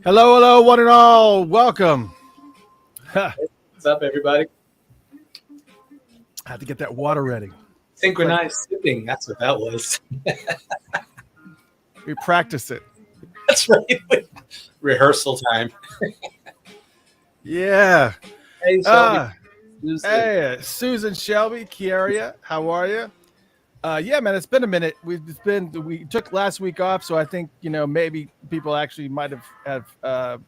Hello, hello, one and all. Welcome. Ha, What's up, everybody? I had to get that water ready. Synchronized sipping. That's what that was. We practice it. That's right. Rehearsal time. Yeah. Hey, Shelby. Uh, hey, Susan Shelby, Kiaria, how are you? Yeah, man, it's been a minute. We took last week off, so I think maybe people actually might have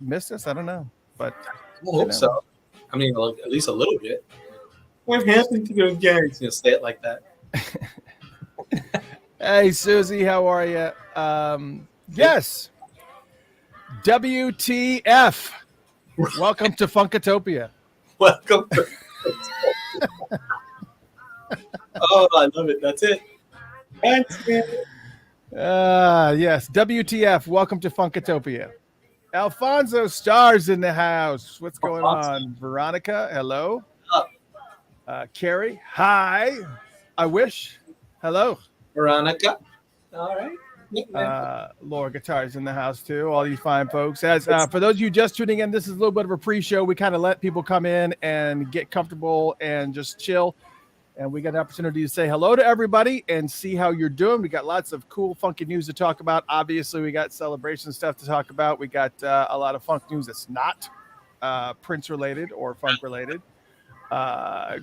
missed us. I don't know, but I hope so. I mean, at least a little bit. What happened to those guys? Say it like that. Hey, Susie, how are you? Yes. WTF. Welcome to Funkatopia. Welcome. Oh, I love it. That's it. Thanks, man. Yes. WTF. Welcome to Funkatopia. Alfonso Stars in the house. What's going on? Veronica, hello. Carrie, hi. I wish. Hello. Veronica. All right. Laura Guitars in the house too. All you fine folks. As for those of you just tuning in, this is a little bit of a pre-show. We kind of let people come in and get comfortable and just chill. And we got an opportunity to say hello to everybody and see how you're doing. We got lots of cool, funky news to talk about. Obviously, we got celebration stuff to talk about. We got a lot of funk news that's not Prince related or funk related.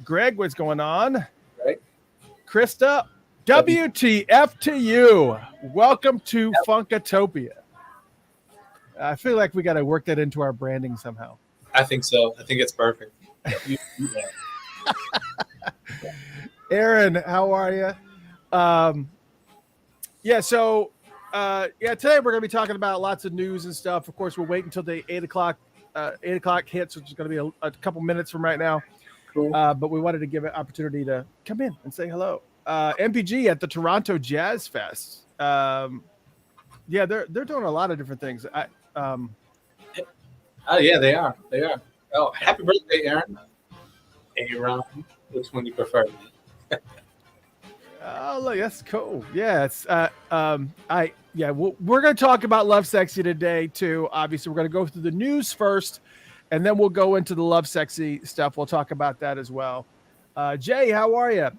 Greg, what's going on? Right. Krista, WTF to you. Welcome to Funkatopia. I feel like we got to work that into our branding somehow. I think so. I think it's perfect. Aaron, how are you? Today we're going to be talking about lots of news and stuff. Of course, we'll wait until the 8 o'clock hits, which is going to be a couple minutes from right now. Cool. But we wanted to give an opportunity to come in and say hello. MPG at the Toronto Jazz Fest. They're doing a lot of different things. Yeah, they are. They are. Oh, happy birthday, Aaron. Aaron, which one you prefer? Oh, look, that's cool. Yeah, it's we're going to talk about Lovesexy today too. Obviously, we're going to go through the news first, and then we'll go into the Lovesexy stuff. We'll talk about that as well. Jay, how are you?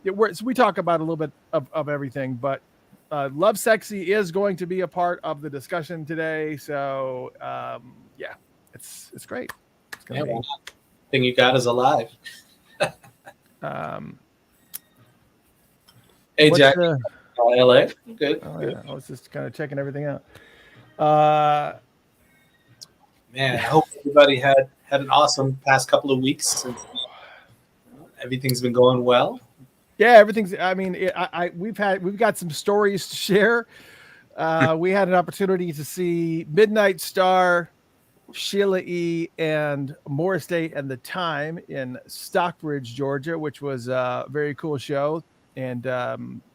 We talk about a little bit of everything, but Lovesexy is going to be a part of the discussion today. So it's great. It's gonna be. Thing you got is alive. Hey, Jack. LA. Good. Oh, yeah. I was just kind of checking everything out. Man, I hope everybody had an awesome past couple of weeks. Since everything's been going well. Yeah, everything's. I mean, we've got some stories to share. We had an opportunity to see Midnight Star, Sheila E. and Morris Day and the Time in Stockbridge, Georgia, which was a very cool show. And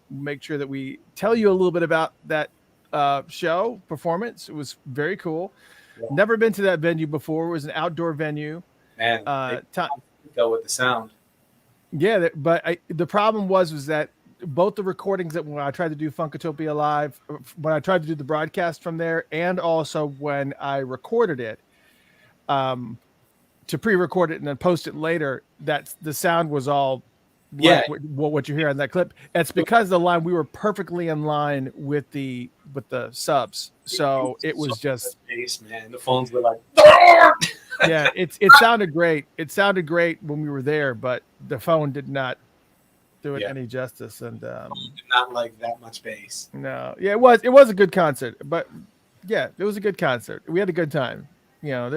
make sure that we tell you a little bit about that show performance. It was very cool. Yeah. Never been to that venue before. It was an outdoor venue. Man, go with the sound. Yeah, but the problem was that both the recordings that when I tried to do Funkatopia Live, when I tried to do the broadcast from there, and also when I recorded it, to pre-record it and then post it later, that the sound was all what you hear on that clip. It's because the line, we were perfectly in line with the subs, so it was just bass, man. The phones were like yeah, it sounded great. It sounded great when we were there, but the phone did not do it any justice. And not like that much bass. No, yeah, it was a good concert, but yeah, it was a good concert. We had a good time. We had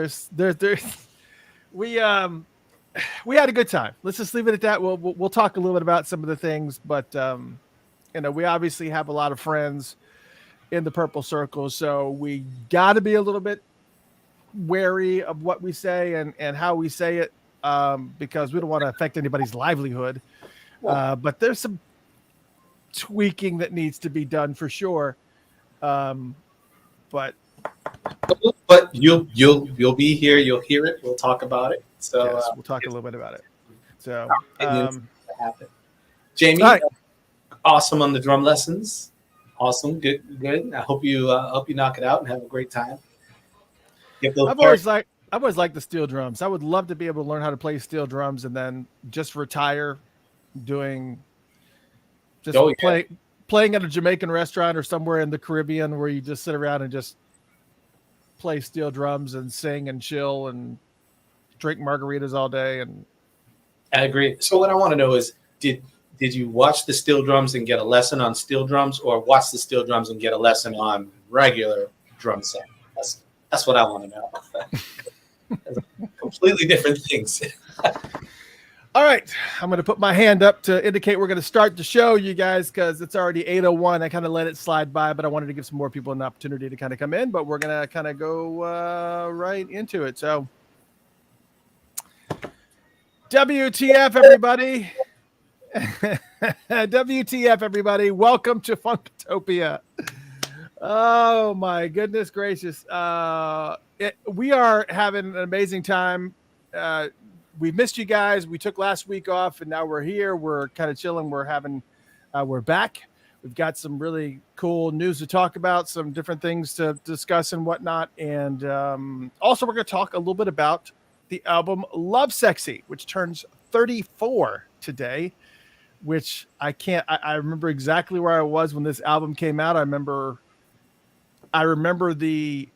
a good time. Let's just leave it at that. We'll talk a little bit about some of the things, but we obviously have a lot of friends in the Purple Circle, so we got to be a little bit wary of what we say and how we say it, because we don't want to affect anybody's livelihood. But there's some tweaking that needs to be done for sure. But you'll be here. You'll hear it. We'll talk about it. So yes, we'll talk a little bit about it. So Jamie, awesome on the drum lessons. Awesome, good. I hope you knock it out and have a great time. Get those I've parts. always liked the steel drums. I would love to be able to learn how to play steel drums and then just retire doing just Oh yeah, playing at a Jamaican restaurant or somewhere in the Caribbean where you just sit around and just play steel drums and sing and chill and drink margaritas all day. And I agree. So what I want to know is, did you watch the steel drums and get a lesson on steel drums, or watch the steel drums and get a lesson on regular drum set? That's what I want to know. Completely different things. all right, I'm going to put my hand up to indicate we're going to start the show, you guys, because it's already 8:01. I kind of let it slide by, but I wanted to give some more people an opportunity to kind of come in, but we're going to kind of go right into it. So WTF, everybody. WTF, everybody. Welcome to Funkatopia. Oh, my goodness gracious. We are having an amazing time. We missed you guys. We took last week off, and now we're here. We're kind of chilling. We're back. We've got some really cool news to talk about, some different things to discuss and whatnot. And also, we're going to talk a little bit about the album Lovesexy, which turns 34 today, which I remember exactly where I was when this album came out. I remember the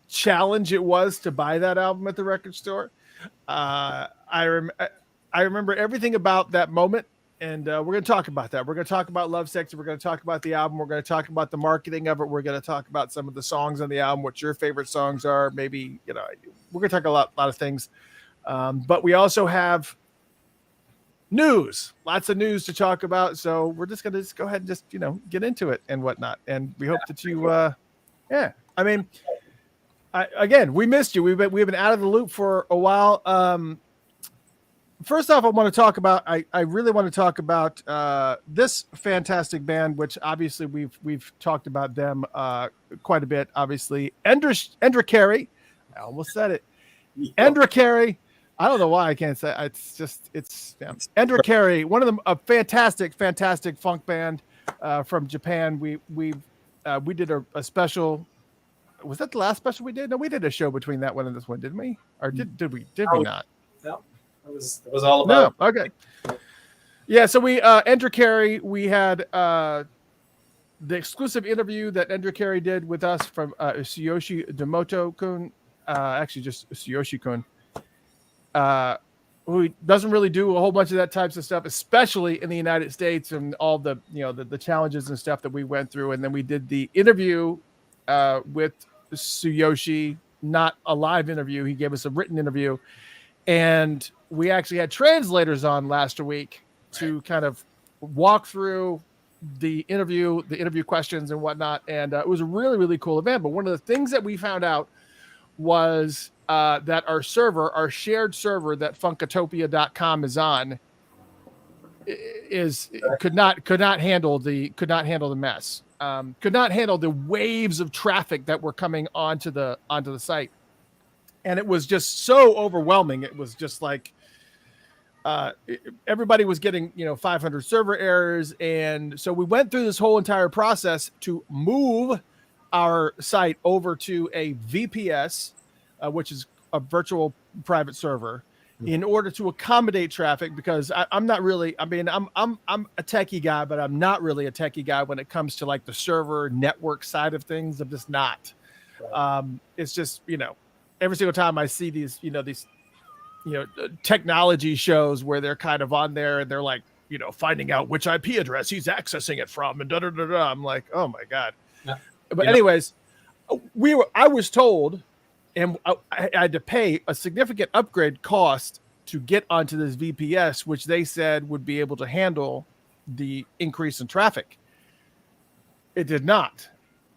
challenge it was to buy that album at the record store. I remember everything about that moment, and we're going to talk about that. We're going to talk about Lovesexy. We're going to talk about the album. We're going to talk about the marketing of it. We're going to talk about some of the songs on the album, what your favorite songs are. Maybe, we're going to talk a lot of things. But we also have news, lots of news to talk about. So we're just going to go ahead and just, get into it and whatnot. And we hope that you, I mean, again, we missed you. We've been out of the loop for a while. First off, I want to talk about. I really want to talk about this fantastic band, which obviously we've talked about them quite a bit. Obviously, Endra Carey. I almost said it. Endra Carey. I don't know why I can't say it. It's Endra Carey, one of them, a fantastic funk band from Japan. We did a special. Was that the last special we did? No, we did a show between that one and this one, didn't we? Or did we not? No, it was all about. No, okay. Yeah, so we Endra Carey, we had the exclusive interview that Endra Carey did with us from Tsuyoshi Demoto-kun, actually just Tsuyoshi-kun, who doesn't really do a whole bunch of that types of stuff, especially in the United States and all the the challenges and stuff that we went through. And then we did the interview with Tsuyoshi, not a live interview. He gave us a written interview, and we actually had translators on last week to kind of walk through the interview questions and whatnot. And it was a really, really cool event. But one of the things that we found out was that our shared server that funkatopia.com is on could not handle the mess. Could not handle the waves of traffic that were coming onto the site. And it was just so overwhelming. It was just like everybody was getting 500 server errors. And so we went through this whole entire process to move our site over to a VPS, which is a virtual private server, in order to accommodate traffic, because I'm not really, I'm a techie guy, but I'm not really a techie guy when it comes to like the server network side of things. I'm just not. Right. It's just, every single time I see these technology shows where they're kind of on there and they're like, finding out which IP address he's accessing it from and I'm like, oh my God. Yeah. But anyways, I was told, and I had to pay a significant upgrade cost to get onto this VPS, which they said would be able to handle the increase in traffic. It did not.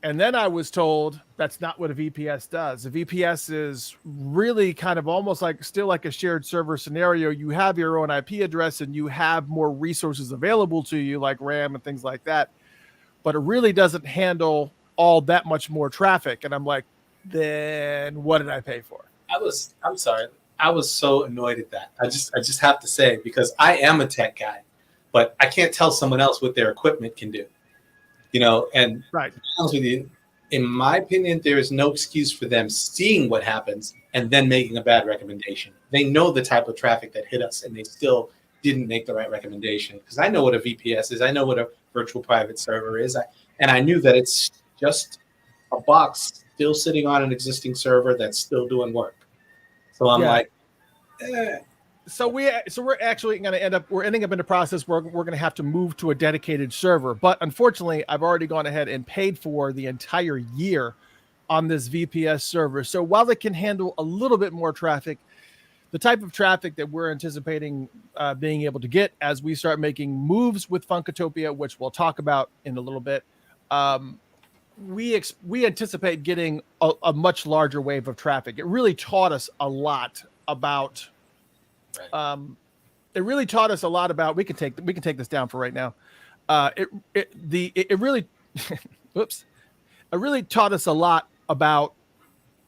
And then I was told that's not what a VPS does. A VPS is really kind of almost still like a shared server scenario. You have your own IP address and you have more resources available to you, like RAM and things like that. But it really doesn't handle all that much more traffic. And I'm like, then what did I pay for? I'm sorry. I was so annoyed at that. I just have to say, because I am a tech guy, but I can't tell someone else what their equipment can do. And right. to be honest with you, in my opinion, there is no excuse for them seeing what happens and then making a bad recommendation. They know the type of traffic that hit us, and they still didn't make the right recommendation. Because I know what a VPS is, I know what a virtual private server is, and I knew that it's just a box still sitting on an existing server that's still doing work. So I'm like, So we're actually going to ending up in the process where we're going to have to move to a dedicated server. But unfortunately, I've already gone ahead and paid for the entire year on this VPS server. So while it can handle a little bit more traffic, the type of traffic that we're anticipating being able to get as we start making moves with Funkatopia, which we'll talk about in a little bit, we anticipate getting a much larger wave of traffic. It really taught us a lot about. It really taught us a lot about. We can take this down for right now. It really, oops, it really taught us a lot about.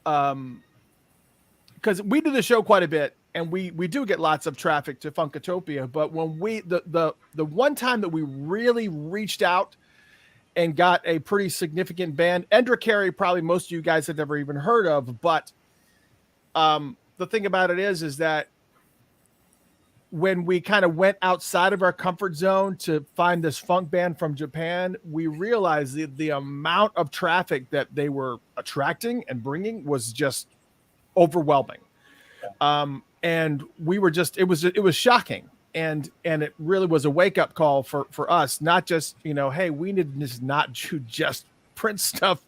Because we do the show quite a bit, and we do get lots of traffic to Funkatopia. But when the one time that we really reached out and got a pretty significant band, Endra Carey, probably most of you guys have never even heard of. But the thing about it is that when we kind of went outside of our comfort zone to find this funk band from Japan, we realized the amount of traffic that they were attracting and bringing was just overwhelming. And we were just, it was shocking. And it really was a wake up call for us, not just, hey, we need to not just print stuff.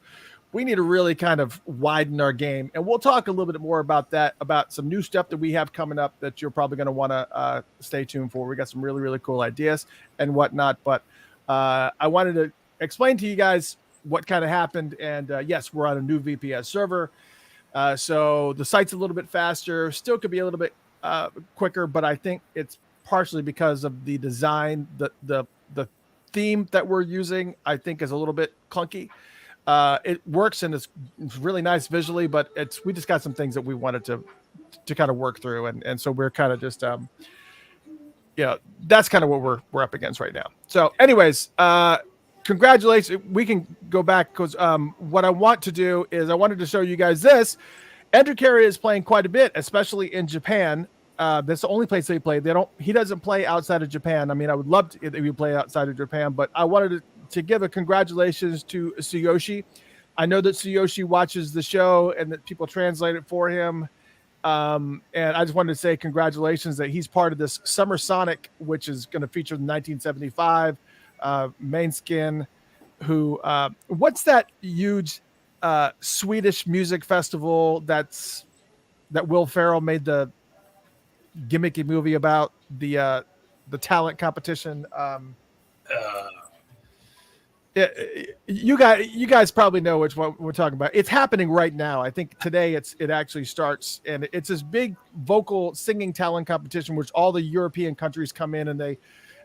We need to really kind of widen our game. And we'll talk a little bit more about that, about some new stuff that we have coming up that you're probably going to want to stay tuned for. We got some really, really cool ideas and whatnot. But I wanted to explain to you guys what kind of happened. And yes, we're on a new VPS server. So the site's a little bit faster, still could be a little bit quicker, but I think it's partially because of the design. The theme that we're using, I think, is a little bit clunky. It works and it's really nice visually, but we just got some things that we wanted to kind of work through, and so we're kind of just that's kind of what we're up against right now. So, anyways, congratulations. We can go back because what I want to do is I wanted to show you guys this. Endra Carey is playing quite a bit, especially in Japan. That's the only place they play. He doesn't play outside of Japan. I mean, I would love to if he play outside of Japan, but I wanted to give a congratulations to Tsuyoshi. I know that Tsuyoshi watches the show and that people translate it for him. And I just wanted to say congratulations that he's part of this Summer Sonic, which is going to feature the 1975 Main Skin. What's that huge Swedish music festival that Will Ferrell made the gimmicky movie about, the talent competition? You guys probably know which one we're talking about. It's happening right now. I think today it actually starts, and it's this big vocal singing talent competition, which all the European countries come in, and they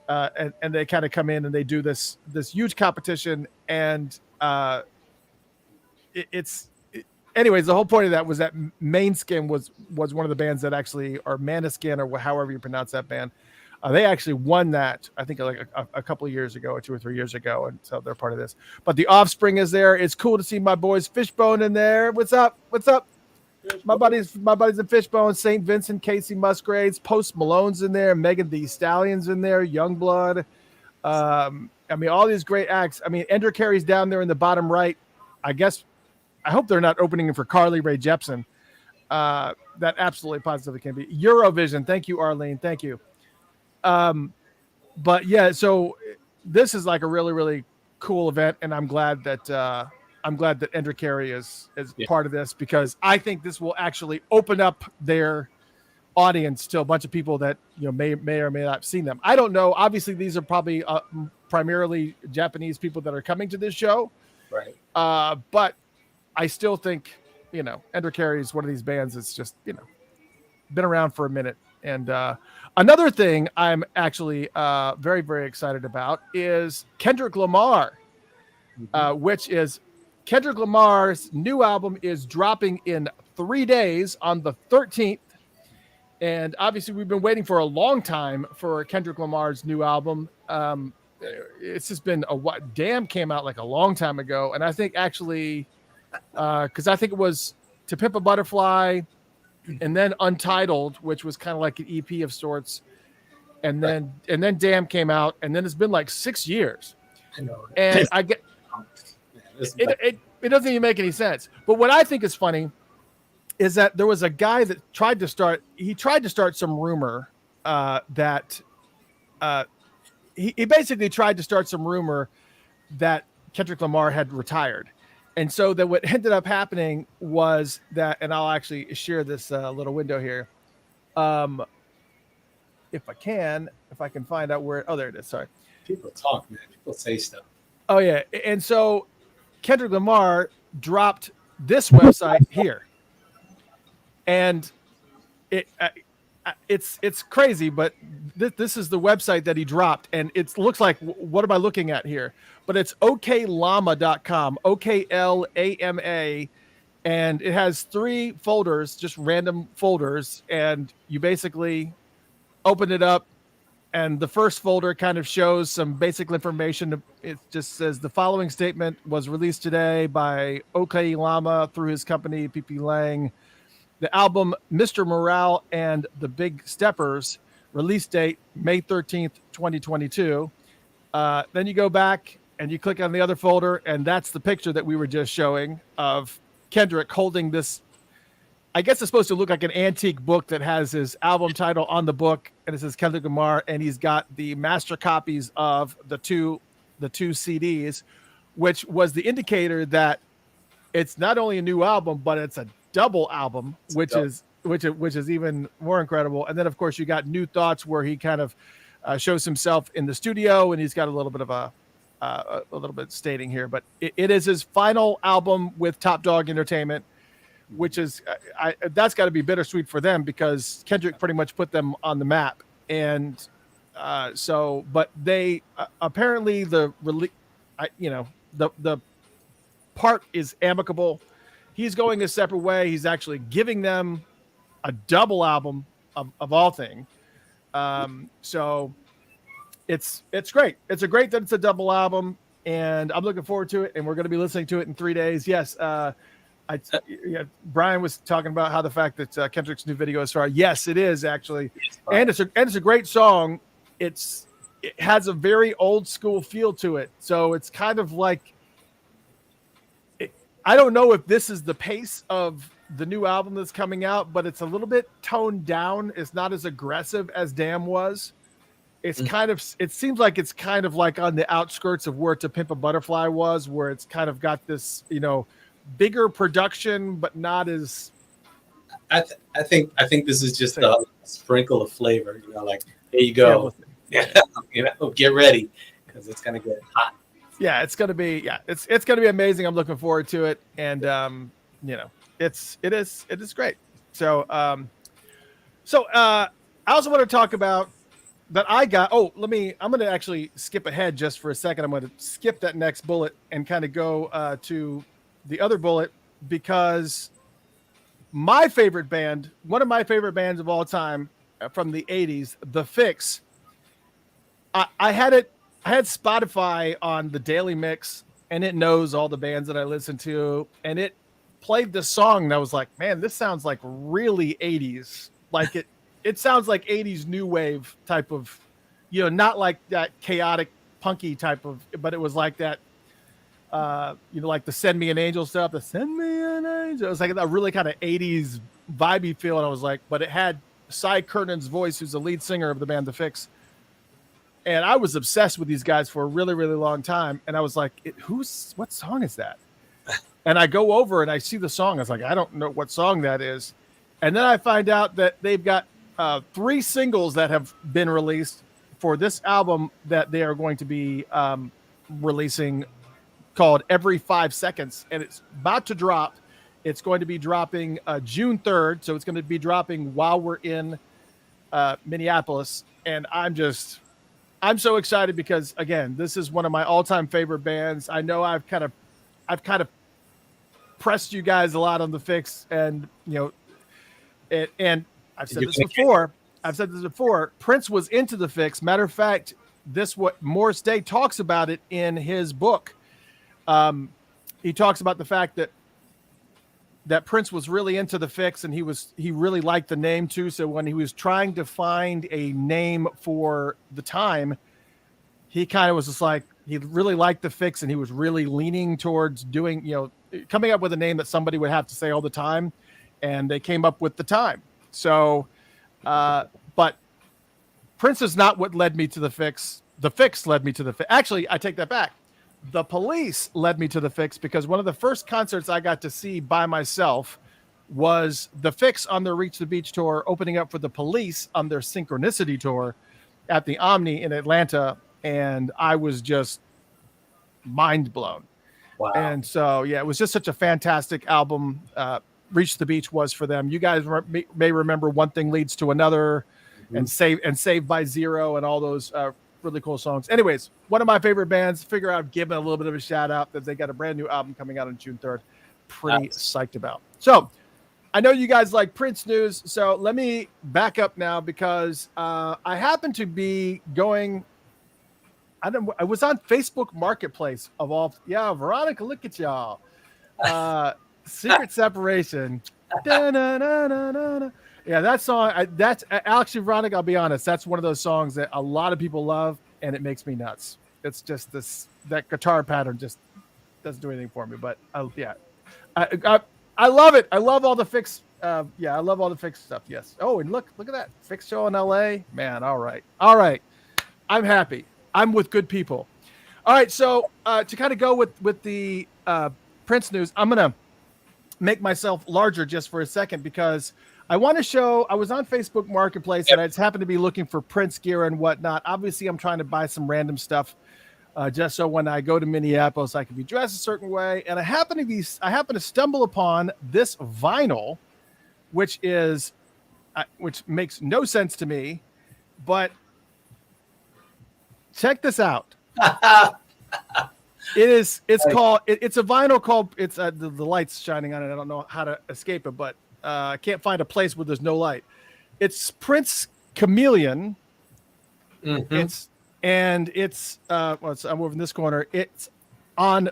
and they kind of come in and they do this huge competition. And anyways, the whole point of that was that Main Skin was one of the bands that actually, or Maniskin, or however you pronounce that band. They actually won that, I think, like a couple of years ago, or 2 or 3 years ago, and so they're part of this. But the Offspring is there. It's cool to see my boys Fishbone in there. What's up? My buddies in Fishbone, St. Vincent, Casey Musgraves, Post Malone's in there, Megan Thee Stallion's in there, Youngblood. I mean, all these great acts. I mean, Endra Carey's down there in the bottom right. I hope they're not opening for Carly Rae Jepsen. That absolutely positively can be. Eurovision. Thank you, Arlene. Thank you. But yeah, so this is like a really, really cool event, and I'm glad that Endra Carey is part of this, because I think this will actually open up their audience to a bunch of people that may or may not have seen them. I don't know. Obviously, these are probably primarily Japanese people that are coming to this show, right? But I still think Endra Carey is one of these bands that's just been around for a minute. And another thing I'm actually very, very excited about is Kendrick Lamar, which is Kendrick Lamar's new album is dropping in 3 days on the 13th. And obviously, we've been waiting for a long time for Kendrick Lamar's new album. It's just been Damn came out like a long time ago. And I think actually because I think it was To Pimp a Butterfly, and then Untitled, which was kind of like an EP of sorts, and then Damn came out, and then it's been like 6 years, I know. and I get it doesn't even make any sense. But what I think is funny is that there was a guy that tried to start some rumor that he basically tried to start some rumor that Kendrick Lamar had retired. And so that what ended up happening was that, and I'll actually share this little window here. If I can find out where, oh, there it is. Sorry. People talk, man. People say stuff. Oh yeah. And so Kendrick Lamar dropped this website here. And it's crazy, but this is the website that he dropped, and it looks like, what am I looking at here? But it's oklama.com, OKLAMA, and it has 3 folders, just random folders, and you basically open it up, and the first folder kind of shows some basic information. It just says the following statement was released today by Oklama through his company PP Lang. The album Mr. Morale and the Big Steppers, release date May 13th, 2022. Then you go back and you click on the other folder, and that's the picture that we were just showing of Kendrick holding this. I guess it's supposed to look like an antique book that has his album title on the book, and it says Kendrick Lamar, and he's got the master copies of the two CDs, which was the indicator that it's not only a new album, but it's a double album, which is even more incredible. And then of course you got New Thoughts, where he kind of shows himself in the studio, and he's got a little bit of a little bit stating here, but it is his final album with Top Dog Entertainment, which is that's got to be bittersweet for them, because Kendrick pretty much put them on the map. And but they apparently the part is amicable. He's going a separate way. He's actually giving them a double album of all things. So it's great. It's great that it's a double album, and I'm looking forward to it. And we're going to be listening to it in 3 days. Yes. Brian was talking about how the fact that Kendrick's new video is far. Yes, it is actually. And it's a great song. It has a very old school feel to it. So it's kind of like, I don't know if this is the pace of the new album that's coming out, but it's a little bit toned down. It's not as aggressive as Damn was. It's it seems like it's kind of like on the outskirts of where To Pimp a Butterfly was, where it's kind of got this, bigger production, but not as. I think this is just a sprinkle of flavor. Like, here you go. Get ready, because it's gonna get hot. Yeah, it's gonna be it's gonna be amazing. I'm looking forward to it, and it is great. So I also want to talk about that I got. I'm gonna actually skip ahead just for a second. I'm gonna skip that next bullet and kind of go to the other bullet, because my favorite band, one of my favorite bands of all time from the 80s, The Fix. I had Spotify on the daily mix, and it knows all the bands that I listen to, and it played this song, and I was like, man, this sounds like really 80s. Like it sounds like 80s new wave type of, not like that chaotic punky type of, but it was like that, like the Send Me an Angel stuff, the Send Me an Angel. It was like a really kind of 80s vibey feel, and I was like, but it had Cy Curnan's voice, who's the lead singer of the band The Fix. And I was obsessed with these guys for a really, really long time. And I was like, what song is that? And I go over and I see the song. I was like, I don't know what song that is. And then I find out that they've got 3 singles that have been released for this album that they are going to be releasing, called Every 5 Seconds. And it's about to drop. It's going to be dropping June 3rd. So it's going to be dropping while we're in Minneapolis. And I'm so excited, because again, this is one of my all-time favorite bands. I know I've kind of pressed you guys a lot on The Fix, and and I've said this before. Prince was into The Fix. Matter of fact, what Morris Day talks about it in his book. He talks about the fact that that Prince was really into the Fix, and he really liked the name too. So when he was trying to find a name for the time, he kind of was just like, he really liked the Fix, and he was really leaning towards doing, coming up with a name that somebody would have to say all the time, and they came up with the time. So, but Prince is not what led me to the Fix. The Fix led me to the Fix. Actually, I take that back. The Police led me to the Fix, because one of the first concerts I got to see by myself was the Fix on their Reach the Beach tour, opening up for the Police on their Synchronicity tour at the Omni in Atlanta. And I was just mind blown. Wow. And so, yeah, it was just such a fantastic album. Reach the Beach was for them. You guys may remember One Thing Leads to Another, and Saved by Zero, and all those really cool songs. Anyways, one of my favorite bands. Figure I've given a little bit of a shout out that they got a brand new album coming out on June 3rd. Pretty psyched about. So I know you guys like Prince news. So let me back up now, because I happen to be going. I was on Facebook Marketplace of all. Yeah, Veronica, look at y'all. Secret Separation. Da-na-na-na-na-na. Yeah, that song. That's actually, Veronica, I'll be honest. That's one of those songs that a lot of people love, and it makes me nuts. It's just that guitar pattern just doesn't do anything for me. But yeah, I love it. I love all the Fix. I love all the Fix stuff. Yes. Oh, and look at that Fix show in LA, man. All right. I'm happy. I'm with good people. All right. So to kind of go with the Prince news, I'm gonna make myself larger just for a second, because I want to show. I was on Facebook Marketplace, and I just happened to be looking for Prince gear and whatnot. Obviously, I'm trying to buy some random stuff, just so when I go to Minneapolis, I can be dressed a certain way. And I happen to stumble upon this vinyl, which makes no sense to me, but check this out. It's a vinyl called, it's the light's shining on it. I don't know how to escape it, but I can't find a place where there's no light. It's Prince Chameleon. Mm-hmm. I'm moving this corner. It's on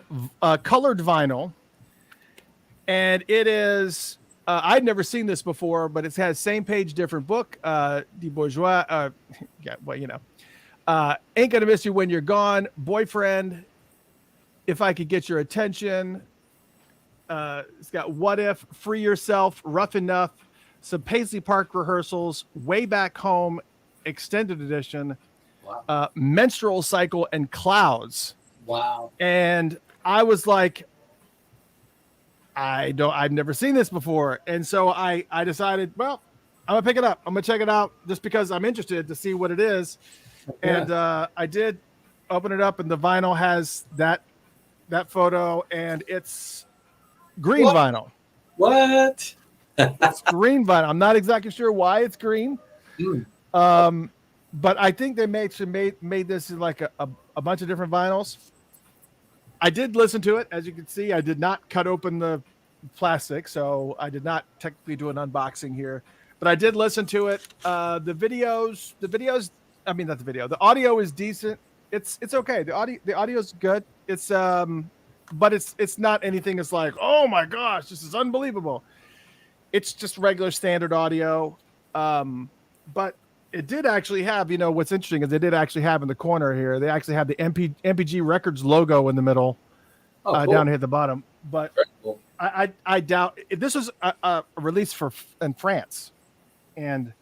colored vinyl, and it is. I'd never seen this before, but it has same page, different book. De Bourgeois. Ain't Gonna Miss You When You're Gone. Boyfriend. If I Could Get Your Attention. It's got What If, Free Yourself, Rough Enough, some Paisley Park Rehearsals, Way Back Home, Extended Edition, wow. Menstrual Cycle, and Clouds. Wow. And I was like, I've never seen this before. And so I decided, well, I'm gonna pick it up. I'm gonna check it out just because I'm interested to see what it is. Yeah. And I did open it up, and the vinyl has that photo, and it's green vinyl. What? It's green vinyl. I'm not exactly sure why it's green. But I think they made this in like a bunch of different vinyls. I did listen to it. As you can see, I did not cut open the plastic, so I did not technically do an unboxing here. But I did listen to it. The audio is decent. It's okay. The audio is good. It's but it's not anything that's like, oh my gosh, this is unbelievable. It's just regular standard audio. But it did actually have, what's interesting is they did actually have in the corner here, they actually have the MPG Records logo in the middle, cool. Down here at the bottom. But cool. I doubt this was a release in France, and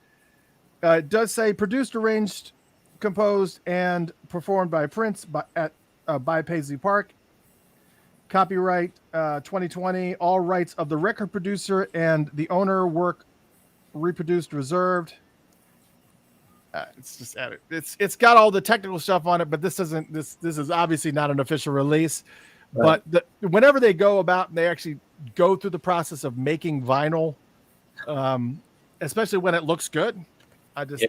it does say produced, arranged, composed, and performed by Prince by Paisley Park. Copyright 2020. All rights of the record producer and the owner. Work reproduced reserved. It's just added. It's got all the technical stuff on it, but this isn't. This is obviously not an official release. Right. But whenever they go about and they actually go through the process of making vinyl, especially when it looks good, I just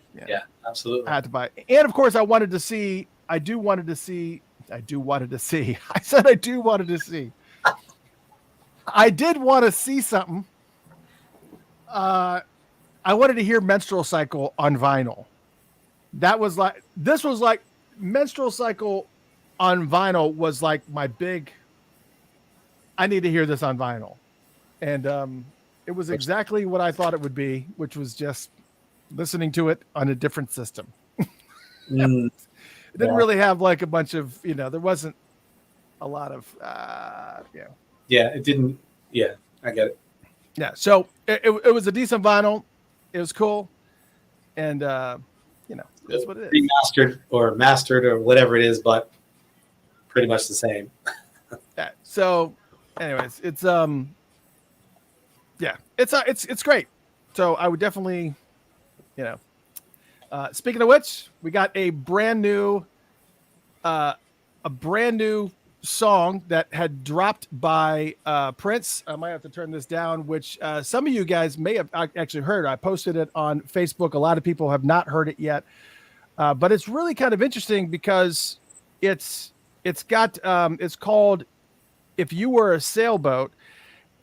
absolutely I had to buy it. And of course, I wanted to see. I wanted to see. I did wanted to see. I did want to see something. I wanted to hear Menstrual Cycle on vinyl. This was like Menstrual Cycle on vinyl was like my big. I need to hear this on vinyl. and it was exactly what I thought it would be, which was just listening to it on a different system. Mm, It didn't yeah. really have like a bunch of, there wasn't a lot of, Yeah, it didn't. Yeah, I get it. yeah. So it was a decent vinyl. It was cool. And, that's what it is. Remastered or mastered or whatever it is, but pretty much the same. Yeah. So anyways, it's it's great. So I would definitely, speaking of which, we got a brand new song that had dropped by Prince. I might have to turn this down, which some of you guys may have actually heard. I posted it on Facebook. A lot of people have not heard it yet, but it's really kind of interesting because it's called "If You Were a Sailboat,"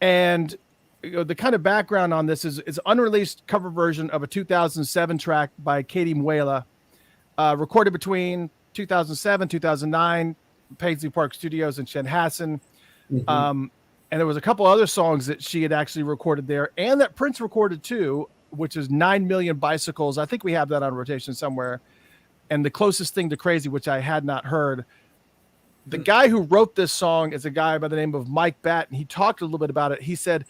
and the kind of background on this is unreleased cover version of a 2007 track by Katie Muela, recorded between 2007, 2009, Paisley Park Studios in Chanhassen. Mm-hmm. And there was a couple other songs that she had actually recorded there and that Prince recorded too, which is 9 Million Bicycles. I think we have that on rotation somewhere. And The Closest Thing to Crazy, which I had not heard. The guy who wrote this song is a guy by the name of Mike Batt, and he talked a little bit about it. He said,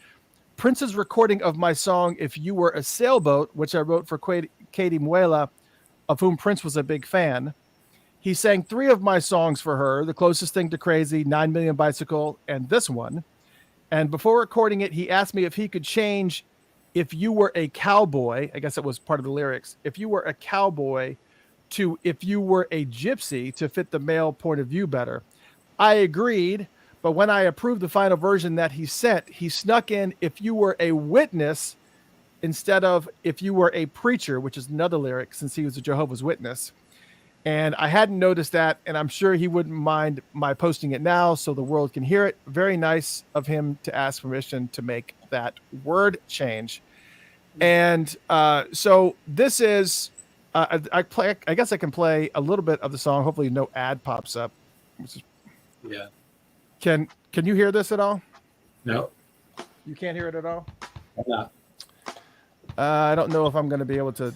Prince's recording of my song, If You Were a Sailboat, which I wrote for Katie Muela, of whom Prince was a big fan. He sang 3 of my songs for her, The Closest Thing to Crazy, 9 Million Bicycle, and this one. And before recording it, he asked me if he could change If You Were a Cowboy, I guess it was part of the lyrics, if you were a cowboy to If You Were a Gypsy to fit the male point of view better. I agreed, but when I approved the final version that he sent, he snuck in If You Were a Witness instead of If You Were a Preacher, which is another lyric since he was a Jehovah's Witness. And I hadn't noticed that, and I'm sure he wouldn't mind my posting it now so the world can hear it. Very nice of him to ask permission to make that word change. And so this is, I guess I can play a little bit of the song. Hopefully no ad pops up. Yeah. Can you hear this at all? No. You can't hear it at all? No. I don't know if I'm going to be able to.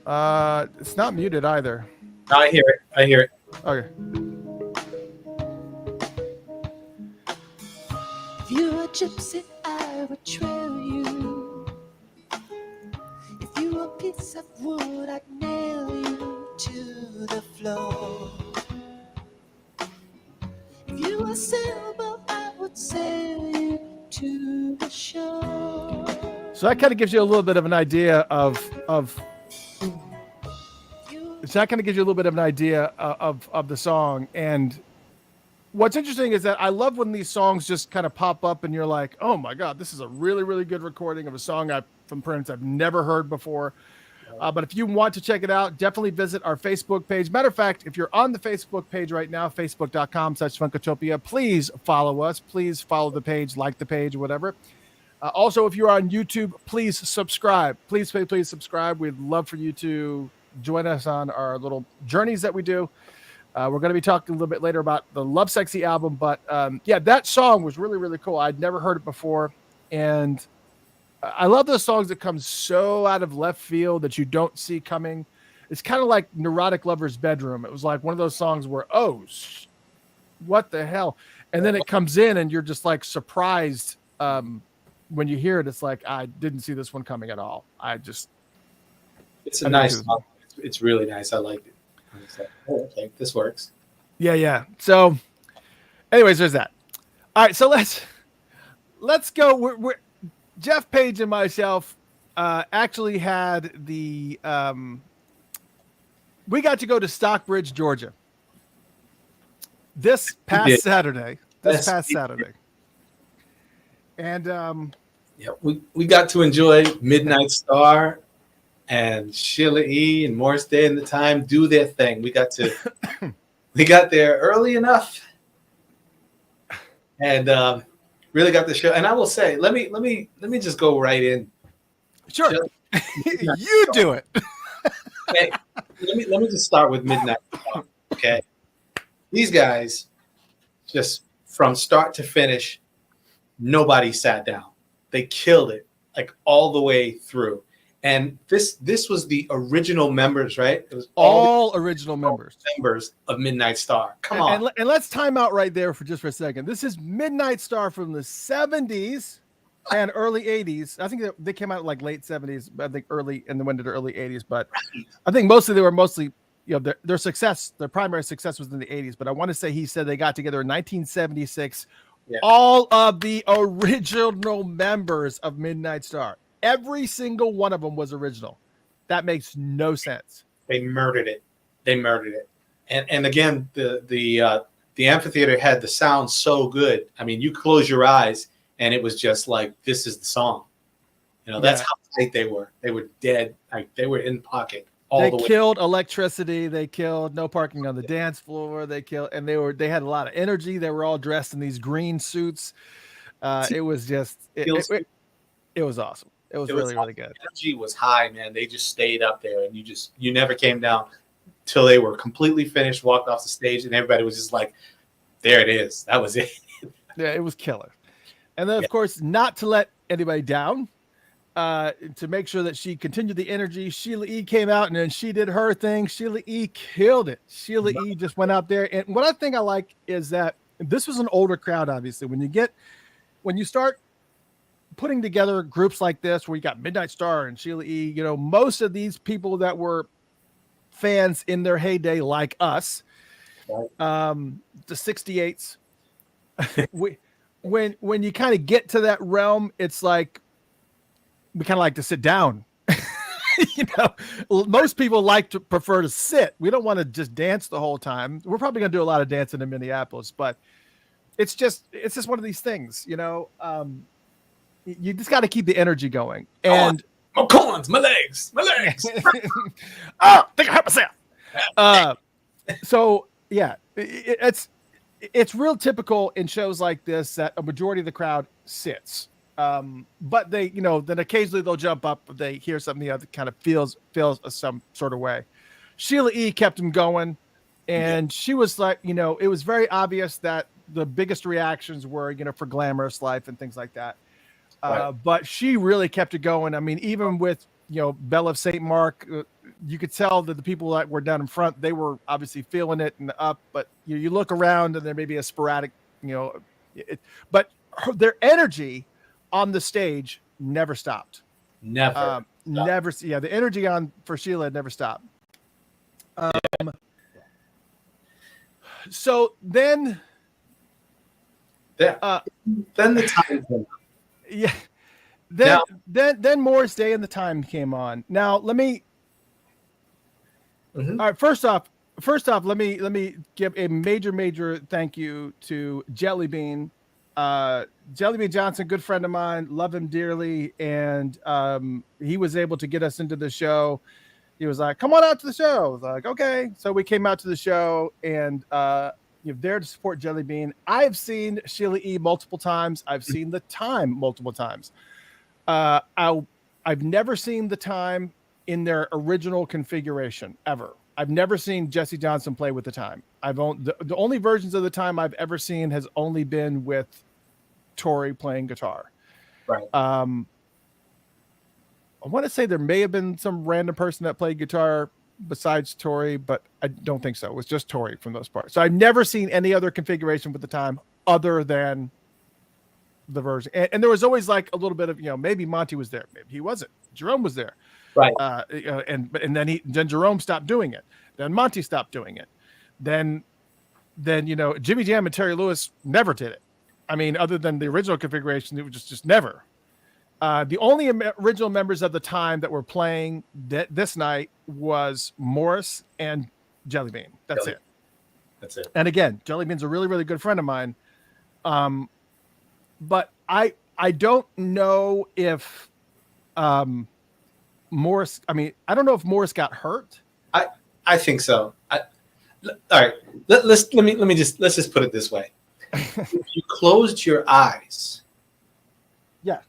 It's not muted either. I hear it. I hear it. Okay. If you're a gypsy, I would trail you. If you were a piece of wood, I'd nail you to the floor. If you were a sailboat, I would sail you to the shore. So that kind of gives you a little bit of an idea of the song. And what's interesting is that I love when these songs just kind of pop up and you're like, oh my God, this is a really, really good recording of a song from Prince I've never heard before. But if you want to check it out, definitely visit our Facebook page. Matter of fact, if you're on the Facebook page right now, facebook.com/Funkotopia, please follow us. Please follow the page, like the page, whatever. Also, if you're on YouTube, please subscribe. Please subscribe. We'd love for you to join us on our little journeys that we do. We're going to be talking a little bit later about the Lovesexy album, but yeah, that song was really, really cool. I'd never heard it before, and I love those songs that come so out of left field that you don't see coming. It's kind of like Neurotic Lover's Bedroom. It was like one of those songs where, what the hell? And then it comes in and you're just like surprised when you hear it. It's like, I didn't see this one coming at all. It's a nice song. It's really nice. I liked it. It's like, okay, this works. Yeah. So anyways, there's that. All right. So let's go. We're Jeff Page and myself actually had we got to go to Stockbridge, Georgia this past Saturday. And yeah, we got to enjoy Midnight Star and Sheila E. and Morris Day and the Time do their thing. We got there early enough and really got the show. And I will say, let me just go right in. Sure. You do it. Okay. Let me just start with Midnight Star. Okay. These guys just from start to finish, nobody sat down. They killed it like all the way through. And this was the original members, right? It was all original members of Midnight Star. Come on. And let's time out right there for a second. This is Midnight Star from the 70s and early 80s. I think they came out like late 70s, I think early, and then went into the early 80s. But I think they were mostly, you know, their success, their primary success was in the 80s. But I want to say he said they got together in 1976. Yeah. All of the original members of Midnight Star. Every single one of them was original. That makes no sense. They murdered it. And again, the amphitheater had the sound so good. I mean, you close your eyes and it was just like, this is the song. You know, that's how tight they were. They were dead. Like, they were in pocket all the way. They killed electricity. They killed no parking on the dance floor. They had a lot of energy. They were all dressed in these green suits. It was just it was awesome. It was really, really good. Energy was high, man. They just stayed up there, and you never came down till they were completely finished, walked off the stage, and everybody was just like, there it is. That was it. Yeah, it was killer. And then, of course, not to let anybody down, to make sure that she continued the energy, Sheila E. came out, and then she did her thing. Sheila E. killed it. Sheila E. just went out there. And what I think I like is that this was an older crowd, obviously. When you start putting together groups like this where you got Midnight Star and Sheila E., you know, most of these people that were fans in their heyday, like us, the 68s, when you kind of get to that realm, it's like we kind of like to sit down. You know, most people prefer to sit. We don't want to just dance the whole time. We're probably going to do a lot of dancing in Minneapolis, but it's just one of these things, you know. You just got to keep the energy going. And my corns, my legs. Oh, think I hurt myself. So yeah, it's real typical in shows like this that a majority of the crowd sits. But they, you know, then occasionally they'll jump up if they hear something that kind of feels some sort of way. Sheila E. kept him going, and she was like, you know, it was very obvious that the biggest reactions were, you know, for Glamorous Life and things like that. But she really kept it going. I mean, even with, you know, Belle of St. Mark, you could tell that the people that were down in front, they were obviously feeling it and up, but you look around and there may be a sporadic, you know, but their energy on the stage never stopped. Never. Yeah. The energy for Sheila never stopped. So then, then the time came. Yeah. Then Morris Day and the Time came on. Now let me. All right. First off, let me give a major thank you to Jelly Bean. Jelly Bean Johnson, good friend of mine, love him dearly, and he was able to get us into the show. He was like, "Come on out to the show." I was like, "Okay." So we came out to the show, and you're there to support Jelly Bean. I've seen Sheila E. multiple times. I've seen The Time multiple times. I've never seen The Time in their original configuration ever. I've never seen Jesse Johnson play with The Time. The only versions of The Time I've ever seen has only been with Tori playing guitar. Right. I want to say there may have been some random person that played guitar besides Tori, but I don't think so. It was just Tori from those parts. So I've never seen any other configuration with The Time other than the version. And there was always like a little bit of, you know, maybe Monty was there, maybe he wasn't. Jerome was there. Right. And then Jerome stopped doing it. Then Monty stopped doing it. Then you know, Jimmy Jam and Terry Lewis never did it. I mean, other than the original configuration, it was just never. The only original members of The Time that were playing this night was Morris and Jelly Bean. That's it. And again, Jelly Bean's a really, really good friend of mine. But I don't know if Morris. I mean, I don't know if Morris got hurt. I think so. All right. Let's just put it this way. If you closed your eyes. Yeah.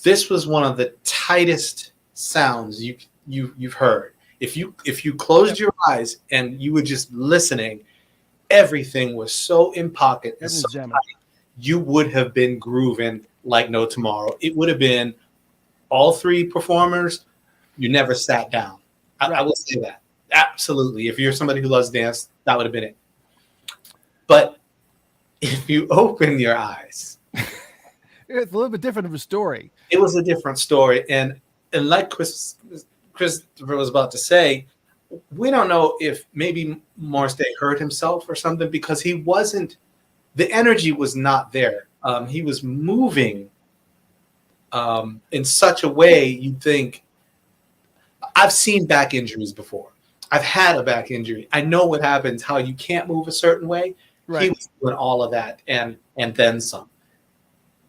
This was one of the tightest sounds you've heard. If you closed your eyes and you were just listening, everything was so in pocket and so tight. you would have been grooving like no tomorrow. It would have been all three performers. You never sat down. I will say that. Absolutely. If you're somebody who loves dance, that would have been it. But if you open your eyes, it's a little bit different of a story. It was a different story. And like Christopher was about to say, we don't know if maybe Morris Day hurt himself or something, because he wasn't, the energy was not there. He was moving in such a way you'd think, I've seen back injuries before. I've had a back injury. I know what happens, how you can't move a certain way. Right. He was doing all of that and then some.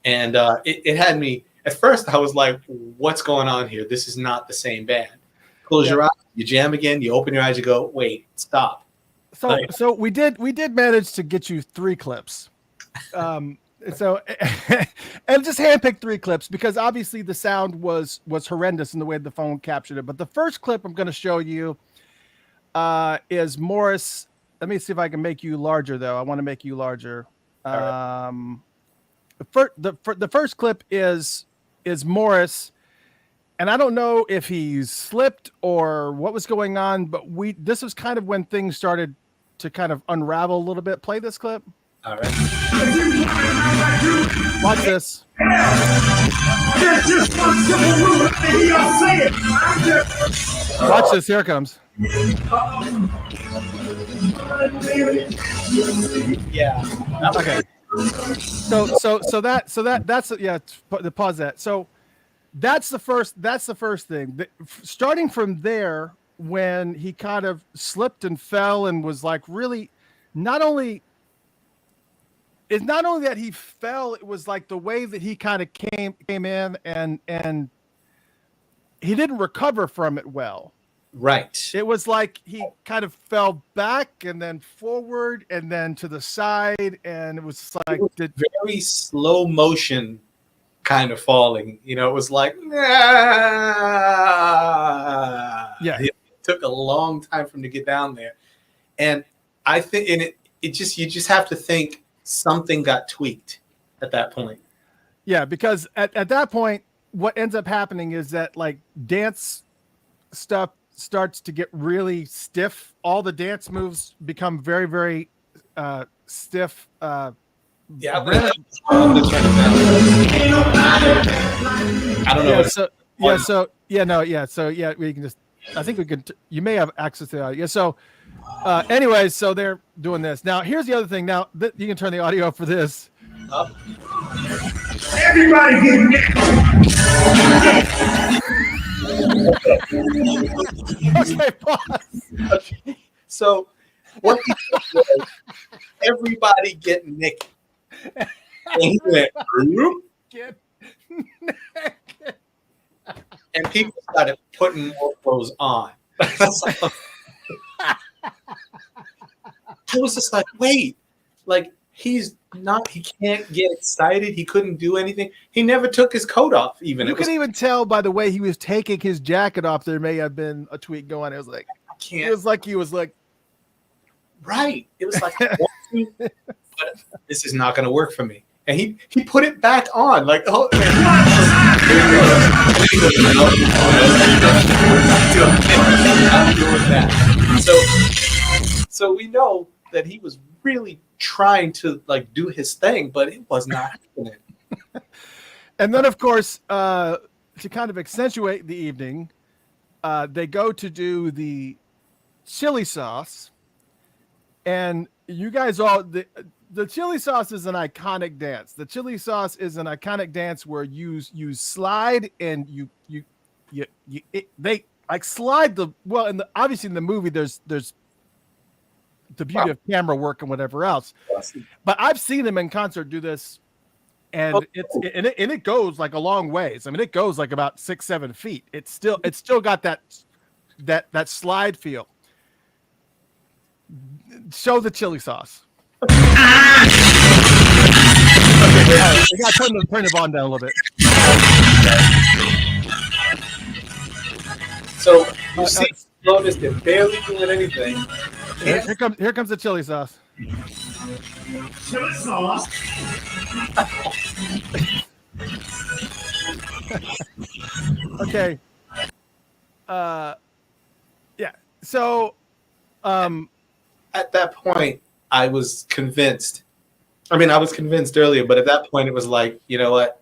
And it had me, at first I was like, what's going on here? This is not the same band. Close your eyes, you jam again, you open your eyes, you go, wait, stop. So we did manage to get you 3 clips. And just handpicked 3 clips because obviously the sound was horrendous in the way the phone captured it. But the first clip I'm going to show you is Morris. Let me see if I can make you larger, though. I want to make you larger. The first clip is Morris, and I don't know if he slipped or what was going on, but this was kind of when things started to kind of unravel a little bit. Play this clip. All right. Watch this. Watch this. Here it comes. Yeah. Okay. That's pause that. So that's the first thing. Starting from there, when he kind of slipped and fell and was like really, it's not only that he fell, it was like the way that he kind of came in and he didn't recover from it well. Right. It was like he kind of fell back and then forward and then to the side, and it was like very slow motion kind of falling. You know, it was like yeah. It took a long time for him to get down there. And I think you just have to think something got tweaked at that point. Yeah, because at that point, what ends up happening is that like dance stuff starts to get really stiff. All the dance moves become very, very stiff. Yeah, I'm gonna turn it down. I don't know. We can just. I think we can. You may have access to the audio. Yeah. So, anyways, so they're doing this now. Here's the other thing. Now you can turn the audio up for this. Everybody get Okay, pause. Okay. So what he said was, everybody get naked. And he went, Get naked. And people started putting more clothes on. I was just like, wait, like he can't get excited. He couldn't do anything. He never took his coat off even. You could even tell by the way he was taking his jacket off, there may have been a tweak going. It was like, I can't. It was like he was like, right. It was like, but this is not going to work for me. And he put it back on. Like, oh, so we know that he was really trying to like do his thing, but it was not happening. And then, of course, to kind of accentuate the evening, they go to do the chili sauce, and you guys all the chili sauce is an iconic dance. The chili sauce is an iconic dance where you slide and they like slide obviously in the movie there's the beauty of camera work and whatever else. But I've seen them in concert do this, and it goes like a long ways. I mean, it goes like about 6-7 feet. It's still got that slide feel. Show the chili sauce. Okay, we got to turn the volume down a little bit. So you see, notice they're barely doing anything. Here comes the chili sauce. Chili sauce. Okay. Yeah. So, At that point, I was convinced. I mean, I was convinced earlier, but at that point, it was like, you know what?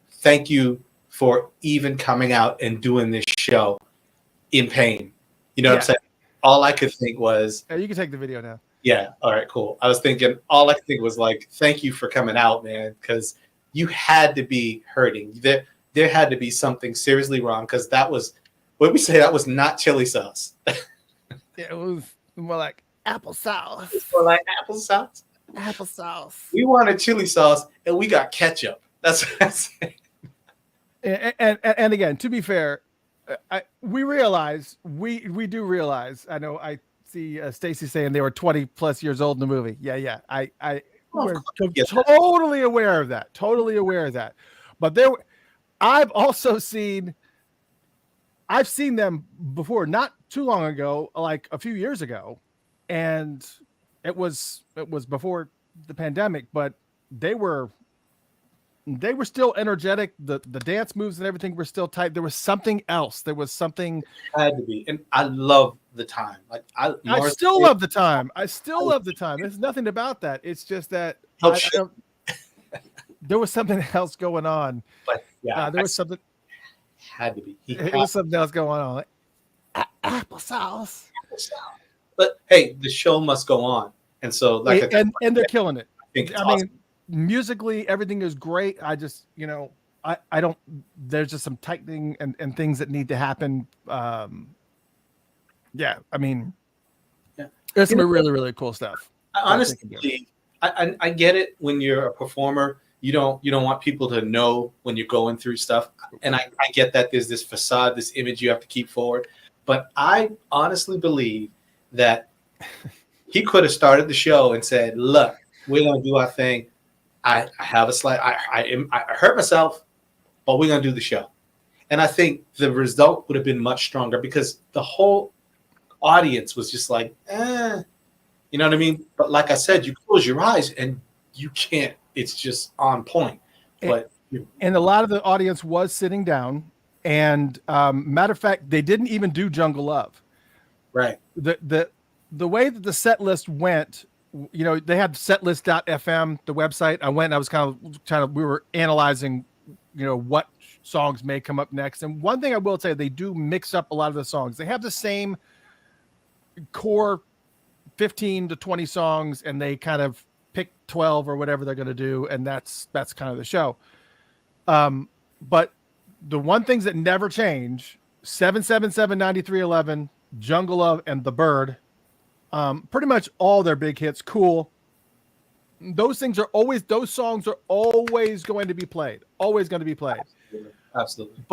Thank you for even coming out and doing this show in pain. You know what I'm Yeah. saying? All I could think was, you can take the video now. yeah, all right, cool. I was thinking, all I could think was like, thank you for coming out, man, because you had to be hurting. There had to be something seriously wrong, because that was, what did we say? That was not chili sauce. It was more like applesauce. Or like applesauce. Applesauce. We wanted chili sauce, and we got ketchup. That's what I'm saying. And again, to be fair, we realize we do realize. I know I see Stacy saying they were 20 plus years old in the movie. Yeah. We're totally aware of that. Totally aware of that. But I've seen them before, not too long ago, like a few years ago, and it was before the pandemic, but they were still energetic. The dance moves and everything were still tight. There was something else. There was something. Had to be, and I love the time. Like I still love the time. I still love the time. There's nothing about that. It's just that there was something else going on. But yeah, there was something. Had to be. It was something else going on. Like, applesauce. But hey, the show must go on, and so like, and they're killing it. I mean, musically, everything is great. I just, I don't. There's just some tightening and things that need to happen. Yeah, I mean, there's some really, really cool stuff. Honestly, I get it. When you're a performer, you don't want people to know when you're going through stuff, and I get that there's this facade, this image you have to keep forward. But I honestly believe that he could have started the show and said, "Look, we're gonna do our thing. I have a slight. I hurt myself, but we're gonna do the show." And I think the result would have been much stronger, because the whole audience was just like, you know what I mean? But like I said, you close your eyes and you can't. It's just on point. But and a lot of the audience was sitting down. And matter of fact, they didn't even do Jungle Love. Right. The way that the set list went, they had setlist.fm, the website. I went and I was kind of we were analyzing, what songs may come up next. And one thing I will say, they do mix up a lot of the songs. They have the same core 15 to 20 songs, and they kind of pick 12 or whatever they're going to do. And that's kind of the show. But the one things that never change, 777-9311, Jungle Love, and The Bird, pretty much all their big hits. Cool. Those songs are always going to be played. Always going to be played. Absolutely.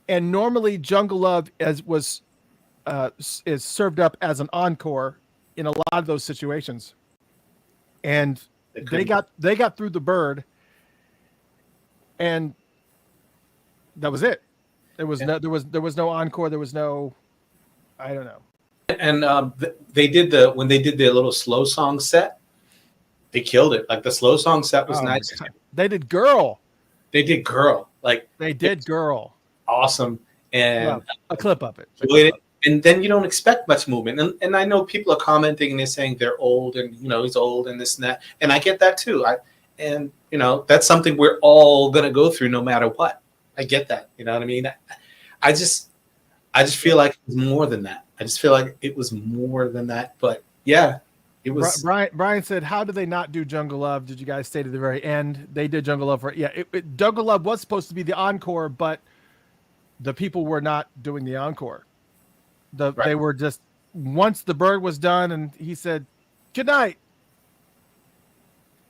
And normally Jungle Love is served up as an encore in a lot of those situations. And they got through The Bird, and that was it. There was no encore. There was no, I don't know. And they did when they did their little slow song set, they killed it. Like the slow song set was nice. They did Girl. Like they did Girl. Awesome. And a clip of it. And then you don't expect much movement. And I know people are commenting and they're saying they're old and he's old and this and that. And I get that too. That's something we're all gonna go through no matter what. I get that. You know what I mean? I just feel like it was more than that. But yeah, it was. Brian said, "How did they not do Jungle Love? Did you guys stay to the very end? They did Jungle Love Jungle Love was supposed to be the encore, but the people were not doing the encore. They were just, once The Bird was done and he said, "Good night,"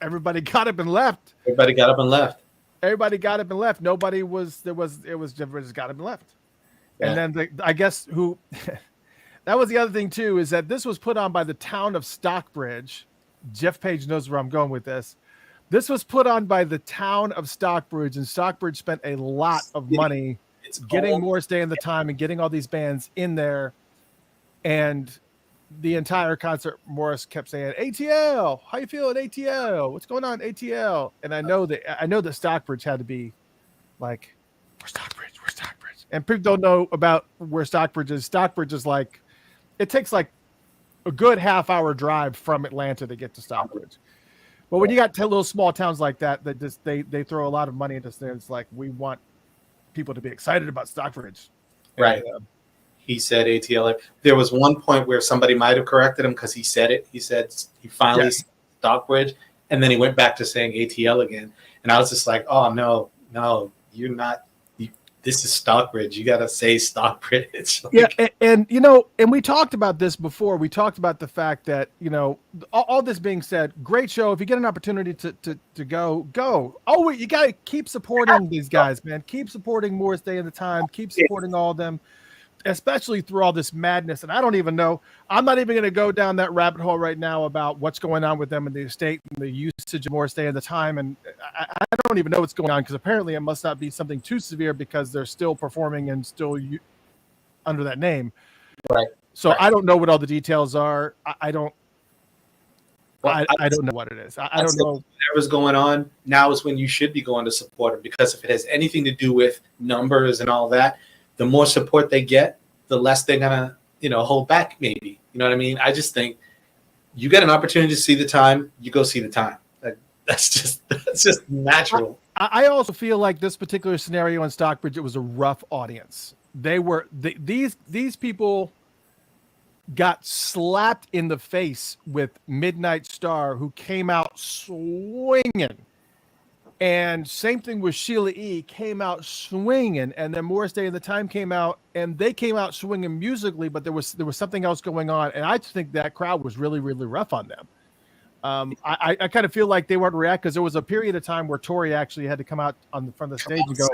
everybody got up and left. Everybody got up and left. Nobody was, it was just got up and left. Yeah. And then I guess that was the other thing too, is that this was put on by the town of Stockbridge. Jeff Page knows where I'm going with this. This was put on by the town of Stockbridge, and Stockbridge spent a lot of money getting Morris Day in the time and getting all these bands in there. And the entire concert, Morris kept saying, "ATL, how you feeling, ATL? What's going on, ATL?" And I know that Stockbridge had to be like, "Where's Stockbridge? Where's Stockbridge?" And people don't know about where Stockbridge is. Stockbridge is like, it takes like a good half-hour drive from Atlanta to get to Stockbridge. But when you got little small towns like that, that just they throw a lot of money into this. It's like, we want people to be excited about Stockbridge, Right. And, He said ATL. There was one point where somebody might have corrected him because he said it. He said he finally said Stockbridge, and then he went back to saying ATL again. And I was just like, oh, no, you're not. This is Stockbridge. You got to say Stockbridge. Like, and and we talked about this before. We talked about the fact that, all this being said, great show. If you get an opportunity to go. Oh, you got to keep supporting these guys, man. Keep supporting Morris Day and the Time. Keep supporting all of them, especially through all this madness. And I don't even know. I'm not even going to go down that rabbit hole right now about what's going on with them in the estate and the usage of Morris Day and the Time. And I don't even know what's going on, because apparently it must not be something too severe, because they're still performing and still under that name. Right. So I don't know what all the details are. I don't. Well, I don't know what it is. I don't know. Whatever's going on now is when you should be going to support them, because if it has anything to do with numbers and all that, the more support they get, the less they're gonna, hold back. Maybe, you know what I mean. I just think you get an opportunity to see the Time, you go see the Time. That's just natural. I also feel like this particular scenario in Stockbridge, it was a rough audience. These people got slapped in the face with Midnight Star, who came out swinging. And same thing with Sheila E. came out swinging, and then Morris Day and the Time came out, and they came out swinging musically, but there was something else going on, and I just think that crowd was really, really rough on them. I kind of feel like they weren't react, because there was a period of time where Tori actually had to come out on the front of the stage and go,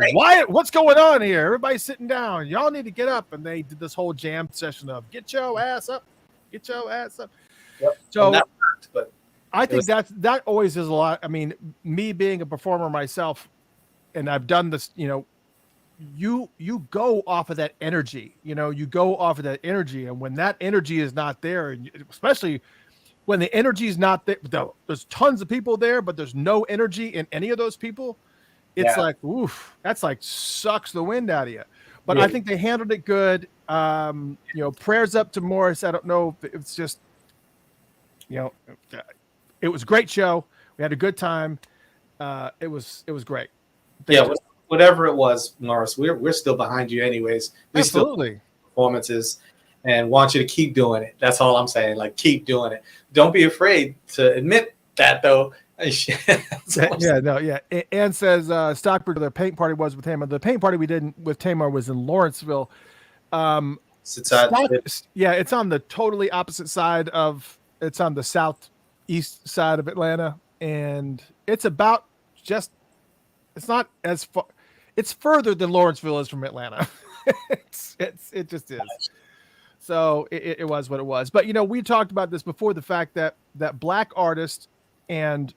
what's going on here? Everybody's sitting down. Y'all need to get up. And they did this whole jam session of get your ass up. Get your ass up. Yep. So that worked, but I think that always is a lot. I mean, me being a performer myself, and I've done this, you go off of that energy, you go off of that energy. And when that energy is not there, especially when the energy is not there, there's tons of people there, but there's no energy in any of those people. It's like, oof, that's like sucks the wind out of you. But I think they handled it good. Prayers up to Morris. I don't know if it's just, it was a great show. We had a good time. It was great. Whatever it was, Morris, we're still behind you anyways. Absolutely. Still performances. And want you to keep doing it. That's all I'm saying. Like, keep doing it. Don't be afraid to admit that, though. Ann says Stockbridge, the paint party was with Tamar. The paint party we did with Tamar was in Lawrenceville. It's on the totally opposite side it's on the southeast side of Atlanta, and it's about it's not as far. It's further than Lawrenceville is from Atlanta. It just is. So it was what it was. But, we talked about this before, the fact that Black artists and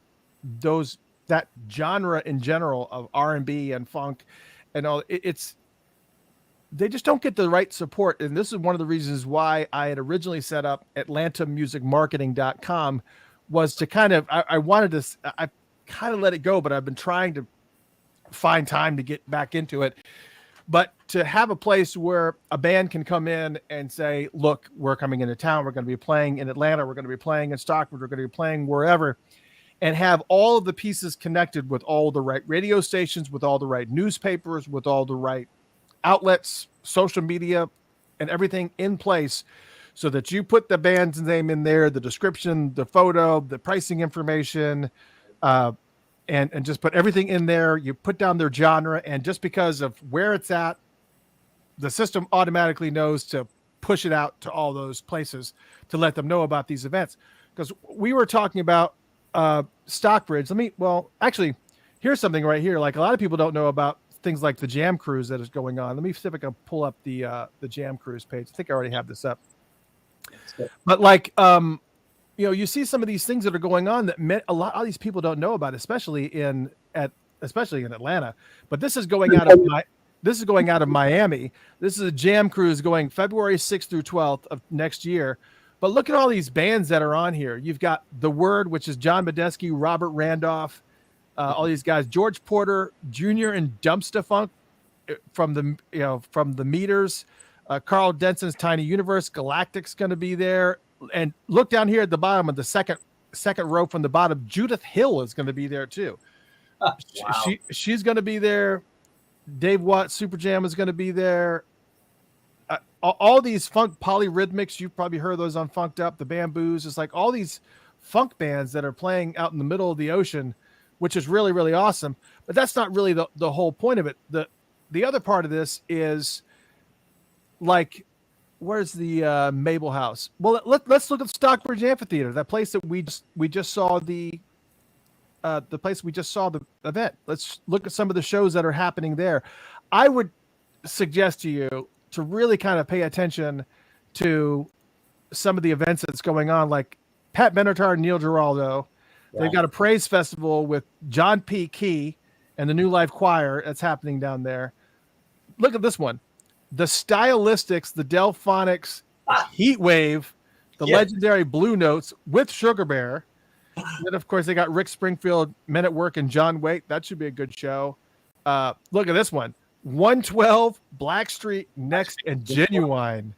that genre in general of R&B and funk and all, they just don't get the right support. And this is one of the reasons why I had originally set up AtlantaMusicMarketing.com, was to kind of, I kind of let it go, but I've been trying to find time to get back into it. But to have a place where a band can come in and say, look, we're coming into town. We're going to be playing in Atlanta. We're going to be playing in Stockbridge. We're going to be playing wherever, and have all of the pieces connected with all the right radio stations, with all the right newspapers, with all the right outlets, social media, and everything in place, so that you put the band's name in there, the description, the photo, the pricing information, and just put everything in there. You put down their genre, and just because of where it's at, the system automatically knows to push it out to all those places to let them know about these events. Because we were talking about Stockbridge. Actually, here's something right here. Like, a lot of people don't know about things like the Jam Cruise that is going on. Let me see if I can pull up the Jam Cruise page. I think I already have this up. But like, you see some of these things that are going on that a lot of these people don't know about, especially in Atlanta. But this is going out of Miami. This is a Jam Cruise going February 6th through 12th of next year, But look at all these bands that are on here. You've got The Word, which is John Medeski, Robert Randolph, all these guys, George Porter Jr. and Dumpster Funk from the Meters, Carl Denson's Tiny Universe, Galactic's going to be there, and look down here at the bottom of the second row from the bottom. Judith Hill is going to be there too. Wow. She's going to be there. Dave Watt Super Jam is going to be there. All these funk polyrhythmics, you've probably heard those on Funked Up, the Bamboos. It's like all these funk bands that are playing out in the middle of the ocean, which is really, really awesome. But that's not really the whole point of it. The other part of this is like, where's the Mabel House? Well, let's look at Stockbridge Amphitheater, that place that we just saw the place we just saw the event. Let's look at some of the shows that are happening there. I would suggest to you to really kind of pay attention to some of the events that's going on, like Pat Benatar and Neil Giraldo. Right. They've got a praise festival with John P. Key and the New Life Choir that's happening down there. Look at this one. The Stylistics, the Delphonics, Heat Wave, the legendary Blue Notes with Sugar Bear. And then, of course, they got Rick Springfield, Men at Work, and John Waite. That should be a good show. Look at this one. 112, Blackstreet, Next, and Genuine.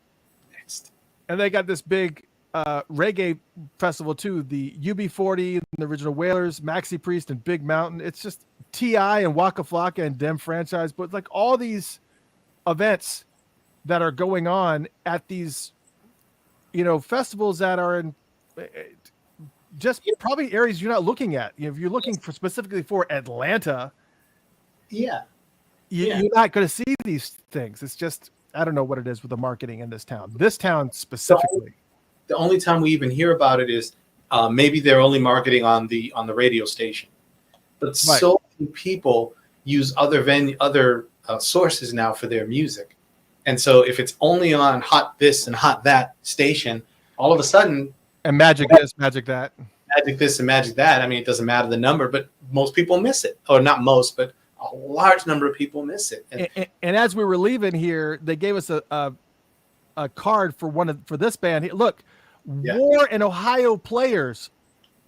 And they got this big reggae festival, too. The UB40, and the Original Wailers, Maxi Priest, and Big Mountain. It's just T.I. and Waka Flocka and Dem Franchise. But like all these events that are going on at these, festivals that are in just probably areas you're not looking at. If you're looking for specifically for Atlanta, you're not going to see these things. It's just, I don't know what it is with the marketing in this town specifically. The only time we even hear about it is maybe they're only marketing on the radio station, but so many people use other sources now for their music. And so if it's only on Hot This and Hot That station, all of a sudden, and Magic This, Magic That. Magic This and Magic That. I mean, it doesn't matter the number, but most people miss it. Or not most, but a large number of people miss it. And as we were leaving here, they gave us a card for this band. Look, War and Ohio Players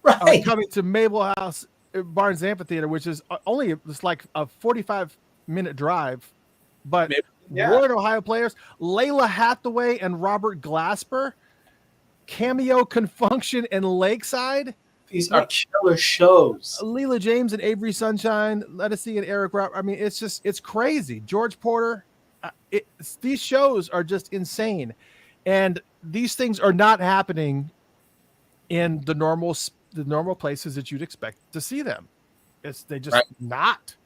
are coming to Mabel House Barnes Amphitheater, which is it's like a 45-minute drive. But War and Ohio Players, Layla Hathaway and Robert Glasper, Cameo Confunction and Lakeside. These are killer shows. Leela James and Avery Sunshine, Lettucey and Eric Rob. I mean, it's crazy. George Porter. These shows are just insane, and these things are not happening in the normal places that you'd expect to see them. They just not.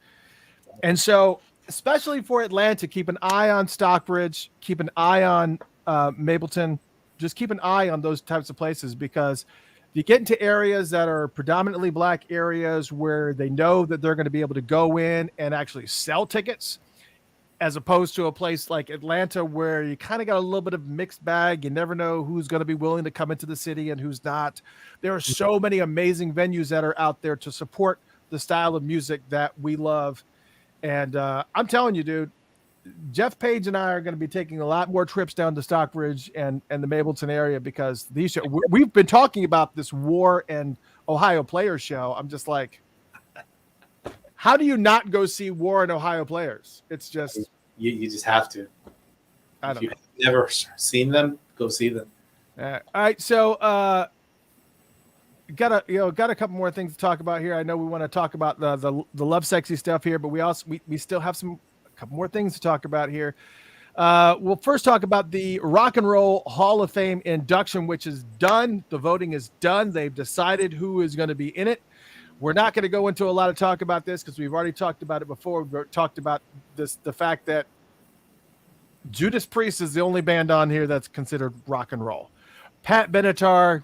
And so, especially for Atlanta, keep an eye on Stockbridge. Keep an eye on Mableton. Just keep an eye on those types of places, because if you get into areas that are predominantly black areas where they know that they're going to be able to go in and actually sell tickets, as opposed to a place like Atlanta where you kind of got a little bit of mixed bag. You never know who's going to be willing to come into the city and who's not. There are so many amazing venues that are out there to support the style of music that we love. And I'm telling you, dude, Jeff Page and I are going to be taking a lot more trips down to Stockbridge and the Mableton area, because we've been talking about this War and Ohio Players show. I'm just like, how do you not go see War and Ohio Players? It's just you just have to. If you've never seen them, go see them. All right, so got a couple more things to talk about here. I know we want to talk about the Lovesexy stuff here, but we still have a couple more things to talk about here. We'll first talk about the Rock and Roll Hall of Fame induction, which is done. The voting is done. They've decided who is going to be in it. We're not going to go into a lot of talk about this because we've already talked about it before. We've talked about the fact that Judas Priest is the only band on here that's considered rock and roll. Pat Benatar,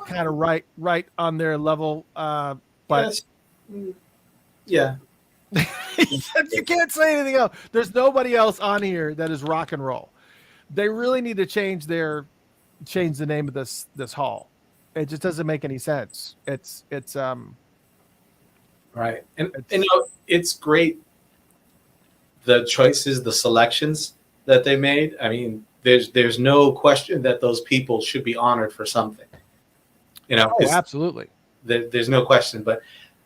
kind of right on their level, but yeah. You can't say anything else. There's nobody else on here that is rock and roll. They really need to change the name of this hall. It just doesn't make any sense. It's right. And it's great, the choices, the selections that they made. I mean, there's no question that those people should be honored for something. You know, Oh, absolutely. there's no question, but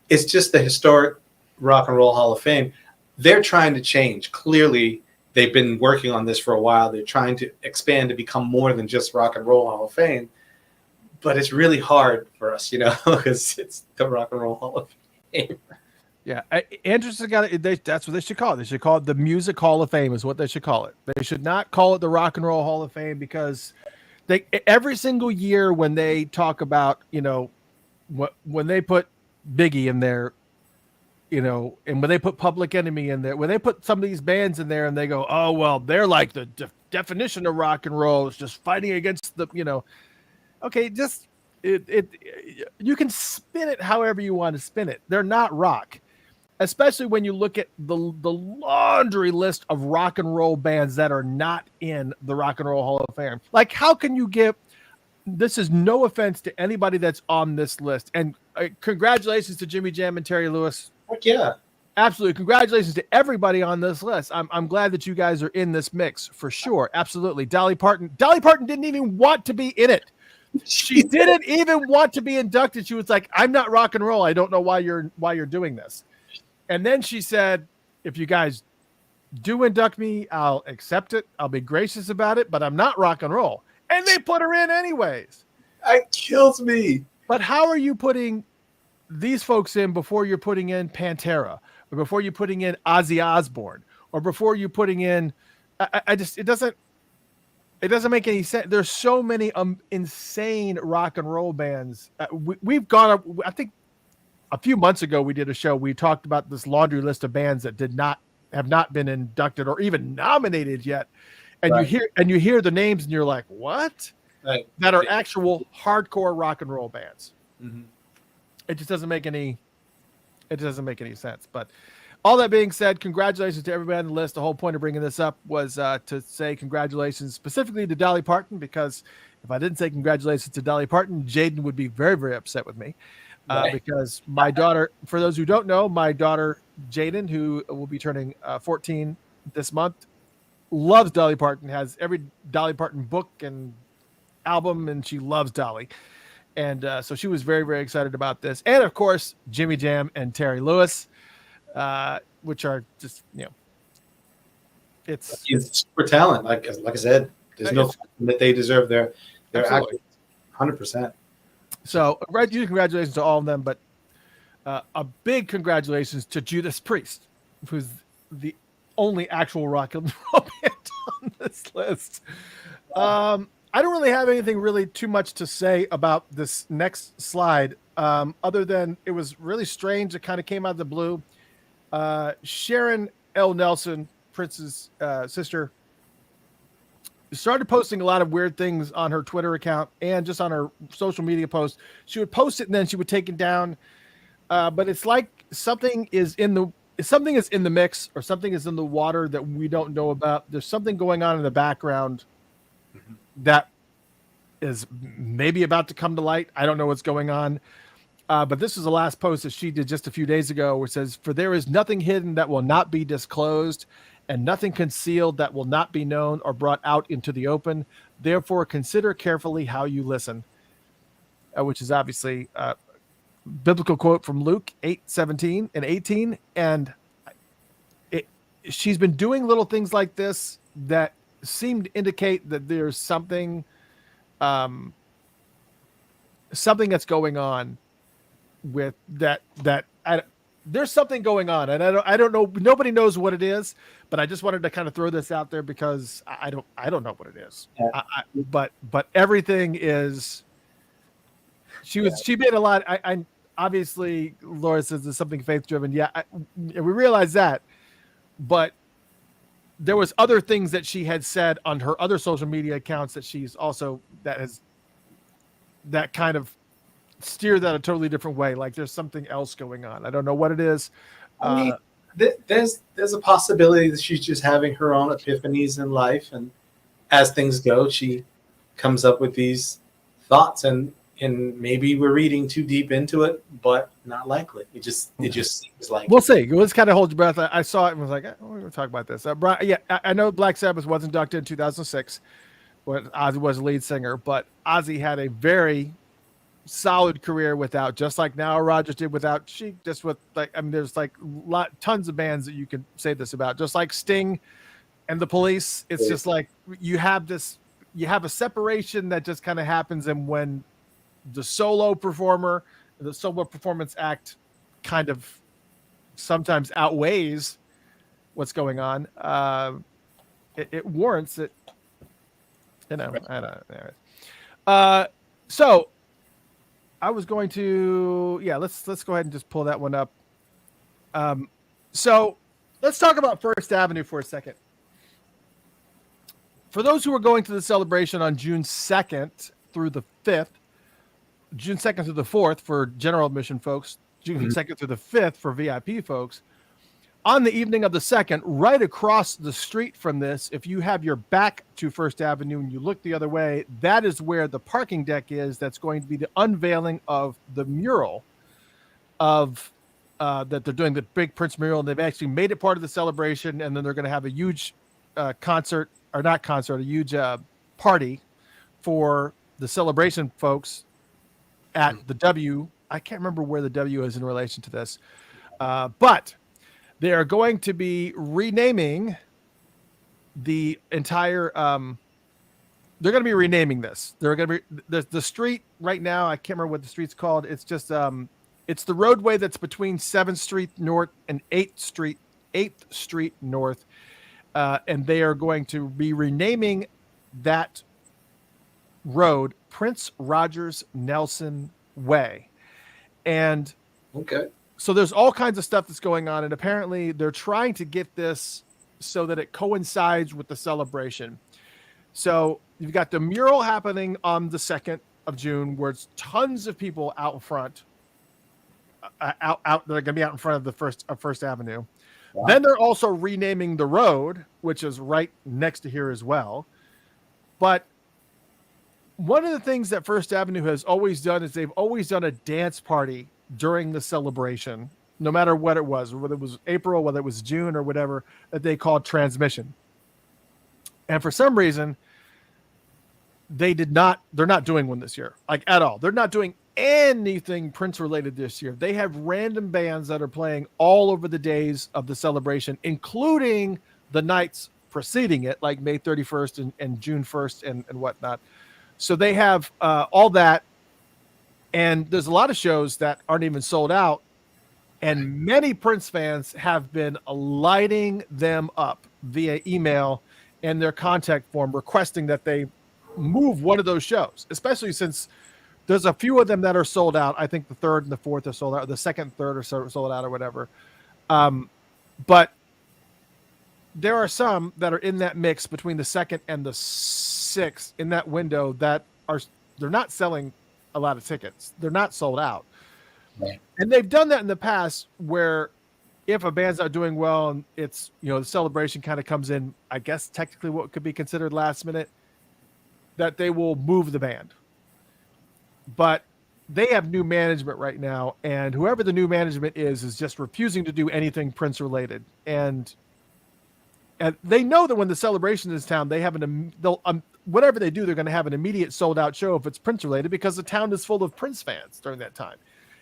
it's just the historic Rock and Roll Hall of Fame. They're trying to change. Clearly, they've been working on this for a while. They're trying to expand to become more than just Rock and Roll Hall of Fame. But it's really hard for us, you know, because it's the Rock and Roll Hall of Fame. Yeah, Andrews has got it. That's what they should call it. They should call it the Music Hall of Fame. Is what they should call it. They should not call it the Rock and Roll Hall of Fame, because they every single year when they talk about, you know, when they put Biggie in there, you know, and when they put Public Enemy in there, when they put some of these bands in there, and they go, oh well, they're like the definition of rock and roll, is just fighting against the, you know. Okay, just you can spin it however you want to spin it. They're not rock. Especially when you look at the laundry list of rock and roll bands that are not in the Rock and Roll Hall of Fame. Like, how can you give, this is no offense to anybody that's on this list. And congratulations to Jimmy Jam and Terry Lewis. Heck yeah. Absolutely. Congratulations to everybody on this list. I'm glad that you guys are in this mix for sure. Absolutely. Dolly Parton didn't even want to be in it. She didn't even want to be inducted. She was like, I'm not rock and roll. I don't know why you're doing this. And then she said, if you guys do induct me, I'll accept it. I'll be gracious about it, but I'm not rock and roll. And they put her in anyways. It kills me. But how are you putting these folks in before you're putting in Pantera, or before you're putting in Ozzy Osbourne, or before you're putting in, it doesn't make any sense. There's so many insane rock and roll bands. We've gone up, I think, a few months ago, we did a show. We talked about this laundry list of bands that have not been inducted or even nominated yet. And right. you hear the names, and you're like, what? Right. That are actual hardcore rock and roll bands. Mm-hmm. It just doesn't make any sense. But all that being said, congratulations to everybody on the list. The whole point of bringing this up was to say congratulations specifically to Dolly Parton, because if I didn't say congratulations to Dolly Parton, Jaden would be very, very upset with me. Because my daughter, for those who don't know, my daughter Jaden, who will be turning 14 this month, loves Dolly Parton, has every Dolly Parton book and album, and she loves Dolly. And so she was very, very excited about this. And of course, Jimmy Jam and Terry Lewis, which are just, you know, it's super talent. Like I said, there's no question that they deserve their accolades, 100%. So, congratulations to all of them, but a big congratulations to Judas Priest, who's the only actual rock and roll band on this list. I don't really have anything really too much to say about this next slide, other than it was really strange. It kind of came out of the blue. Sharon L. Nelson, Prince's sister, started posting a lot of weird things on her Twitter account and just on her social media posts. She would post it and then she would take it down. But it's like something is in the mix, or something is in the water that we don't know about. There's something going on in the background that is maybe about to come to light. I don't know what's going on. But this is the last post that she did just a few days ago, where it says, "For there is nothing hidden that will not be disclosed, and nothing concealed that will not be known or brought out into the open. Therefore, consider carefully how you listen," which is obviously a biblical quote from Luke 8:17 and 18. And she's been doing little things like this that seem to indicate that there's something that's going on with that. There's something going on, and I don't know. Nobody knows what it is, but I just wanted to kind of throw this out there because I don't know what it is. Yeah. But everything is. She made a lot. I obviously, Laura says there's something faith driven. Yeah, we realize that, but there was other things that she had said on her other social media accounts that she's also that kind of steer that a totally different way. Like there's something else going on. I don't know what it is. I mean, there's a possibility that she's just having her own epiphanies in life, and as things go, she comes up with these thoughts. And and maybe we're reading too deep into it, but not likely. It just seems like We'll see. Let's kind of hold your breath. I saw it and was like, we're going to talk about this. Brian, yeah, I know Black Sabbath was inducted in 2006 when Ozzy was the lead singer, but Ozzy had a very solid career without, just like now Rogers did without Chic, just with like, I mean, there's like tons of bands that you can say this about, just like Sting and the Police. It's just like you have a separation that just kind of happens, and when the solo performance act kind of sometimes outweighs what's going on, it warrants it. You know, I don't know. So I was going to, let's go ahead and just pull that one up. So let's talk about First Avenue for a second. For those who are going to the celebration on June 2nd through the 5th, June 2nd through the 4th for general admission folks, June 2nd through the 5th for VIP folks, on the evening of the 2nd, right across the street from this, if you have your back to First Avenue and you look the other way, that is where the parking deck is. That's going to be the unveiling of the mural of that they're doing, the big Prince mural, and they've actually made it part of the celebration. And then they're going to have a huge a huge party for the celebration folks at the W. I can't remember where the W is in relation to this, but they are going to be renaming the entire. They're going to be renaming this. They're going to be the street right now. I can't remember what the street's called. It's just it's the roadway that's between 7th Street North and 8th Street North, and they are going to be renaming that road Prince Rogers Nelson Way. And so there's all kinds of stuff that's going on, and apparently they're trying to get this so that it coincides with the celebration. So you've got the mural happening on the 2nd of June, where it's tons of people out in front, they're going to be out in front of the First Avenue. Wow. Then they're also renaming the road, which is right next to here as well. But one of the things that First Avenue has always done is they've always done a dance party during the celebration, no matter what it was, whether it was April, whether it was June or whatever, that they called Transmission. And for some reason, they're not doing one this year, like at all. They're not doing anything Prince related this year. They have random bands that are playing all over the days of the celebration, including the nights preceding it, like May 31st and June 1st and whatnot. So they have all that. And there's a lot of shows that aren't even sold out. And many Prince fans have been lighting them up via email and their contact form requesting that they move one of those shows, especially since there's a few of them that are sold out. I think the 3rd and the 4th are sold out. The 2nd and 3rd are sold out or whatever. But there are some that are in that mix between the 2nd and the 6th in that window that they're not selling a lot of tickets. They're not sold out. Right. And they've done that in the past where if a band's not doing well and it's, the celebration kind of comes in, I guess technically what could be considered last minute, that they will move the band. But they have new management right now, and whoever the new management is just refusing to do anything Prince related. And they know that when the celebration is in town, they have whatever they do, they're going to have an immediate sold out show if it's Prince related, because the town is full of Prince fans during that time.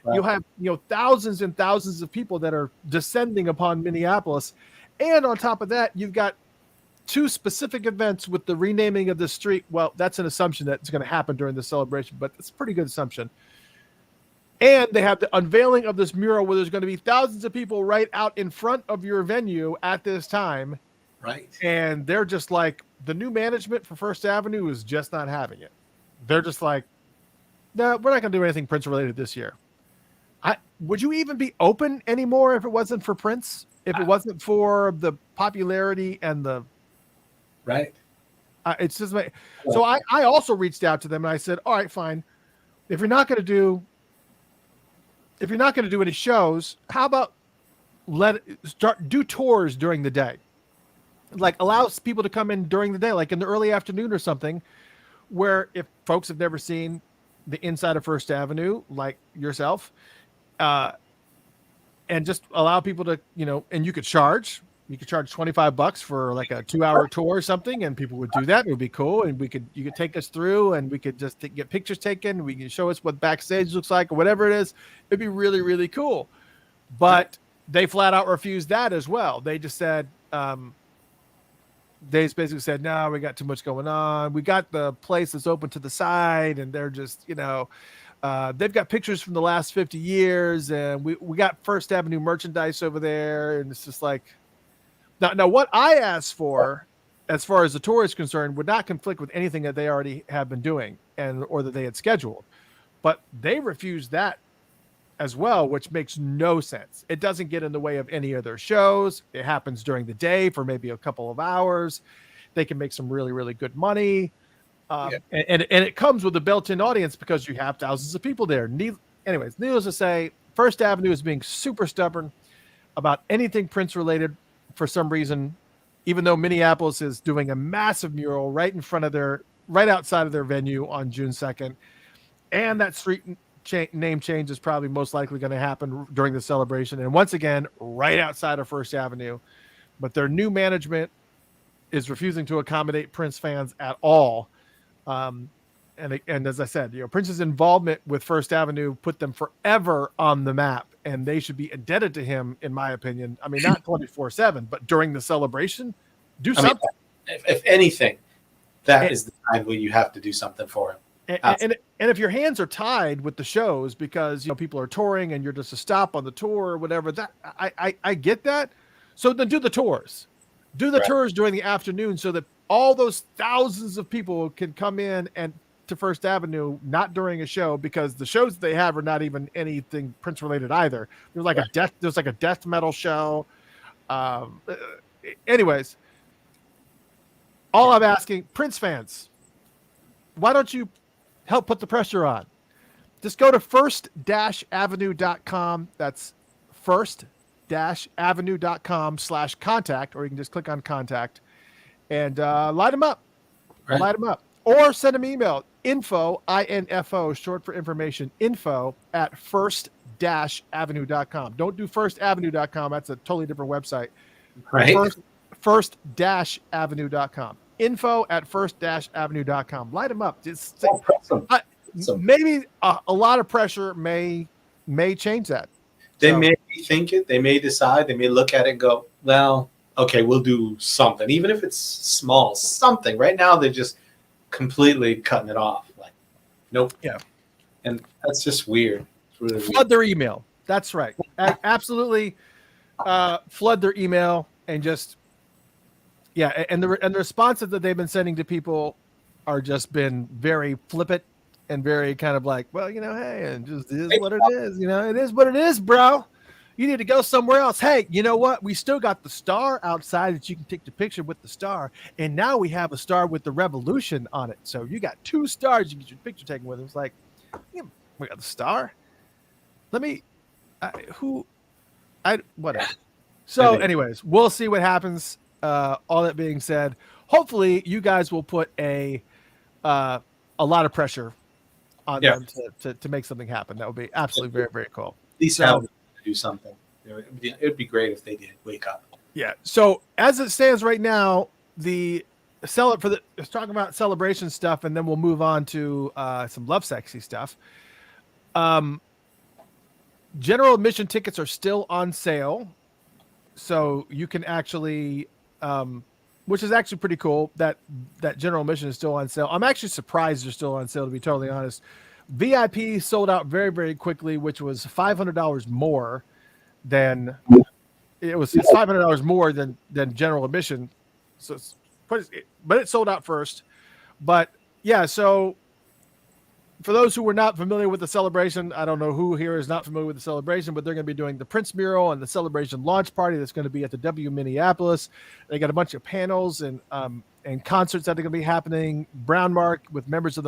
Wow. You'll have, thousands and thousands of people that are descending upon Minneapolis. And on top of that, you've got 2 specific events with the renaming of the street. Well, that's an assumption that's going to happen during the celebration, but it's a pretty good assumption. And they have the unveiling of this mural where there's going to be thousands of people right out in front of your venue at this time. Right. And they're just like, the new management for First Avenue is just not having it. They're just like, no, we're not going to do anything Prince related this year. Would you even be open anymore if it wasn't for Prince? If it wasn't for the popularity and the right? It's just so I also reached out to them and I said, all right, fine. If you're not going to do any shows, how about do tours during the day? Like allows people to come in during the day, like in the early afternoon or something, where if folks have never seen the inside of First Avenue, like yourself, and just allow people to, and you could charge. You could charge $25 for like a 2-hour tour or something, and people would do that. It would be cool, and you could take us through, and we could just get pictures taken. We can show us what backstage looks like or whatever it is. It'd be really, really cool. But they flat out refused that as well. They just said, they just basically said, no, we got too much going on. We got the place that's open to the side, and they're just, they've got pictures from the last 50 years, and we got First Avenue merchandise over there, and it's just like, now what I asked for, as far as the tour is concerned, would not conflict with anything that they already have been doing or that they had scheduled, but they refused that as well, which makes no sense. It doesn't get in the way of any of their shows. It happens during the day for maybe a couple of hours. They can make some really, really good money. And it comes with a built-in audience because you have thousands of people there. Anyways, needless to say, First Avenue is being super stubborn about anything Prince related for some reason, even though Minneapolis is doing a massive mural right outside of their venue on June 2nd. And that street name change is probably most likely going to happen during the celebration. And once again, right outside of First Avenue. But their new management is refusing to accommodate Prince fans at all. And as I said, Prince's involvement with First Avenue put them forever on the map, and they should be indebted to him, in my opinion. I mean, not 24/7, but during the celebration, do something. If anything, that is the time where you have to do something for him. And if your hands are tied with the shows because people are touring and you're just a stop on the tour or whatever, that I get that. So then do the tours. Do the tours during the afternoon so that all those thousands of people can come in and to First Avenue, not during a show, because the shows that they have are not even anything Prince related either. There's like a death metal show. Anyways, all I'm asking, Prince fans, why don't you help put the pressure on? Just go to first-avenue.com. That's first-avenue.com/contact, or you can just click on contact and light them up. Right. Light them up. Or send them email, info, short for information, info@first-avenue.com. Don't do firstavenue.com. That's a totally different website. Right. First-avenue.com. info@first-avenue.com. Light them up. Maybe a lot of pressure may change that. They may think it. They may decide. They may look at it and go, well, okay, we'll do something. Even if it's small, something. Right now, they're just completely cutting it off. Like, nope. Yeah. And that's just weird. It's really flood their email. That's right. Absolutely. Flood their email and just, and the responses that they've been sending to people are just been very flippant and very kind of like, well, hey, it just is what it is. It is what it is, bro. You need to go somewhere else. Hey, you know what? We still got the star outside that you can take the picture with the star. And now we have a star with the revolution on it. So you got 2 stars you get your picture taken with. It's like, we got the star. Whatever. So anyways, we'll see what happens. All that being said, hopefully you guys will put a lot of pressure on them to make something happen. That would be absolutely very, very cool. At least have to do something. It'd be great if they did wake up. Yeah. So as it stands right now, let's talk about celebration stuff, and then we'll move on to some Lovesexy stuff. General admission tickets are still on sale, so you can actually, which is actually pretty cool that general admission is still on sale. I'm actually surprised they're still on sale, to be totally honest. VIP sold out very, very quickly, which was $500 more than it's $500 more than general admission. So but it sold out first. But yeah, so for those who were not familiar with the celebration, I don't know who here is not familiar with the celebration, but they're going to be doing the Prince mural and the celebration launch party that's going to be at the W Minneapolis. They got a bunch of panels and concerts that are going to be happening. Brown Mark with members of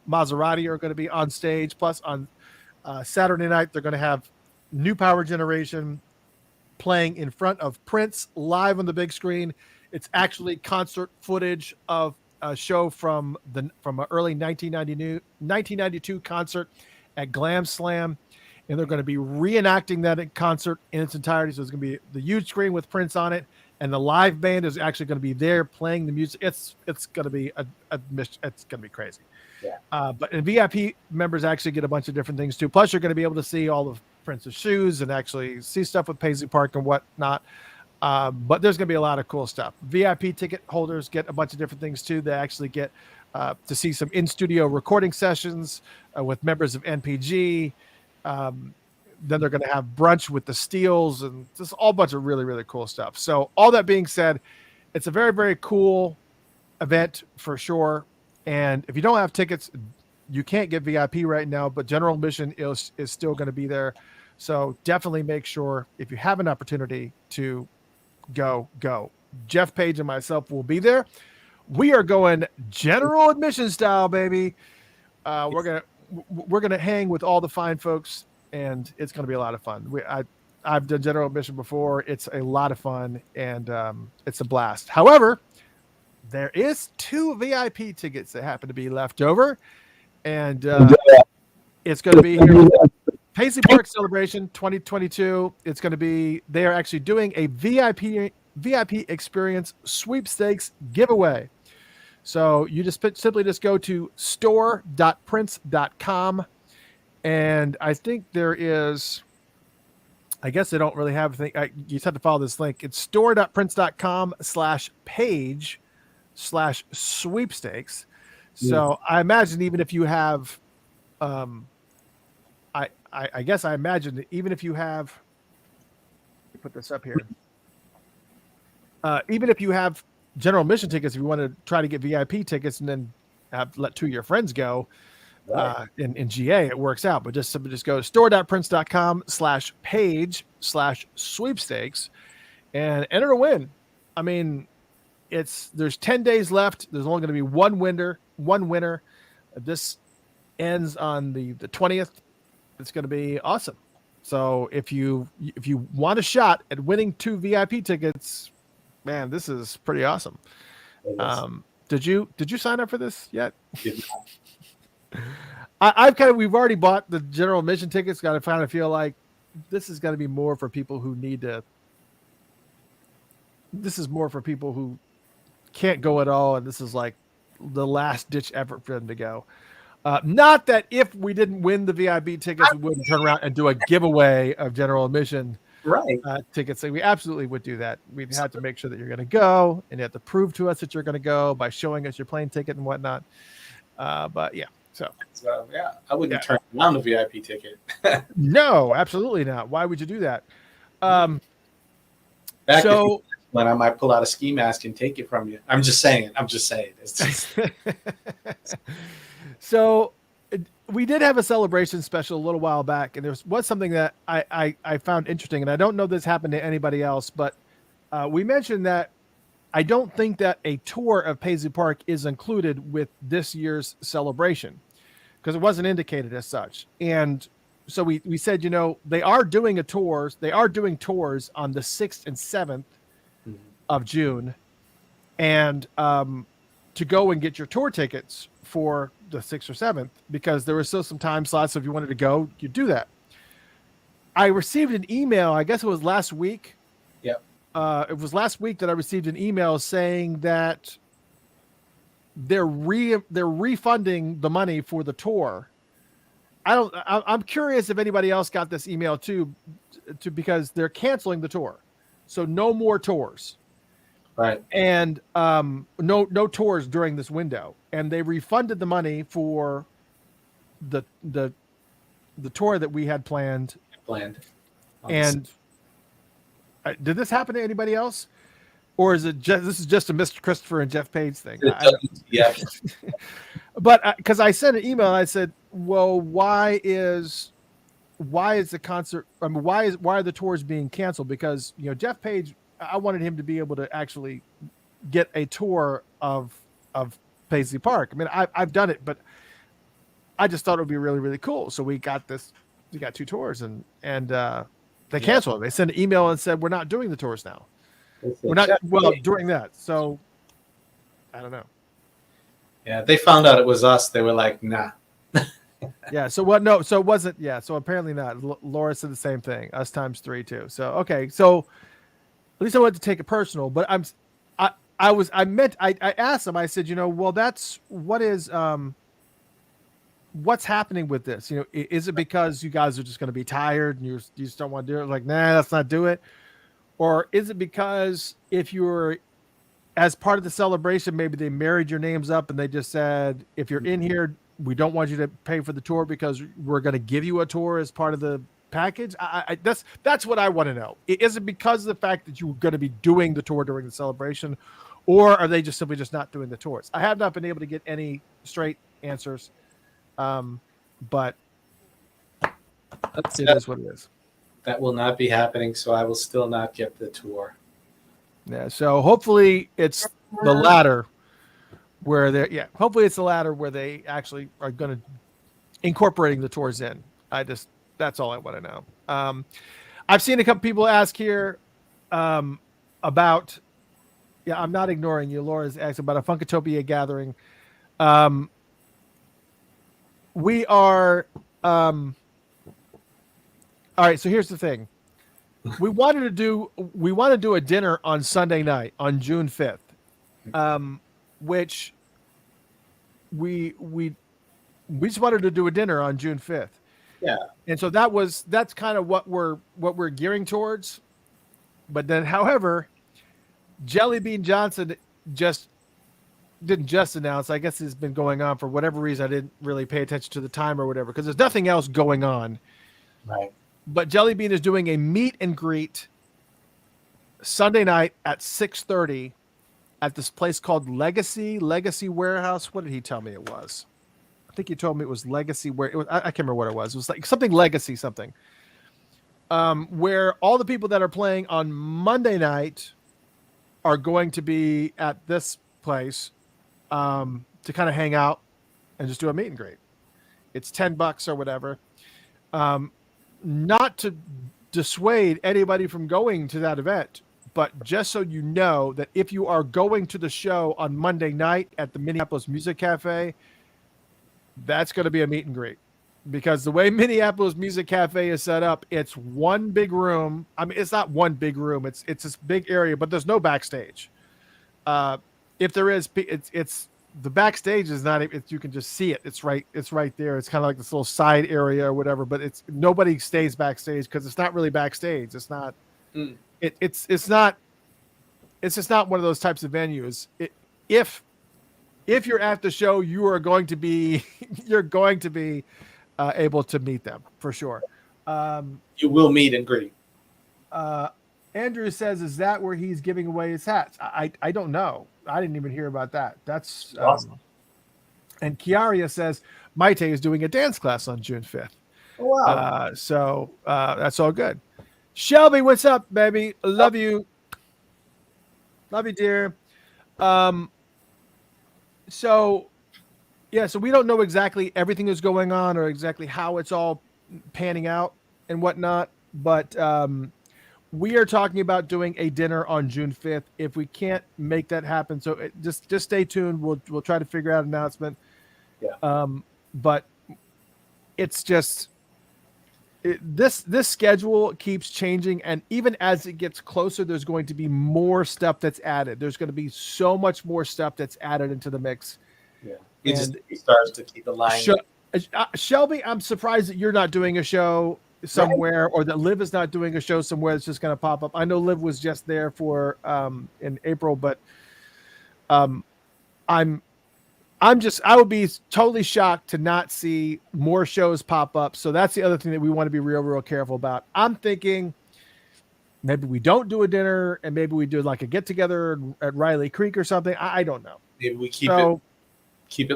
Maserati are going to be on stage. Plus on Saturday night, they're going to have New Power Generation playing in front of Prince live on the big screen. It's actually concert footage of a show from an early 1992 concert at Glam Slam, and they're going to be reenacting that in concert in its entirety. So it's going to be the huge screen with Prince on it, and the live band is actually going to be there playing the music. It's going to be it's going to be crazy. Yeah. But and VIP members actually get a bunch of different things too. Plus, you're going to be able to see all of Prince's shoes and actually see stuff with Paisley Park and whatnot. But there's going to be a lot of cool stuff. VIP ticket holders get a bunch of different things too. They actually get to see some in-studio recording sessions with members of NPG. Then they're going to have brunch with the Steels and just all bunch of really, really cool stuff. So all that being said, it's a very, very cool event for sure. And if you don't have tickets, you can't get VIP right now, but general admission is still going to be there. So definitely make sure if you have an opportunity to go. Jeff Page and myself will be there. We are going general admission style, baby. We're gonna hang with all the fine folks, and it's gonna be a lot of fun. I've done general admission before. It's a lot of fun, and it's a blast. However, there is 2 VIP tickets that happen to be left over, and it's going to be here. Paisley Park Celebration 2022. It's going to be. They are actually doing a VIP experience sweepstakes giveaway. So you simply go to store.prince.com, and I think there is. I guess they don't really have a thing. You just have to follow this link. It's store.prince.com/page/sweepstakes. So I imagine even if you have, I guess I imagine that even if you have, let me put this up here. Even if you have general admission tickets, if you want to try to get VIP tickets and then let 2 of your friends go, right. In GA, it works out. But just go to store.prince.com/page/sweepstakes and enter to win. I mean, there's 10 days left. There's only going to be one winner. This ends on the 20th. It's going to be awesome. So if you want a shot at winning 2 VIP tickets, man, this is pretty awesome. Did you sign up for this yet? We've already bought the general admission tickets. Got to kind of feel like this is going to be more for people who need to. This is more for people who can't go at all, and this is like the last ditch effort for them to go. Not that if we didn't win the VIP tickets, we wouldn't turn around and do a giveaway of general admission tickets. So we absolutely would do that. We'd have to make sure that you're going to go, and you have to prove to us that you're going to go by showing us your plane ticket and whatnot. But yeah, so yeah, I wouldn't turn down the VIP ticket. No, absolutely not. Why would you do that? When I might pull out a ski mask and take it from you. I'm just saying. It's just... So we did have a celebration special a little while back, and there was something that I found interesting, and I don't know if this happened to anybody else, but we mentioned that I don't think that a tour of Paisley Park is included with this year's celebration because it wasn't indicated as such. And so we said, they are doing tours on the 6th and 7th of June, and to go and get your tour tickets for the 6th or 7th, because there were still some time slots. So if you wanted to go, you do that. I received an email, I guess it was last week. Yep. It was last week that I received an email saying that they're refunding the money for the tour. I'm curious if anybody else got this email too, because they're canceling the tour. So no more tours. Right. And no tours during this window. And they refunded the money for the tour that we had planned. And did this happen to anybody else? Or is it this is just a Mr. Christopher and Jeff Page thing? Yeah. But because I sent an email, I said, well, why is the concert? I mean, why are the tours being canceled? Because Jeff Page, I wanted him to be able to actually get a tour of Paisley Park. I mean, I've done it, but I just thought it would be really, really cool. So we got 2 tours, and they canceled. They sent an email and said, we're not doing the tours now. We're not doing that. So I don't know. Yeah, they found out it was us. They were like, nah. Yeah. So what? No. So it wasn't. Yeah. So apparently not. Laura said the same thing. Us times 3 too. So okay. So at least I wanted to take it personal. But I asked him. I said, well, what's happening with this? Is it because you guys are just going to be tired and you just don't want to do it? Like, nah, let's not do it. Or is it because if you're as part of the celebration, maybe they married your names up and they just said, if you're in here, we don't want you to pay for the tour because we're going to give you a tour as part of the package. That's what I want to know. Is it because of the fact that you're going to be doing the tour during the celebration, or are they just simply just not doing the tours? I have not been able to get any straight answers. But it is what it is. That will not be happening, so I will still not get the tour. Yeah. So hopefully it's the latter where hopefully it's the latter where they actually are going to incorporating the tours in. That's all I want to know. I've seen a couple people ask here, about, I'm not ignoring you. Laura's asked about a Funkatopia gathering. We are, all right. So here's the thing. We want to do a dinner on Sunday night on June 5th, which we just wanted to do a dinner on June 5th. Yeah. And so that's kind of what we're gearing towards. But then, however, Jelly Bean Johnson didn't just announce. I guess it's been going on for whatever reason. I didn't really pay attention to the time or whatever, because there's nothing else going on. Right. But Jelly Bean is doing a meet and greet Sunday night at 6:30 at this place called Legacy Warehouse. What did he tell me it was? I think he told me it was Legacy. Where it was, I can't remember what it was. It was like something Legacy something. Where all the people that are playing on Monday night are going to be at this place to kind of hang out and just do a meet and greet. It's $10 or whatever. Not to dissuade anybody from going to that event, but just so you know that if you are going to the show on Monday night at the Minneapolis Music Cafe, that's going to be a meet and greet, because the way Minneapolis Music Cafe is set up, it's one big room. I mean, it's not one big room. It's this big area, but there's no backstage. If there is, it's the backstage is not. You can just see it. It's right there. It's kind of like this little side area or whatever. But nobody stays backstage because it's not really backstage. It's not. It's not. It's just not one of those types of venues. If you're at the show, you are going to be able to meet them for sure. You will meet and greet. Andrew says, "Is that where he's giving away his hats?" I don't know. I didn't even hear about that. That's awesome. And Kiaria says Maite is doing a dance class on June 5th. Oh, wow. So that's all good. Shelby, what's up, baby? Love you. Love you, dear. So we don't know exactly everything that's going on or exactly how it's all panning out and whatnot, but we are talking about doing a dinner on June 5th. If we can't make that happen, so just stay tuned. We'll try to figure out an announcement. Yeah. But it's just this schedule keeps changing, and even as it gets closer, there's going to be more stuff that's added. There's going to be so much more stuff that's added into the mix. Yeah. He starts to keep the line. Shelby, I'm surprised that you're not doing a show somewhere, or that Liv is not doing a show somewhere that's just going to pop up. I know Liv was just there for in April, but I would be totally shocked to not see more shows pop up. So that's the other thing that we want to be real careful about. I'm thinking maybe we don't do a dinner and maybe we do like a get together at Riley Creek or something. I don't know. Maybe we keep it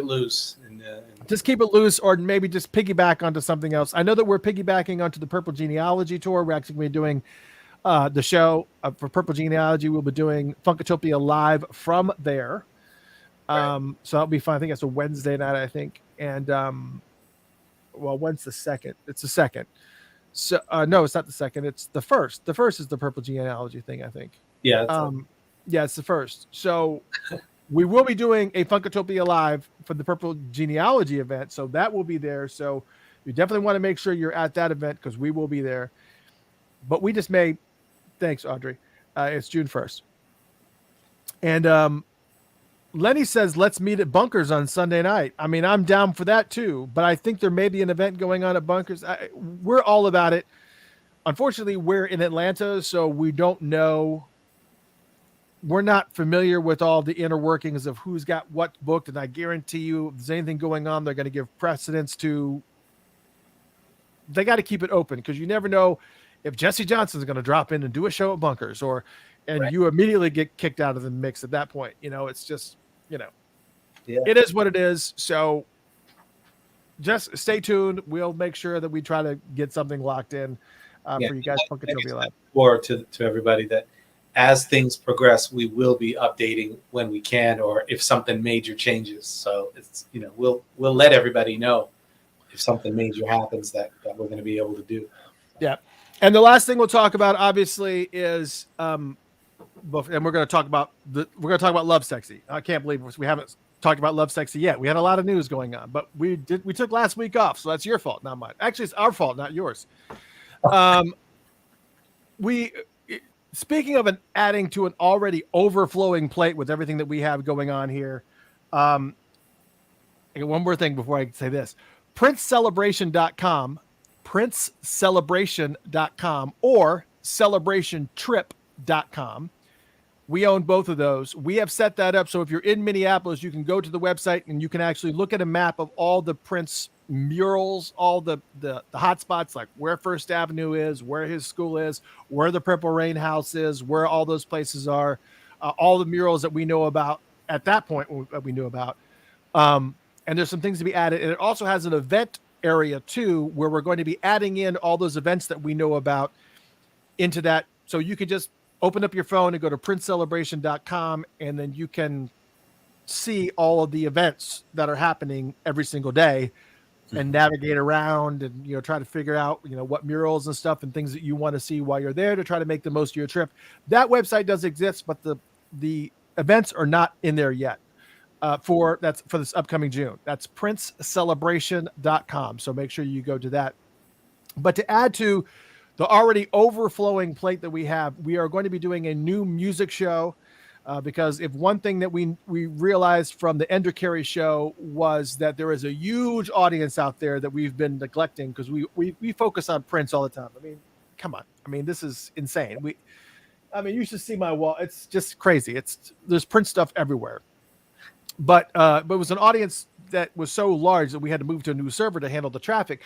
loose and just keep it loose, or maybe just piggyback onto something else. I know that we're piggybacking onto the Purple Genealogy tour. We're actually going to be doing the show for Purple Genealogy. We'll be doing Funkatopia live from there. So that'll be fun. I think it's a Wednesday night, I think. And when's the second? It's the second. So no, it's not the second. It's the first. The first is the Purple Genealogy thing, I think. Yeah. Yeah, it's the first. So We will be doing a Funkatopia Live for the Purple Genealogy event, so that will be there. So you definitely want to make sure you're at that event because we will be there. But we just may, thanks, Audrey. It's June 1st. And Lenny says, let's meet at Bunkers on Sunday night. I mean, I'm down for that too, but I think there may be an event going on at Bunkers. We're all about it. Unfortunately, we're in Atlanta, so we don't know. We're not familiar with all the inner workings of who's got what booked. And I guarantee you, if there's anything going on, they're going to give precedence to. They got to keep it open because you never know if Jesse Johnson's going to drop in and do a show at Bunkers and Right. you immediately get kicked out of the mix at that point. It's just, Yeah. it is what it is. So just stay tuned. We'll make sure that we try to get something locked in for you guys. Funkatopia Live. Or to everybody that as things progress, we will be updating when we can, or if something major changes. So it's, we'll let everybody know if something major happens that we're going to be able to do. Yeah. And the last thing we'll talk about obviously is, and we're going to talk about Lovesexy. I can't believe we haven't talked about Lovesexy yet. We had a lot of news going on, but we took last week off. So that's your fault, not mine. Actually, it's our fault, not yours. Speaking of adding to an already overflowing plate with everything that we have going on here. I got one more thing before I say this. PrinceCelebration.com, PrinceCelebration.com, or CelebrationTrip.com. We own both of those. We have set that up so if you're in Minneapolis, you can go to the website and you can actually look at a map of all the Prince murals, all the hot spots, like where First Avenue is, where his school is, where the Purple Rain House is, where all those places are, all the murals that we know about at that point that we knew about. And there's some things to be added. And it also has an event area too, where we're going to be adding in all those events that we know about into that. So you can just open up your phone and go to PrinceCelebration.com, and then you can see all of the events that are happening every single day and navigate around and, try to figure out, what murals and stuff and things that you want to see while you're there to try to make the most of your trip. That website does exist, but the events are not in there yet. For this upcoming June. That's PrinceCelebration.com. So make sure you go to that. But to add to the already overflowing plate that we have, we are going to be doing a new music show because if one thing that we realized from the Ender Carey show was that there is a huge audience out there that we've been neglecting because we focus on Prince all the time. I mean, come on. I mean, this is insane. You should see my wall. It's just crazy. There's Prince stuff everywhere. But it was an audience that was so large that we had to move to a new server to handle the traffic.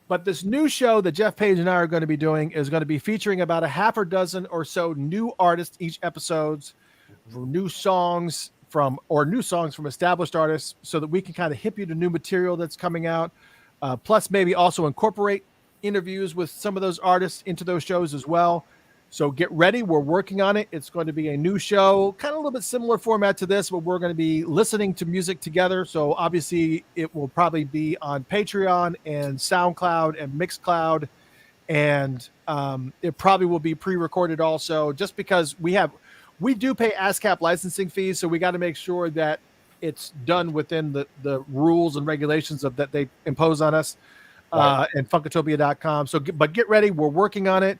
But this new show that Jeff Page and I are going to be doing is going to be featuring about a half a dozen or so new artists each episodes, new songs from established artists, so that we can kind of hip you to new material that's coming out. Plus, maybe also incorporate interviews with some of those artists into those shows as well. So get ready. We're working on it. It's going to be a new show, kind of a little bit similar format to this, but we're going to be listening to music together. So obviously it will probably be on Patreon and SoundCloud and Mixcloud. And it probably will be pre-recorded also, just because we do pay ASCAP licensing fees. So we got to make sure that it's done within the rules and regulations that they impose on us, and Funkatopia.com. But get ready. We're working on it.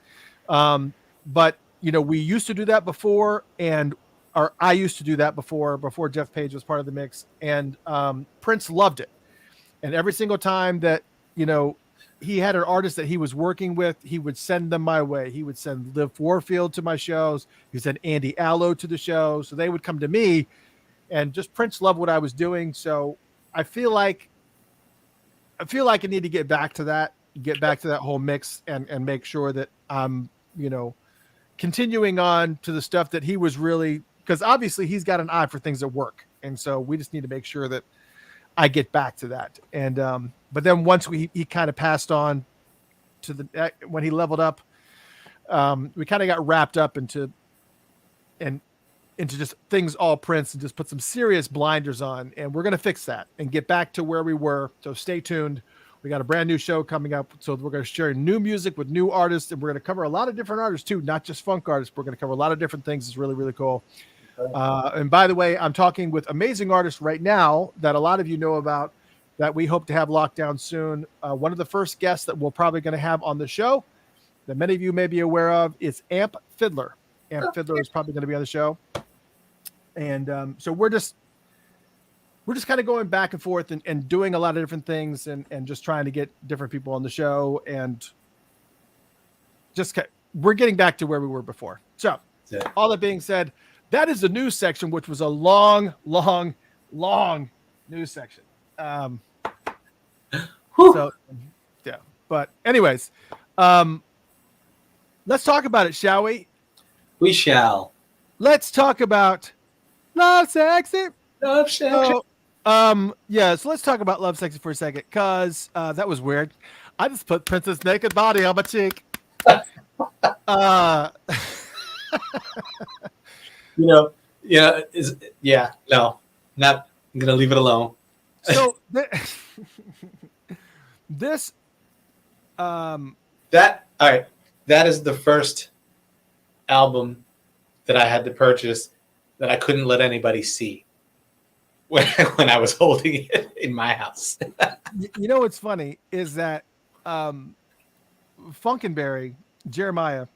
But we used to do that before, I used to do that before Jeff Page was part of the mix, and Prince loved it. And every single time that he had an artist that he was working with, he would send them my way. He would send Liv Warfield to my shows. He sent Andy Allo to the show, so they would come to me, and just Prince loved what I was doing. So I feel like I need to get back to that whole mix and make sure that I'm continuing on to the stuff that he was really, because obviously he's got an eye for things that work. And so we just need to make sure that I get back to that. And, but then once he kind of passed on to when he leveled up, we kind of got wrapped up into just things all Prince and just put some serious blinders on. And we're going to fix that and get back to where we were. So stay tuned. We got a brand new show coming up. So we're going to share new music with new artists, and we're going to cover a lot of different artists too, not just funk artists. We're going to cover a lot of different things. It's really, really cool. And by the way, I'm talking with amazing artists right now that a lot of you know about that we hope to have locked down soon. One of the first guests that we're probably going to have on the show that many of you may be aware of is Amp Fiddler. Amp Fiddler is probably going to be on the show. And so we're just kind of going back and forth and doing a lot of different things and just trying to get different people on the show. And we're getting back to where we were before. So all that being said, that is the news section, which was a long news section. So yeah, but anyways, let's talk about it, shall we? We shall. Let's talk about Lovesexy. Lovesexy. So let's talk about Lovesexy for a second, because that was weird. I just put Princess naked body on my cheek. No, not. I'm gonna leave it alone. So that is the first album that I had to purchase that I couldn't let anybody see when I was holding it in my house. You know what's funny is that Funkenberry, Jeremiah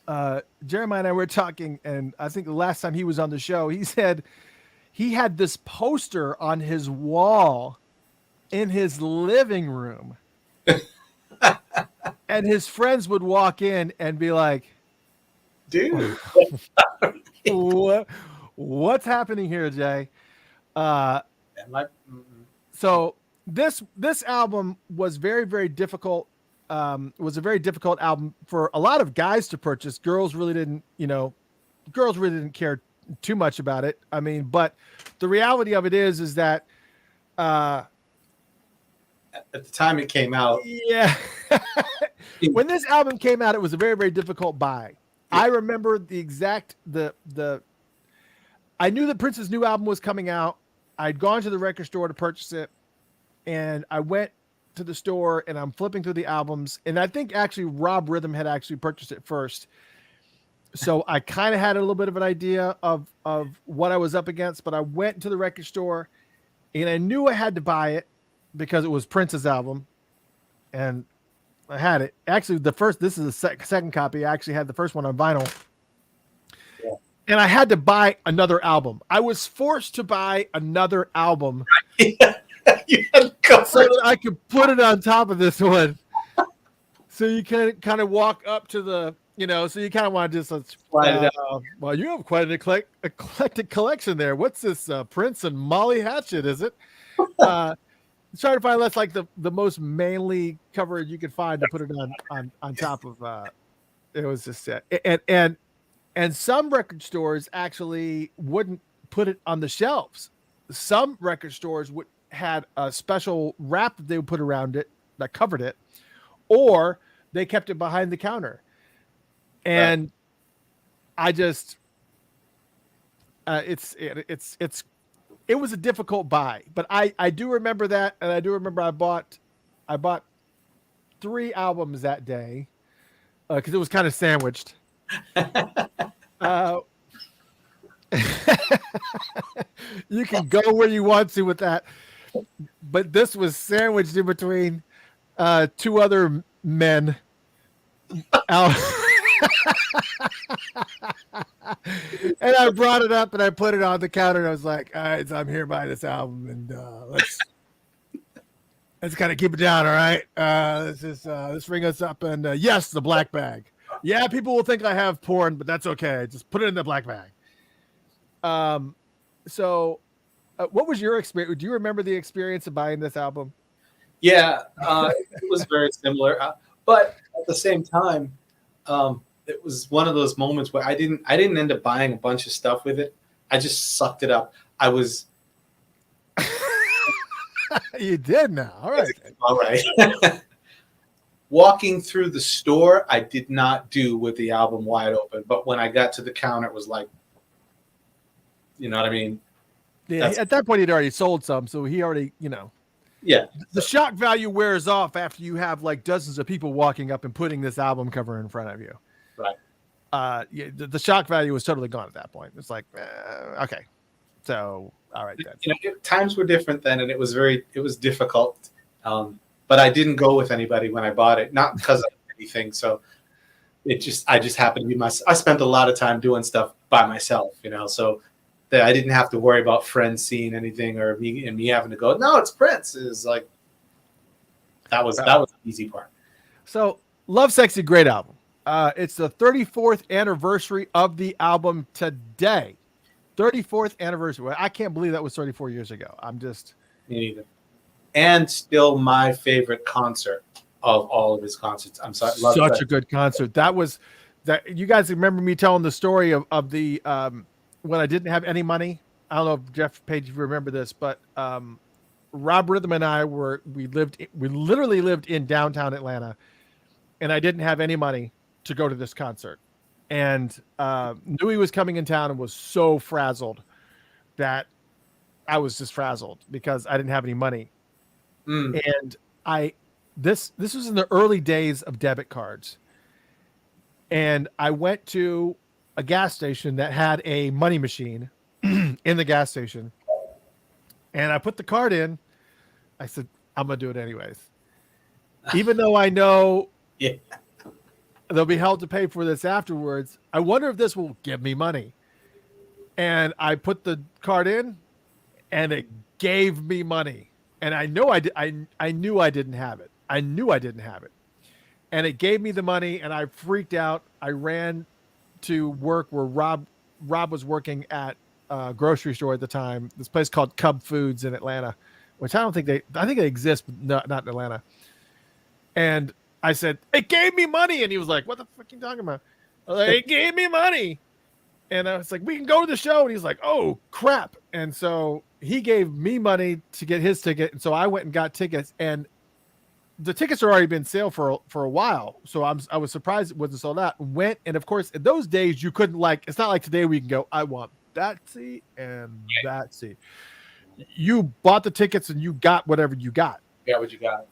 and I were talking, and I think the last time he was on the show, he said he had this poster on his wall in his living room. And his friends would walk in and be like, dude, what's happening here, Jay? So this album was very, very difficult. Was a very difficult album for a lot of guys to purchase. Girls really didn't care too much about it. I mean, but the reality of it is that at the time it came out, yeah. When this album came out, it was a very, very difficult buy. Yeah. I remember I knew that Prince's new album was coming out. I'd gone to the record store to purchase it, and I went to the store and I'm flipping through the albums, and I think actually Rob Rhythm had actually purchased it first. So I kind of had a little bit of an idea of what I was up against, but I went to the record store and I knew I had to buy it because it was Prince's album, and I had it. Actually, this is the second copy. I actually had the first one on vinyl. Yeah. And I had to buy another album. I was forced to buy another album. You had to so that I could put it on top of this one. So you can kind of walk up to the, so you kind of want to just well, you have quite an eclectic collection there. What's this Prince and Molly Hatchet, is it? Trying to find less like the most manly cover you could find to put it on top of it was just and some record stores actually wouldn't put it on the shelves. Some record stores had a special wrap that they would put around it that covered it, or they kept it behind the counter. And I just it was a difficult buy, but I do remember that, and I do remember I bought 3 albums that day because it was kind of sandwiched. You can go where you want to with that, but this was sandwiched in between 2 other men. And I brought it up and I put it on the counter and I was like, all right, so I'm here buying this album, and let's kind of keep it down. All right. Let's ring us up. And yes, the black bag. Yeah. People will think I have porn, but that's okay. Just put it in the black bag. So what was your experience? Do you remember the experience of buying this album? Yeah, it was very similar, but at the same time, it was one of those moments where I didn't end up buying a bunch of stuff with it. I just sucked it up. I was. You did now. All right. All right. Walking through the store, I did not do with the album wide open, but when I got to the counter, it was like, you know what I mean? Yeah. At that point, he'd already sold some, so he already, Yeah. The shock value wears off after you have like dozens of people walking up and putting this album cover in front of you. Right. yeah, the shock value was totally gone at that point. It's like, okay, so all right then. Times were different then, and it was difficult. But I didn't go with anybody when I bought it, not because of anything. So I just happened to be I spent a lot of time doing stuff by myself, so that I didn't have to worry about friends seeing anything or me having to go, no, it's Prince. Is like, that was the easy part. So Lovesexy, great album. It's the 34th anniversary of the album today. 34th anniversary. I can't believe that was 34 years ago. I'm just... Me neither. And still my favorite concert of all of his concerts. I'm sorry. Such a good concert. That was... that. You guys remember me telling the story of the... when I didn't have any money? I don't know if Jeff Page, if you remember this, but Rob Rhythm and I we literally lived in downtown Atlanta, and I didn't have any money to go to this concert, and knew he was coming in town and was so frazzled that I was just frazzled because I didn't have any money. And this was in the early days of debit cards, and I went to a gas station that had a money machine in the gas station, and I put the card in. I said, I'm gonna do it anyways, even though I know they'll be held to pay for this afterwards. I wonder if this will give me money. And I put the card in, and it gave me money. And I know I knew I didn't have it. I knew I didn't have it. And it gave me the money, and I freaked out. I ran to work where Rob was working at a grocery store at the time. This place called Cub Foods in Atlanta, which I think they exist, but not in Atlanta. And I said, it gave me money. And he was like, what the fuck are you talking about? I was like, it gave me money. And I was like, we can go to the show. And he's like, oh, crap. And so he gave me money to get his ticket. And so I went and got tickets. And the tickets had already been sale for a while. So I was surprised it wasn't sold out. Went, and of course, in those days, you couldn't it's not like today we can go, I want that seat and that seat. You bought the tickets and you got whatever you got. Yeah, what you got.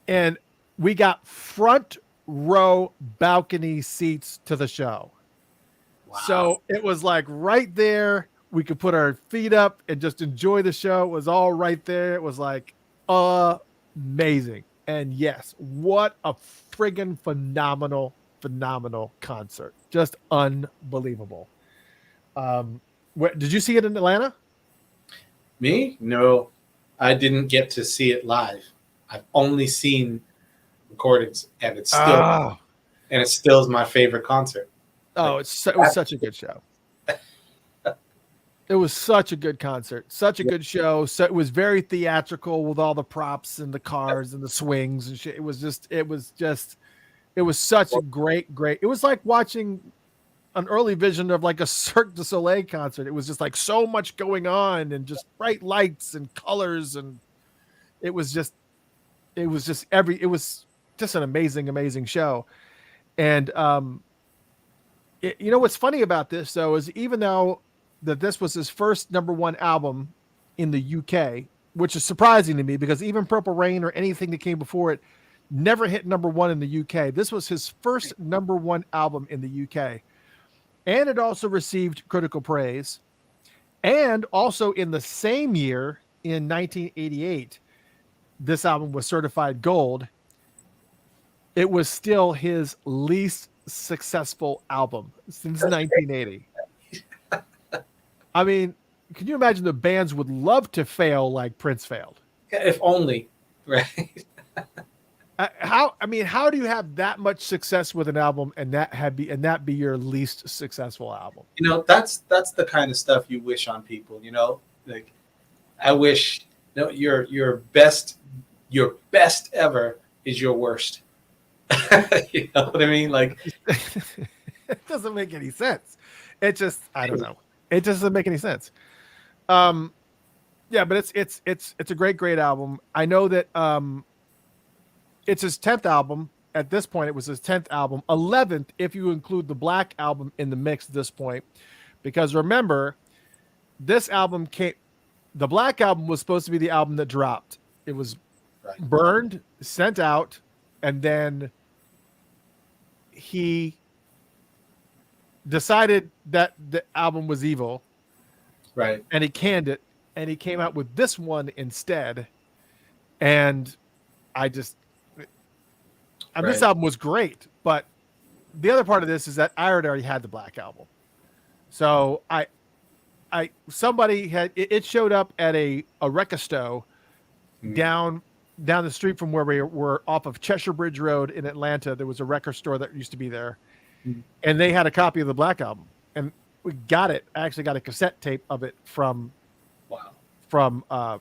And we got front row balcony seats to the show. Wow. So it was like right there. We could put our feet up and just enjoy the show. It was all right there. It was like amazing. And yes, what a friggin' phenomenal concert. Just unbelievable. Did you see it in Atlanta? Me? No, I didn't get to see it live. I've only seen recordings, and it's still my favorite concert. Oh, it was such a good show. It was such a good concert, such a good show. So it was very theatrical with all the props and the cars and the swings and shit. It was such a great. It was like watching an early vision of like a Cirque du Soleil concert. It was just like so much going on and just bright lights and colors, and it was just an amazing show. And what's funny about this though is even though that this was his first #1 album in the UK, which is surprising to me because even Purple Rain or anything that came before it never hit #1 in the UK. This was his first #1 album in the UK. And it also received critical praise. And also in the same year, in 1988, this album was certified gold. It was still his least successful album since 1980. I mean, can you imagine the bands would love to fail like Prince failed? If only, right? How do you have that much success with an album and that be your least successful album? That's the kind of stuff you wish on people. Like I wish your best ever is your worst. You know what I mean? Like it doesn't make any sense. It just I don't know. It just doesn't make any sense. Yeah, but it's a great album. I know that it's his 10th album. At this point, it was his 10th album, 11th if you include the Black album in the mix at this point. Because remember, this album the Black album was supposed to be the album that dropped. It was burned, sent out, and then he decided that the album was evil, Right. and he canned it, and he came out with this one instead. And I just, this Right. album was great, but the other part of this is that I already had the Black Album, so somebody had it showed up at a Rekisto Mm. down the street from where we were off of Cheshire Bridge Road in Atlanta. There was a record store that used to be there, Mm. and they had a copy of the Black Album, and we got it. I actually got a cassette tape of it from Wow.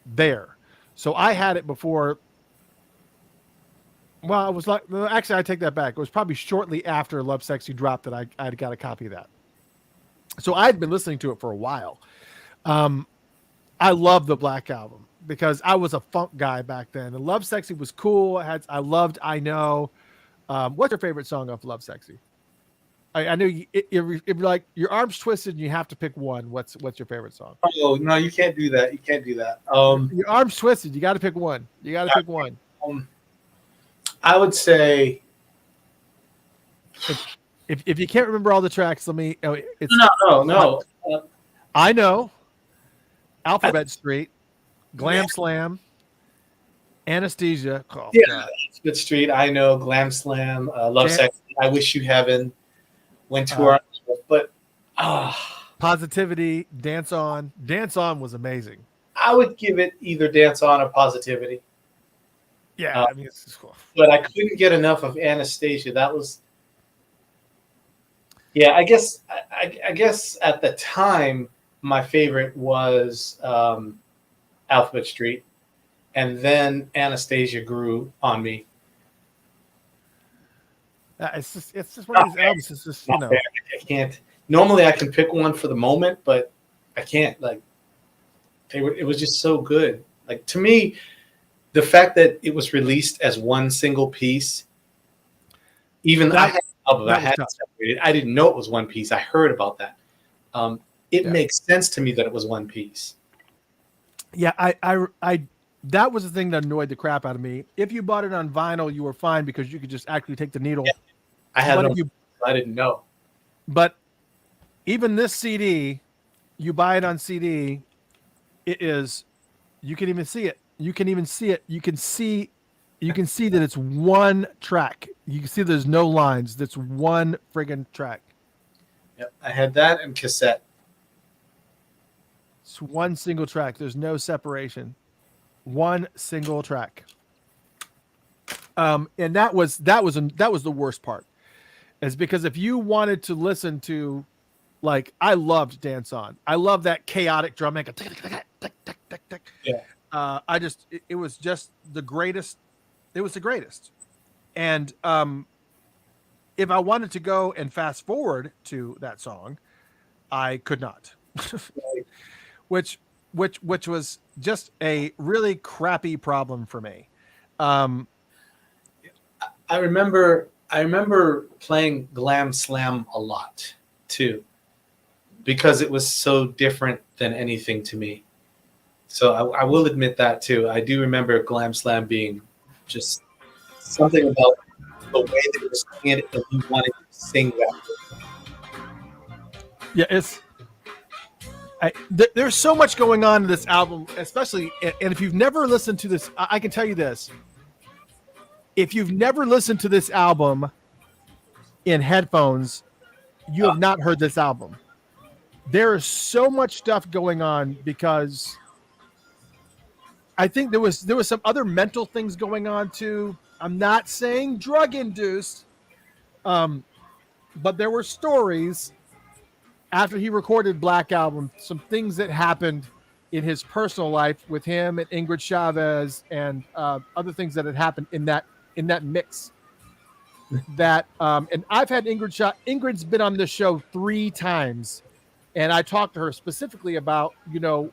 there. So I had it before. Well, it was like, actually, I take that back. It was probably shortly after Lovesexy dropped that I got a copy of that. So I'd been listening to it for a while. I love the Black Album because I was a funk guy back then. And Lovesexy was cool. I loved I Know. What's your favorite song off Lovesexy? I knew it'd be like your arms twisted and you have to pick one. What's your favorite song? Oh no, you can't do that. You can't do that. Your arms twisted. You got to pick one. You got to pick one. I would say If you can't remember all the tracks, let me. Oh, it's no. I Know, Alphabet Street, Glam Slam, Anesthesia. Oh, Yeah, God. Good Street. I Know. Glam Slam. Lovesexy. I Wish You Heaven. Went to our, but Positivity, Dance On. Dance On was amazing. I would give it either Dance On or Positivity. Yeah, I mean, it's cool. But I couldn't get enough of Anastasia. That was, yeah. I guess at the time my favorite was Alphabet Street, and then Anastasia grew on me. It's just one of these albums. It's just, you know. I can't. Normally I can pick one for the moment, but I can't. Like, it was just so good. Like, to me, the fact that it was released as one single piece, even I had it separated. I didn't know it was one piece. I heard about that. It makes sense to me that it was one piece. Yeah, I that was the thing that annoyed the crap out of me. If you bought it on vinyl, you were fine because you could just actually take the needle. Yeah. I didn't know. But even this CD, you buy it on CD, it is, you can even see it. You can even see it. You can see that it's one track. You can see there's no lines. That's one friggin' track. Yep, I had that and cassette. It's one single track. There's no separation. One single track. And that was the worst part. Is because if you wanted to listen to, like, I loved Dance On. I love that chaotic drum. Yeah. It was just the greatest. It was the greatest. And if I wanted to go and fast forward to that song, I could not. which was just a really crappy problem for me. I remember playing Glam Slam a lot too, because it was so different than anything to me. So I will admit that too. I do remember Glam Slam being just something about the way that he was singing it, and he wanted to sing that. Yeah, there's so much going on in this album, especially, and if you've never listened to this, I can tell you this. If you've never listened to this album in headphones, you have not heard this album. There is so much stuff going on because I think there was some other mental things going on too. I'm not saying drug induced, but there were stories after he recorded Black Album, some things that happened in his personal life with him and Ingrid Chavez and other things that had happened in that mix. That and I've had Ingrid's been on this show 3 times, and I talked to her specifically about, you know,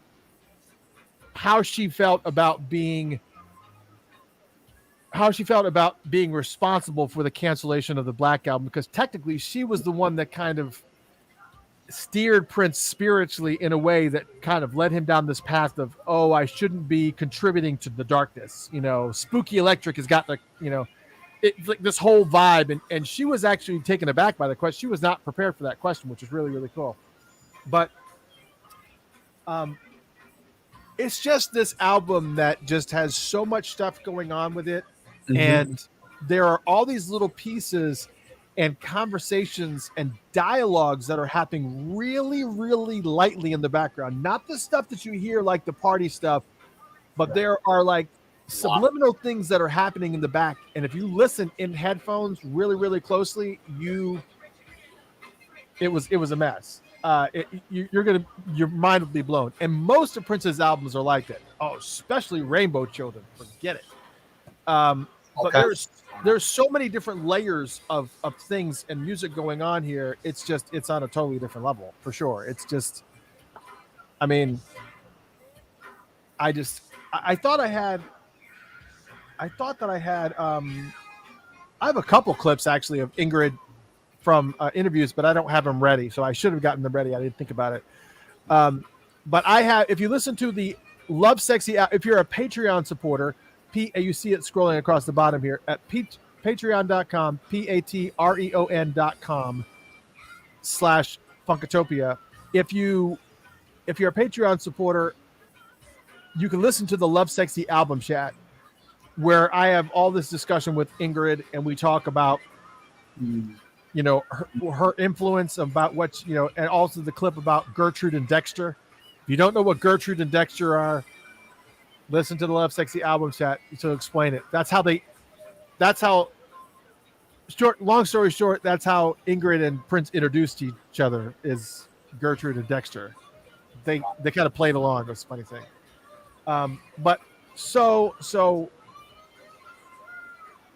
how she felt about being responsible for the cancellation of the Black Album, because technically she was the one that kind of steered Prince spiritually in a way that kind of led him down this path of, oh, I shouldn't be contributing to the darkness. You know, Spooky Electric has got the, you know, it's like this whole vibe, and she was actually taken aback by the question. She was not prepared for that question, which is really, really cool. But it's just this album that just has so much stuff going on with it, and there are all these little pieces and conversations and dialogues that are happening really, really lightly in the background. Not the stuff that you hear like the party stuff, but there are like subliminal things that are happening in the back. And if you listen in headphones really, really closely, it was a mess. Your mind will be blown. And most of Prince's albums are like that. Oh, especially Rainbow Children. Forget it. But there's so many different layers of things and music going on here. It's on a totally different level for sure. It's just, I mean, I thought that I had I have a couple clips actually of Ingrid from interviews, but I don't have them ready, so I should have gotten them ready. I didn't think about it. But I have, if you listen to the Lovesexy, if you're a Patreon supporter, you see it scrolling across the bottom here at patreon.com, patreon.com/Funkatopia. If you're a Patreon supporter, you can listen to the Lovesexy album chat where I have all this discussion with Ingrid, and we talk about, her influence, about what, and also the clip about Gertrude and Dexter. If you don't know what Gertrude and Dexter are, listen to the Lovesexy album chat to explain it. Long story short, that's how Ingrid and Prince introduced each other, is Gertrude and Dexter. They kind of played along. That's a funny thing. But so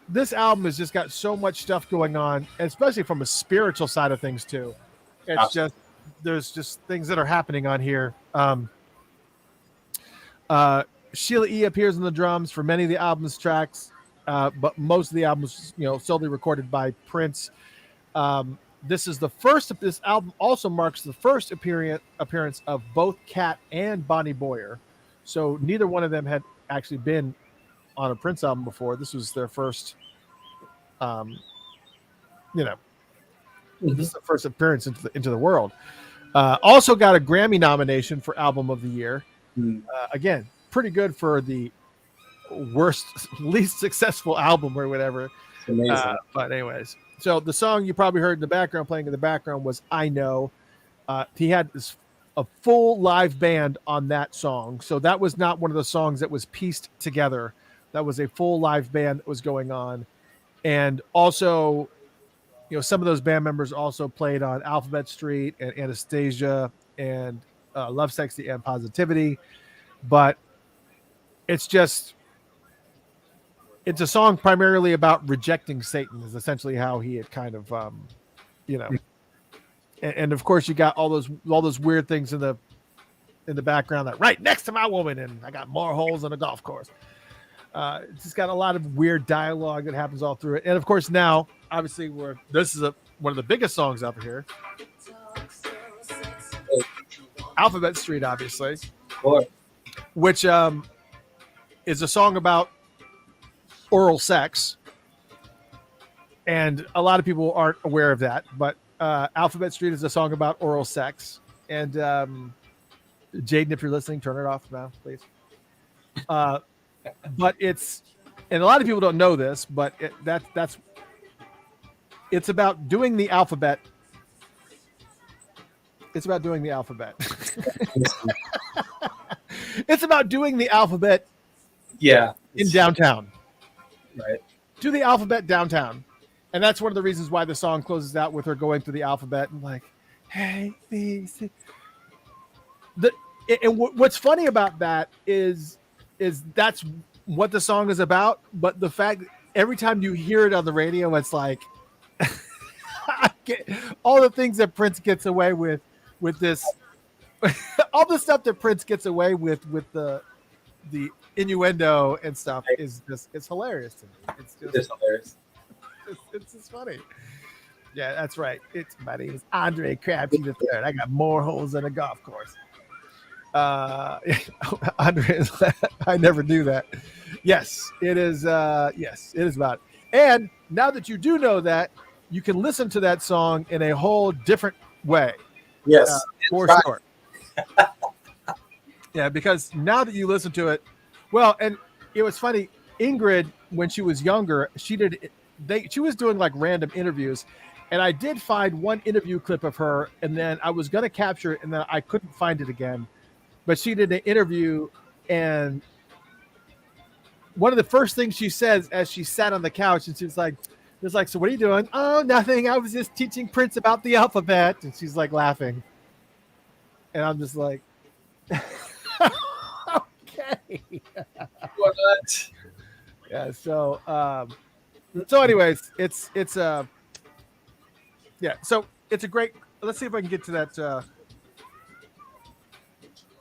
this album has just got so much stuff going on, especially from a spiritual side of things too. There's just things that are happening on here. Sheila E. appears on the drums for many of the album's tracks, but most of the albums, solely recorded by Prince. This album also marks the first appearance of both Cat and Bonnie Boyer. So neither one of them had actually been on a Prince album before. This was their first, this is the first appearance into the world. Also got a Grammy nomination for Album of the Year. Again, pretty good for the least successful album or whatever. Amazing. But anyways, so the song you probably heard in the background, playing in the background, was "I Know." He had a full live band on that song, so that was not one of the songs that was pieced together. That was a full live band that was going on. And also, some of those band members also played on Alphabet Street and Anastasia and Lovesexy and Positivity. But it's a song primarily about rejecting Satan, is essentially how he had kind of, and of course you got all those weird things in the background, that right next to my woman, and I got more holes on a golf course. It's just got a lot of weird dialogue that happens all through it. And of course now, obviously, this is one of the biggest songs up here. Alphabet Street, obviously. Sure. Which is a song about oral sex. And a lot of people aren't aware of that. But Alphabet Street is a song about oral sex. And Jaden, if you're listening, turn it off now, please. But and a lot of people don't know this, but it's about doing the alphabet. It's about doing the alphabet. It's about doing the alphabet. Yeah. In downtown. Right. Do the alphabet downtown. And that's one of the reasons why the song closes out with her going through the alphabet and like, hey, B, C. And what's funny about that is that's what the song is about. But the fact every time you hear it on the radio, it's like all the things that Prince gets away with this, all the stuff that Prince gets away with the innuendo and stuff is just, it's hilarious to me. It's hilarious. It's just funny. Yeah, that's right. My name is Andre Crabtree III. I got more holes than a golf course. Andre, I never knew that. Yes, it is. Yes, it is about. And now that you do know that, you can listen to that song in a whole different way. Yes. For Right. sure. Yeah, because now that you listen to it, well, and it was funny. Ingrid, when she was younger, she was doing like random interviews, and I did find one interview clip of her, and then I was gonna capture it, and then I couldn't find it again. But she did an interview, and one of the first things she says as she sat on the couch, and she's like, "There's like, so what are you doing? Oh, nothing. I was just teaching Prince about the alphabet," and she's like laughing, and I'm just like, okay. What? Yeah. So anyways, it's yeah. So it's a great. Let's see if I can get to that.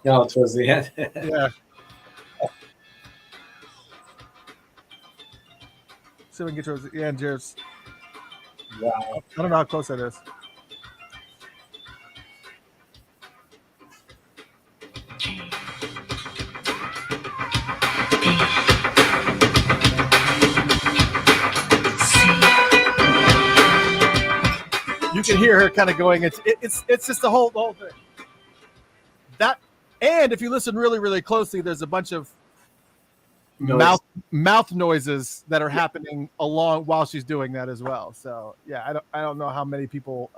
No, towards the end. Yeah. See if we can get towards the end. Just Wow. I don't know how close that is. You can hear her kind of going. It's just the whole thing. That, and if you listen really really closely, there's a bunch of Noise. mouth noises that are happening along while she's doing that as well. So yeah, I don't know how many people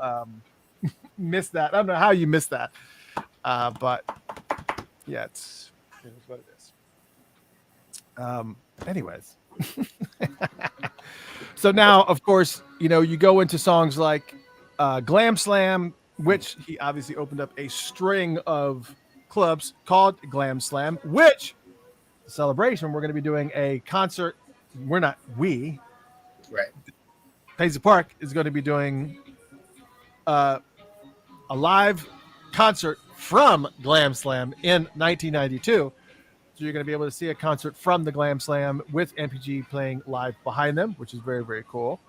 miss that. I don't know how you miss that, but yeah, it is what it is. Anyways, so now of course you go into songs like Glam Slam, which he obviously opened up a string of clubs called Glam Slam, which celebration we're going to be doing a concert. Right. Paisley Park is going to be doing a live concert from Glam Slam in 1992. So you're going to be able to see a concert from the Glam Slam with MPG playing live behind them, which is very, very cool.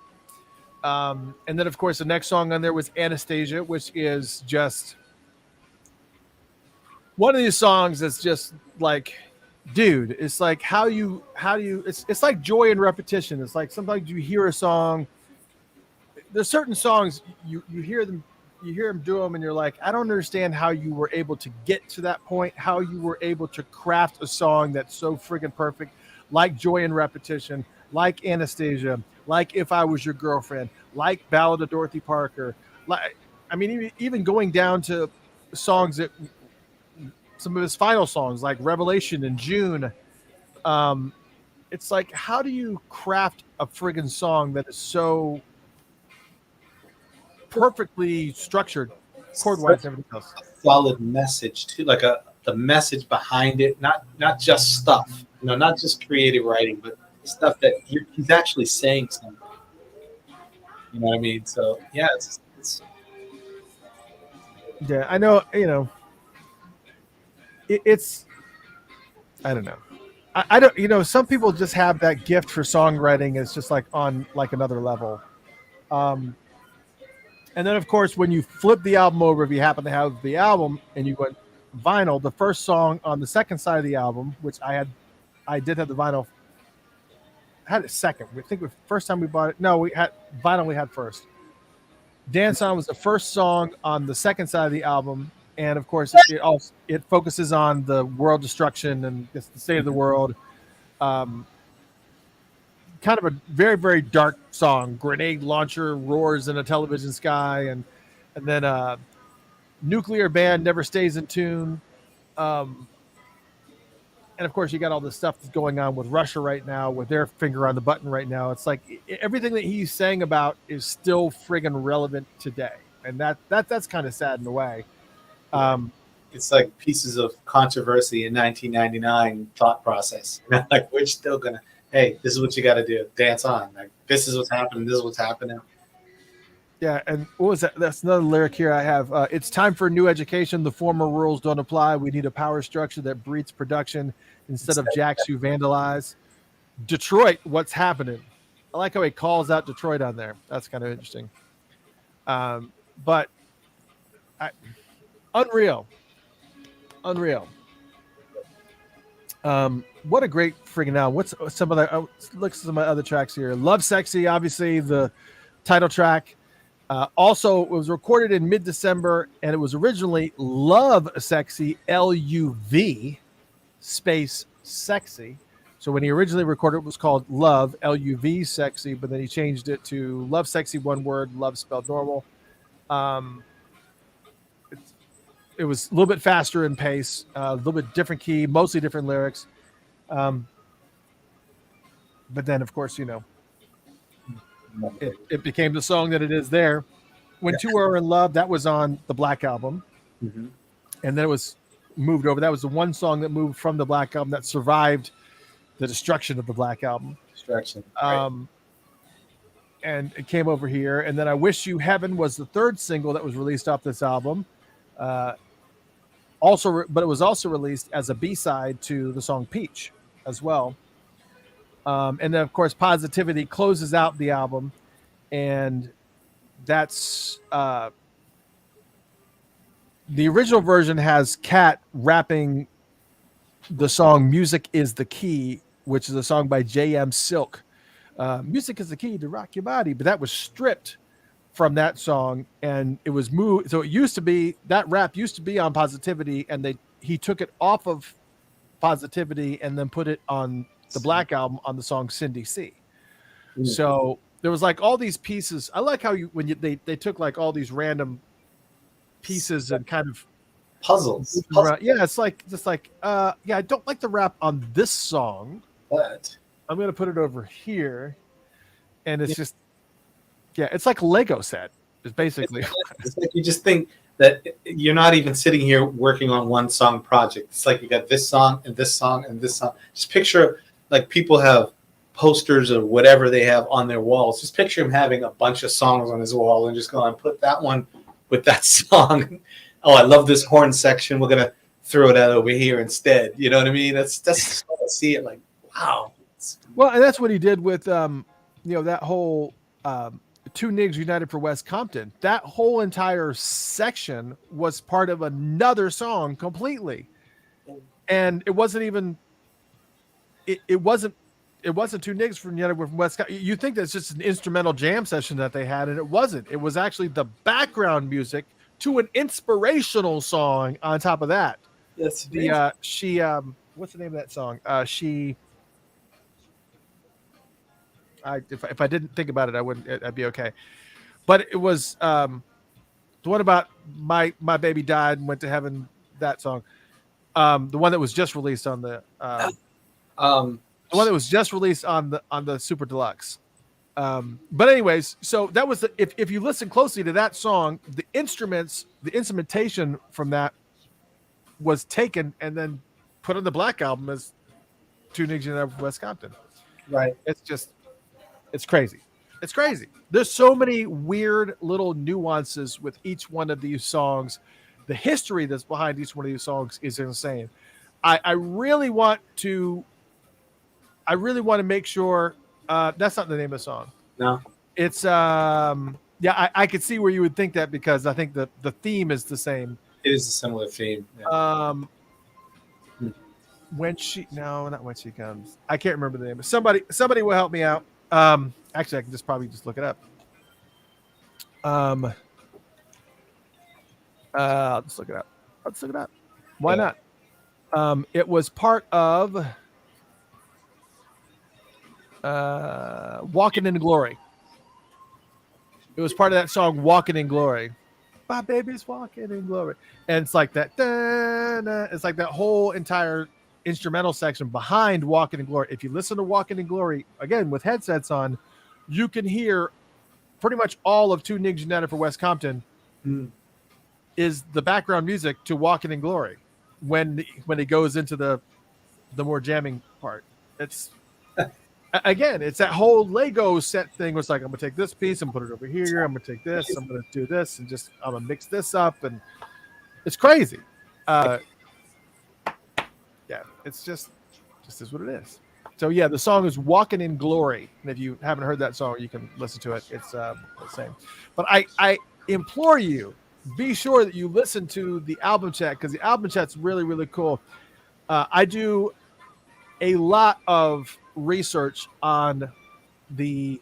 And then, of course, the next song on there was Anastasia, which is just one of these songs that's just like, dude, it's like how do you it's like joy and repetition. It's like sometimes you hear a song, there's certain songs you hear them do them and you're like, I don't understand how you were able to get to that point, how you were able to craft a song that's so friggin' perfect, like Joy and Repetition, like Anastasia, like If I Was Your Girlfriend, like Ballad of Dorothy Parker. Like, I mean, even going down to songs that some of his final songs like Revelation in June. It's like, how do you craft a friggin' song that is so perfectly structured, chord wise, everything else? Solid message too, like the message behind it, not just stuff, not just creative writing, but stuff that he's actually saying something. You know what I mean? So yeah, it's Yeah, I know. It's I don't know. I don't. Some people just have that gift for songwriting. It's just like on like another level. And then, of course, when you flip the album over, if you happen to have the album and you went vinyl, the first song on the second side of the album, which I did have the vinyl. I had it second. We think the first time we bought it. No, we had vinyl. We had first. Dance On was the first song on the second side of the album, and of course, it focuses on the world destruction and the state of the world. Kind of a very, very dark song. Grenade launcher roars in a television sky, and then nuclear band never stays in tune. And of course, you got all the stuff that's going on with Russia right now, with their finger on the button right now. It's like everything that he's saying about is still friggin' relevant today, and that's kind of sad in a way. it's like pieces of controversy in 1999 thought process. Like we're still gonna, hey, this is what you got to do. Dance on. Like this is what's happening. This is what's happening. Yeah, and what was that? That's another lyric here I have. It's time for new education. The former rules don't apply. We need a power structure that breeds production instead of jacks who vandalize. Detroit, what's happening? I like how he calls out Detroit on there. That's kind of interesting. But unreal. What a great freaking album. What's some of the look at some of my other tracks here. Lovesexy, obviously the title track. Also, it was recorded in mid-December, and it was originally Lovesexy, L-U-V space sexy. So when he originally recorded, it was called Love, L-U-V sexy, but then he changed it to Lovesexy, one word, love spelled normal. Um, it was a little bit faster in pace, a little bit different key, mostly different lyrics. Um, but then, of course, it became the song that it is there. When Two Are in Love, that was on the Black Album. Mm-hmm. And then it was moved over. That was the one song that moved from the Black Album that survived the destruction of the Black Album. Destruction. Right. And it came over here. And then I Wish You Heaven was the third single that was released off this album. But it was also released as a B-side to the song Peach as well. And then, of course, Positivity closes out the album. And that's the original version has Cat rapping the song Music is the Key, which is a song by J.M. Silk. Music is the key to rock your body. But that was stripped from that song, and it was moved. So it used to be, that rap used to be on Positivity, and he took it off of Positivity and then put it on the Black Album on the song Cindy C. Mm-hmm. So there was like all these pieces. I like how they took like all these random pieces and kind of puzzles. Yeah, it's like just like I don't like the rap on this song, but I'm gonna put it over here, and it's just it's like a Lego set. It's basically it's like you just think that you're not even sitting here working on one song project. It's like you got this song and this song and this song. Just picture like people have posters or whatever they have on their walls. Just picture him having a bunch of songs on his wall and just go and put that one with that song. Oh, I love this horn section. We're gonna throw that over here instead. You know what I mean? That's just how I see it. Like, wow. Well, and that's what he did with that whole Two Nigs United for West Compton. That whole entire section was part of another song completely, and it wasn't even. It wasn't Two Nigs from United from West Compton. You think that's just an instrumental jam session that they had, and it wasn't. It was actually the background music to an inspirational song on top of that. That's the she what's the name of that song? If I didn't think about it, I'd be okay. But it was the one about my baby died and went to heaven. That song, the one that was just released on the one that was just released on the Super Deluxe. But anyways, so that was if you listen closely to that song, the instrumentation from that was taken and then put on the Black Album as Two Nigs United from West Compton. Right. It's crazy. It's crazy. There's so many weird little nuances with each one of these songs. The history that's behind each one of these songs is insane. I really want to make sure that's not the name of the song. No. It's I could see where you would think that because I think the theme is the same. It is a similar theme. Yeah. Not when she comes. I can't remember the name. Somebody will help me out. Actually, I can probably just look it up. I'll just look it up. Why not? It was part of Walking in Glory. It was part of that song Walking in Glory. My baby's walking in glory. And it's like that. It's like that whole entire instrumental section behind Walking in Glory. If you listen to Walking in Glory, again, with headsets on, you can hear pretty much all of Two Nigs United for West Compton is the background music to Walking in Glory when it goes into the more jamming part. It's again, it's that whole Lego set thing where it's like, I'm gonna take this piece and put it over here, I'm gonna take this, I'm gonna do this, and just I'm gonna mix this up, and it's crazy. It's just is what it is. So yeah, the song is Walking in Glory, and if you haven't heard that song, you can listen to it. It's the same. But I implore you, be sure that you listen to the album chat, because the album chat's really, really cool. I do a lot of research on the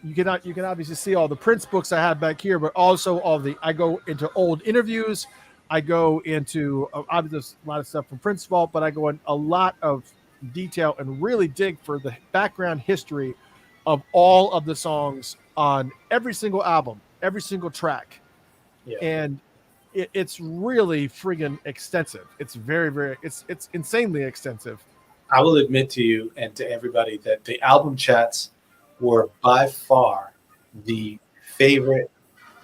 you can obviously see all the Prince books I have back here, but also all the I go into old interviews. I go into obviously a lot of stuff from Prince Vault, but I go in a lot of detail and really dig for the background history of all of the songs on every single album, every single track. Yeah. And it's really friggin' extensive. It's very it's insanely extensive. I will admit to you and to everybody that the album chats were by far the favorite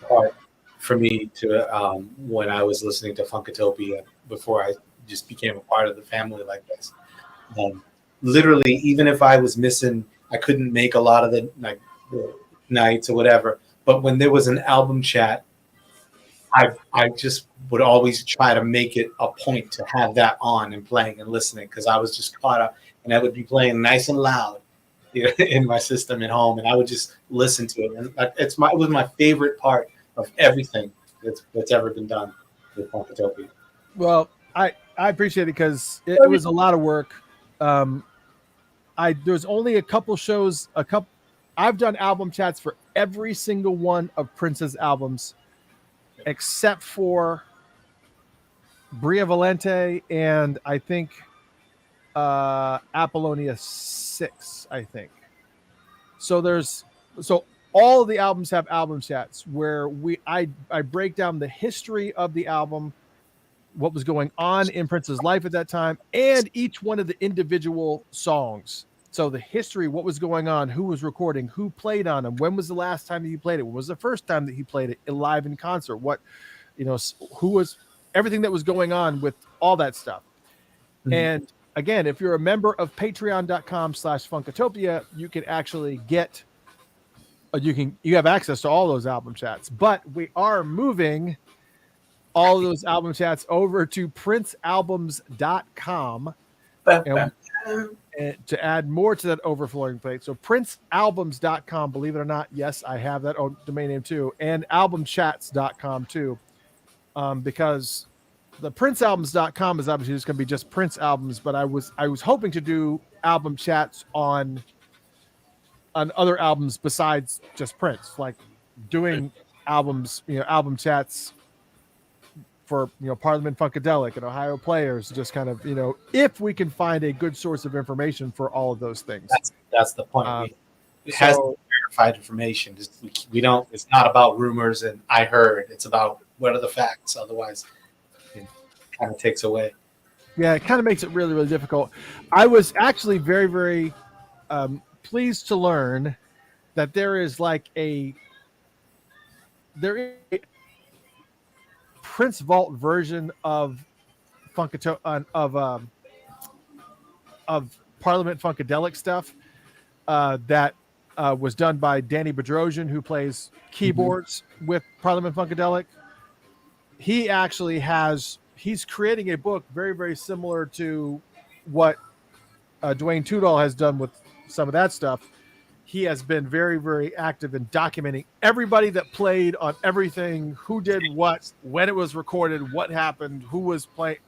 part for me to when I was listening to Funkatopia before I just became a part of the family like this. Literally, even if I was missing, I couldn't make a lot of the nights or whatever. But when there was an album chat, I just would always try to make it a point to have that on and playing and listening because I was just caught up, and I would be playing nice and loud in my system at home, and I would just listen to it. And it was my favorite part of everything that's ever been done with Funkatopia. Well, I appreciate it because it was a lot of work. There's only a couple shows, I've done album chats for every single one of Prince's albums, except for Bria Valente and I think Apollonia 6, I think. So all of the albums have album chats where I break down the history of the album, what was going on in Prince's life at that time, and each one of the individual songs. So the history, what was going on, who was recording, who played on them, when was the last time that he played it, when was the first time that he played it live in concert, what, who was, everything that was going on with all that stuff. Mm-hmm. And again, if you're a member of patreon.com/Funkatopia, you can actually get, you have access to all those album chats, but we are moving all of those album chats over to princealbums.com and to add more to that overflowing plate. So princealbums.com, believe it or not, yes, I have that domain name too, and albumchats.com too, because the princealbums.com is obviously just going to be just Prince albums, but I was hoping to do album chats on other albums besides just Prince, like doing albums, album chats for Parliament Funkadelic and Ohio Players, just kind of if we can find a good source of information for all of those things. That's the point. It has verified information. We don't. It's not about rumors and I heard. It's about what are the facts. Otherwise, it kind of takes away. Yeah, it kind of makes it really, really difficult. I was actually very, very pleased to learn that there is a Prince Vault version of of Parliament Funkadelic stuff that was done by Danny Bedrosian, who plays keyboards with Parliament Funkadelic. He actually he's creating a book very, very similar to what Dwayne Tudall has done with some of that stuff. He has been very, very active in documenting everybody that played on everything, who did what, when it was recorded, what happened, who was playing.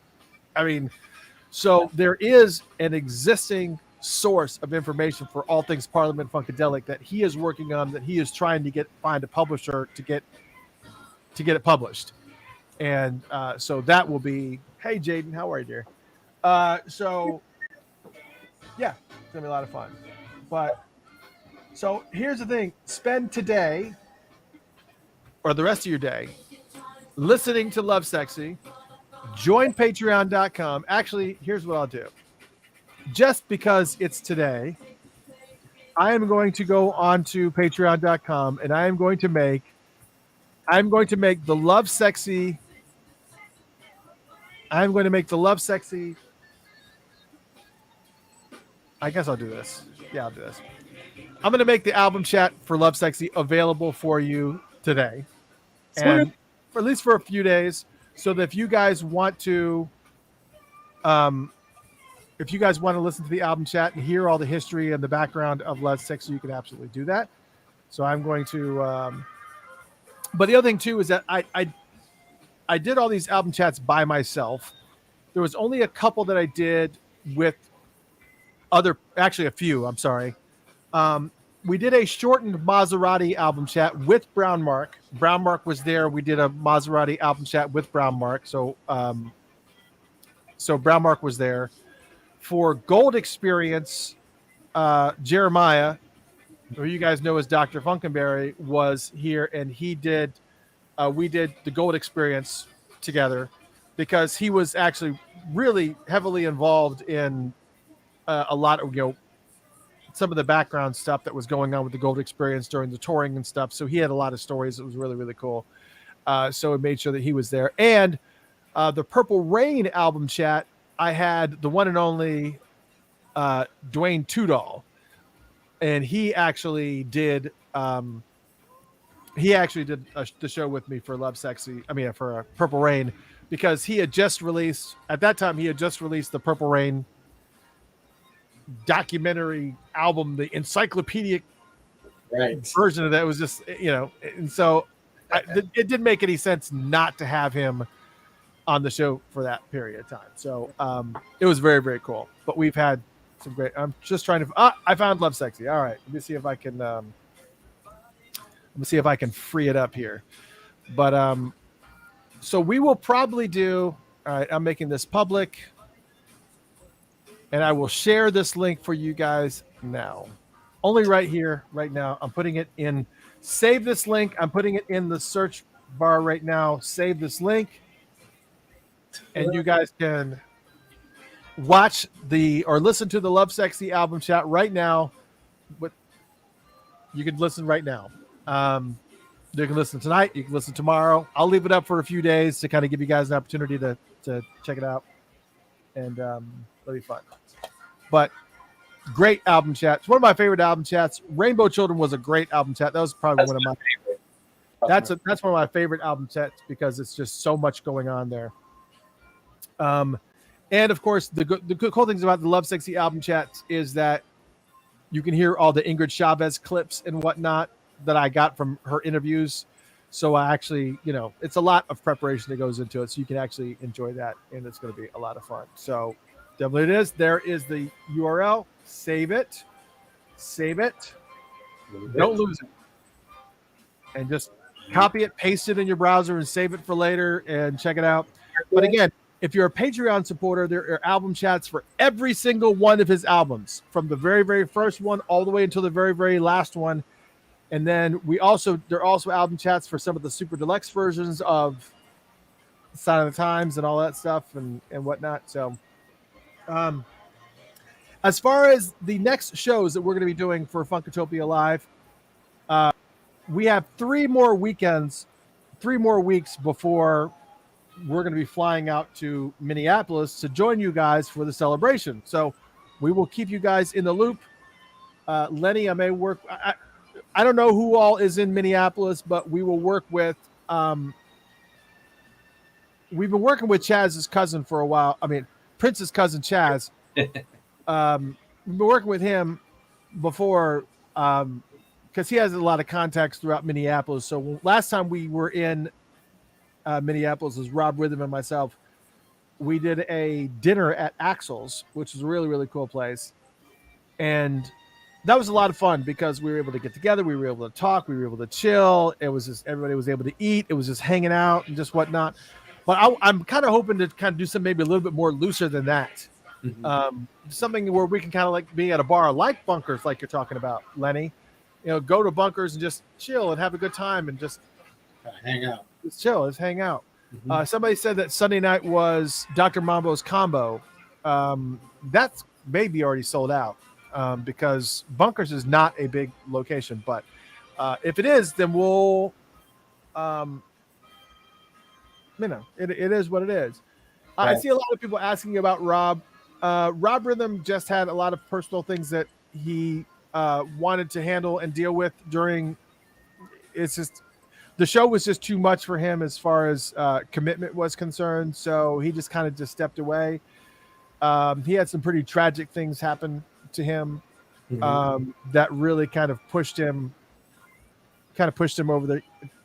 I mean, so there is an existing source of information for all things Parliament Funkadelic that he is working on, that he is trying to find a publisher to get it published. And so that will be, hey, Jaden, how are you, dear? So, yeah, it's going to be a lot of fun. But so here's the thing. Spend today or the rest of your day listening to Lovesexy. Join patreon.com. Actually, here's what I'll do. Just because it's today, I am going to go on to patreon.com and I'm going to make the Lovesexy. I'm going to make the Lovesexy. I guess I'll do this. Yeah, I'll do this. I'm going to make the album chat for Lovesexy available for you today. And for at least for a few days, so that if you guys want to listen to the album chat and hear all the history and the background of Lovesexy, you can absolutely do that. So I'm going to but the other thing too is that I did all these album chats by myself. There was only a couple that I did with actually a few. I'm sorry. We did a shortened Maserati album chat with Brown Mark. Brown Mark was there. We did a Maserati album chat with Brown Mark. So Brown Mark was there. For Gold Experience, Jeremiah, who you guys know as Dr. Funkenberry, was here, and he did. We did the Gold Experience together because he was actually really heavily involved in a lot of some of the background stuff that was going on with the Gold Experience during the touring and stuff. So he had a lot of stories. It was really, really cool. So it made sure that he was there. And the Purple Rain album chat, I had the one and only Dwayne Tudall, and he actually did the show with me for Lovesexy. I mean, for Purple Rain, because he had just released the Purple Rain documentary album, the encyclopedic version of that. It was just, and so it didn't make any sense not to have him on the show for that period of time. So it was very, very cool. But we've had some great. I'm just trying to. I found Lovesexy. All right, let me see if I can. Let me see if I can free it up here. But so we will probably do. All right, I'm making this public, and I will share this link for you guys now. Only right here, right now. I'm putting it in. Save this link. I'm putting it in the search bar right now. Save this link, and you guys can watch or listen to the Lovesexy album chat right now. You can listen right now. You can listen tonight. You can listen tomorrow. I'll leave it up for a few days to kind of give you guys an opportunity to check it out, and it'll be fun. But great album chat. It's one of my favorite album chats. Rainbow Children was a great album chat. That was probably one of my favorite. That's one of my favorite album chats because it's just so much going on there. And of course, the cool things about the Lovesexy album chats is that you can hear all the Ingrid Chavez clips and whatnot that I got from her interviews. So I actually, it's a lot of preparation that goes into it. So you can actually enjoy that, and it's going to be a lot of fun. So definitely it is. There is the URL. Save it. Don't lose it. And just copy it, paste it in your browser, and save it for later and check it out. But again, if you're a Patreon supporter, there are album chats for every single one of his albums, from the very, very first one all the way until the very, very last one. And then there are also album chats for some of the super deluxe versions of Sign of the Times and all that stuff and whatnot. So as far as the next shows that we're going to be doing for Funkatopia Live, we have 3 more weeks before we're going to be flying out to Minneapolis to join you guys for the celebration. So we will keep you guys in the loop. Lenny, I may work. I don't know who all is in Minneapolis, but we will work with. We've been working with Chaz's cousin for a while. I mean, Prince's cousin Chaz. We've been working with him before because he has a lot of contacts throughout Minneapolis. So last time we were in Minneapolis, was Rob Rhythm and myself. We did a dinner at Axel's, which is a really, really cool place. And that was a lot of fun because we were able to get together. We were able to talk. We were able to chill. It was just, everybody was able to eat. It was just hanging out and just whatnot. But I'm kind of hoping to kind of do something maybe a little bit more looser than that. Mm-hmm. Something where we can kind of like be at a bar like Bunkers, like you're talking about, Lenny. Go to Bunkers and just chill and have a good time and just hang out. Just chill. Just hang out. Mm-hmm. Somebody said that Sunday night was Dr. Mambo's combo. That's maybe already sold out because Bunkers is not a big location. But if it is, then we'll, it is what it is. Right. I see a lot of people asking about Rob. Rob Rhythm just had a lot of personal things that he wanted to handle and deal with during. It's just the show was just too much for him as far as commitment was concerned. So he just kind of just stepped away. He had some pretty tragic things happen to him that really kind of pushed him over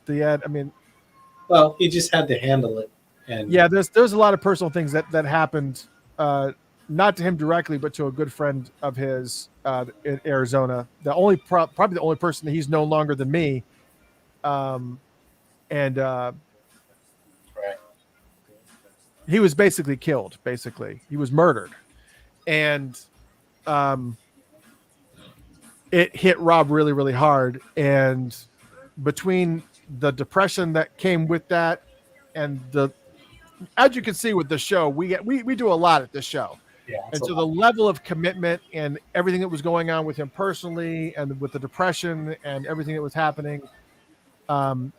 the end. I mean, well, he just had to handle it. And yeah, there's a lot of personal things that happened not to him directly, but to a good friend of his in Arizona. Probably the only person that he's known longer than me. And Right. he was basically killed. Basically, he was murdered, and it hit Rob really, really hard. And between the depression that came with that, and as you can see with the show, we do a lot at this show. Yeah. And so the level of commitment and everything that was going on with him personally and with the depression and everything that was happening,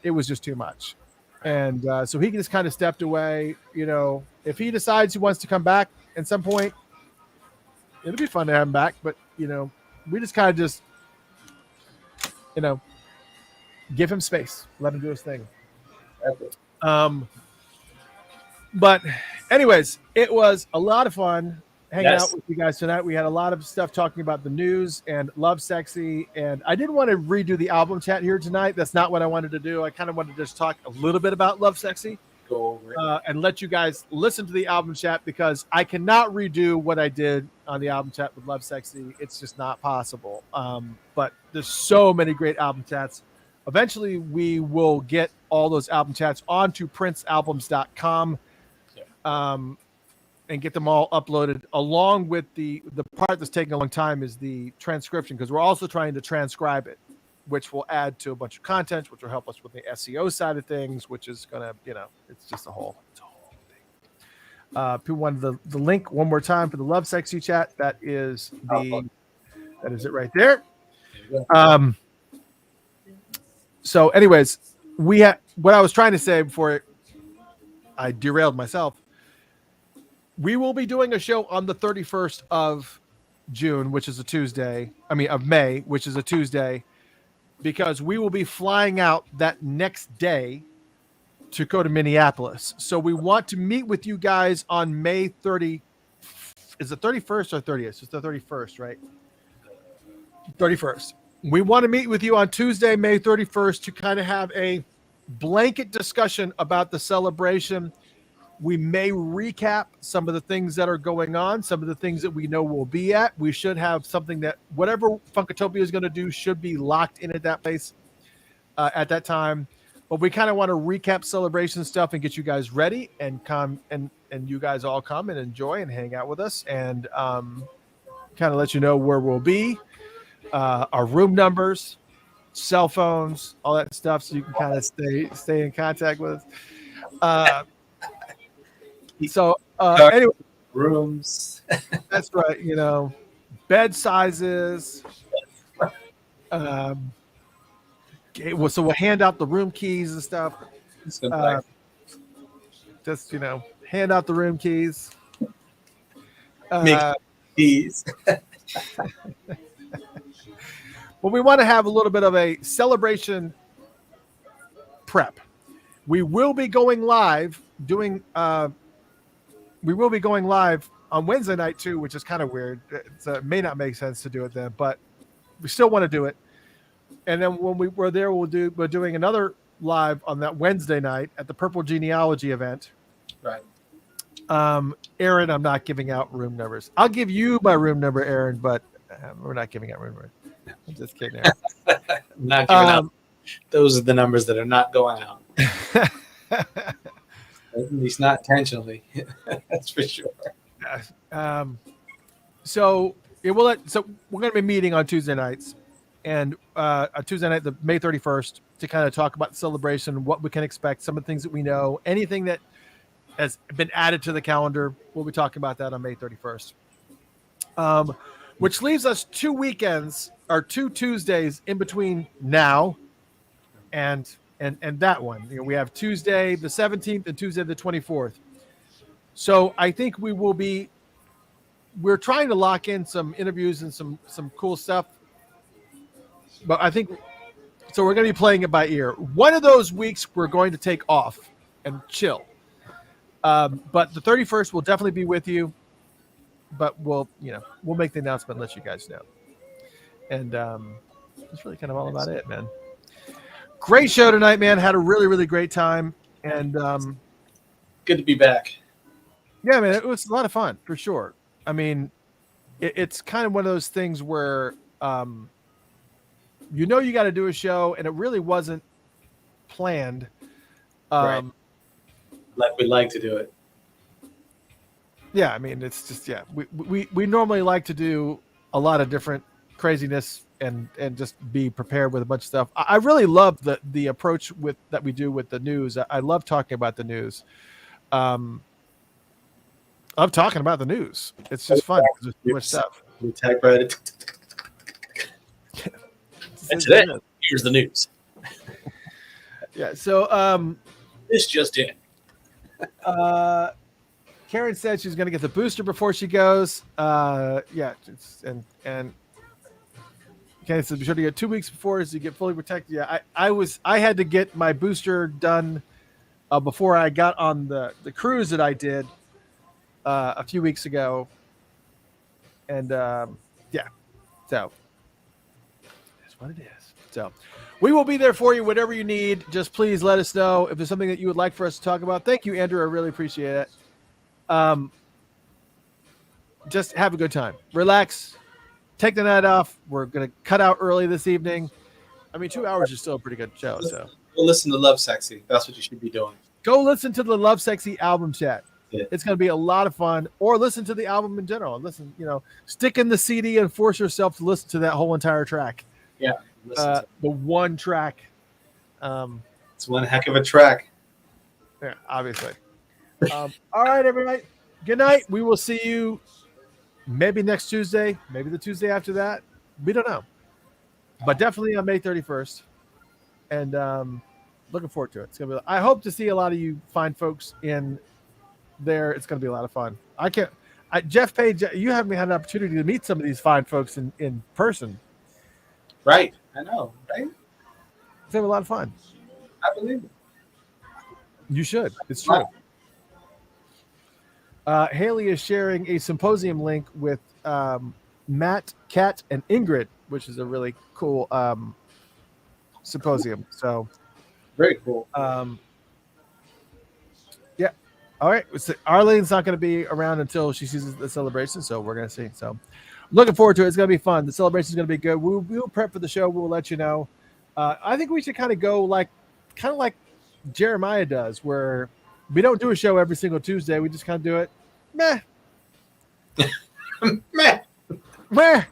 it was just too much. And so he just kind of stepped away. If he decides he wants to come back at some point, it'll be fun to have him back. But, we just kind of give him space, let him do his thing. But anyways, it was a lot of fun hanging out with you guys tonight. We had a lot of stuff talking about the news and Lovesexy, and I didn't want to redo the album chat here tonight. That's not what I wanted to do. I kind of wanted to just talk a little bit about Lovesexy and let you guys listen to the album chat, because I cannot redo what I did on the album chat with Lovesexy. It's just not possible. But there's so many great album chats. Eventually, we will get all those album chats onto princealbums.com. And get them all uploaded, along with the part that's taking a long time is the transcription, because we're also trying to transcribe it, which will add to a bunch of content, which will help us with the SEO side of things, which is going to, it's just a whole thing. People wanted the link one more time for the Lovesexy chat. That is it right there. So anyways, what I was trying to say before I derailed myself. We will be doing a show on the 31st of June, which is a Tuesday. Of May, which is a Tuesday, because we will be flying out that next day to go to Minneapolis. So we want to meet with you guys on May 30. Is it 31st or 30th? It's the 31st, right? 31st. We want to meet with you on Tuesday, May 31st, to kind of have a blanket discussion about the celebration. We may recap some of the things that are going on, some of the things that we know we'll be at. We should have something that whatever Funkatopia is going to do should be locked in at that place at that time. But we kind of want to recap celebration stuff and get you guys ready and come and you guys all come and enjoy and hang out with us, and kind of let you know where we'll be, our room numbers, cell phones, all that stuff, so you can kind of stay in contact with us. So anyway, rooms. That's right. Bed sizes. So we'll hand out the room keys and stuff. Just hand out the room keys. Keys. Well, we want to have a little bit of a celebration prep. We will be going live on Wednesday night too, which is kind of weird. It may not make sense to do it then, but we still want to do it. And then when we're there, we're doing another live on that Wednesday night at the Purple Genealogy event. Right. Aaron, I'm not giving out room numbers. I'll give you my room number, Aaron, but we're not giving out room numbers. I'm just kidding, Aaron. Not giving out. Those are the numbers that are not going out. At least not intentionally. That's for sure. So we're going to be meeting on Tuesday nights, and on Tuesday night, the May 31st, to kind of talk about the celebration, what we can expect, some of the things that we know, anything that has been added to the calendar. We'll be talking about that on May 31st. Which leaves us 2 weekends or 2 Tuesdays in between now and that one. We have Tuesday the 17th and Tuesday the 24th. So I think we're trying to lock in some interviews and some cool stuff. But I think so we're going to be playing it by ear. One of those weeks we're going to take off and chill. But the 31st will definitely be with you. But we'll make the announcement and let you guys know. And that's really kind of all about it, man. Great show tonight, man. Had a really, really great time. And good to be back. Yeah, man, it was a lot of fun for sure. I mean, it's kind of one of those things where you got to do a show, and it really wasn't planned. Right. Like we like to do it. Yeah, I mean, it's just we normally like to do a lot of different craziness and just be prepared with a bunch of stuff. I really love the approach that we do with the news. I love talking about the news. I love talking about the news. It's just fun. There's too much stuff. We typewrite it. And today, here's the news. Yeah. So this just in. Karen said she's going to get the booster before she goes. Yeah, and Karen said be sure to get 2 weeks before so you get fully protected. Yeah, I had to get my booster done before I got on the cruise that I did a few weeks ago, and yeah, so that's what it is. So we will be there for you, whatever you need. Just please let us know if there's something that you would like for us to talk about. Thank you, Andrew. I really appreciate it. Just have a good time. Relax. Take the night off. We're going to cut out early this evening. I mean, 2 hours is still a pretty good show. So go listen to Lovesexy. That's what you should be doing. Go listen to the Lovesexy album chat. Yeah. It's going to be a lot of fun. Or listen to the album in general. Listen, stick in the CD and force yourself to listen to that whole entire track. Yeah. The one track. It's one heck of a track. Yeah, obviously. All right, everybody. Good night. We will see you maybe next Tuesday, maybe the Tuesday after that. We don't know. But definitely on May 31st. And looking forward to it. It's gonna be. I hope to see a lot of you fine folks in there. It's gonna be a lot of fun. Jeff Page, you haven't had an opportunity to meet some of these fine folks in person. Right. I know, right? It's gonna be a lot of fun. I believe it. You should. It's true. Haley is sharing a symposium link with Matt, Kat, and Ingrid, which is a really cool symposium. So very cool. Yeah. All right. So Arlene's not going to be around until she sees the celebration, so we're going to see. So looking forward to it. It's going to be fun. The celebration is going to be good. We'll prep for the show. We'll let you know. I think we should kind of go like Jeremiah does, where we don't do a show every single Tuesday. We just kind of do it. Meh. Meh. Meh.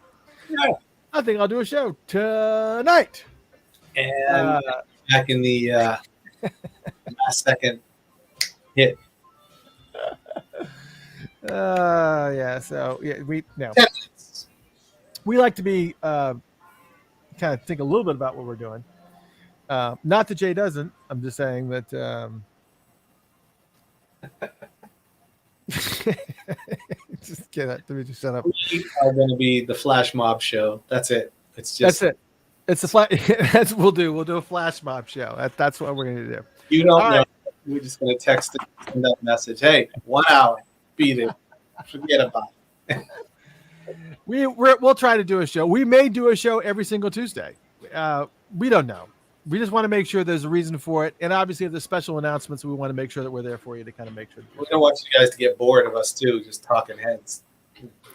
No. I think I'll do a show tonight. And back in the last second hit. Yeah. So yeah, we like to be kind of think a little bit about what we're doing. Not that Jay doesn't. I'm just saying that. Just get it. Let me just shut up. We are going to be the Flash Mob show. That's it. It's just that's it. It's a flash. That's what we'll do. We'll do a Flash Mob show. That's what we're going to do. You don't know. Right. We're just going to text and send that message. Hey, 1 hour. Beat it. Forget about it. We'll try to do a show. We may do a show every single Tuesday. We don't know. We just want to make sure there's a reason for it. And obviously, if there's special announcements, we want to make sure that we're there for you to kind of make sure. We're going to want you guys to get bored of us, too, just talking heads.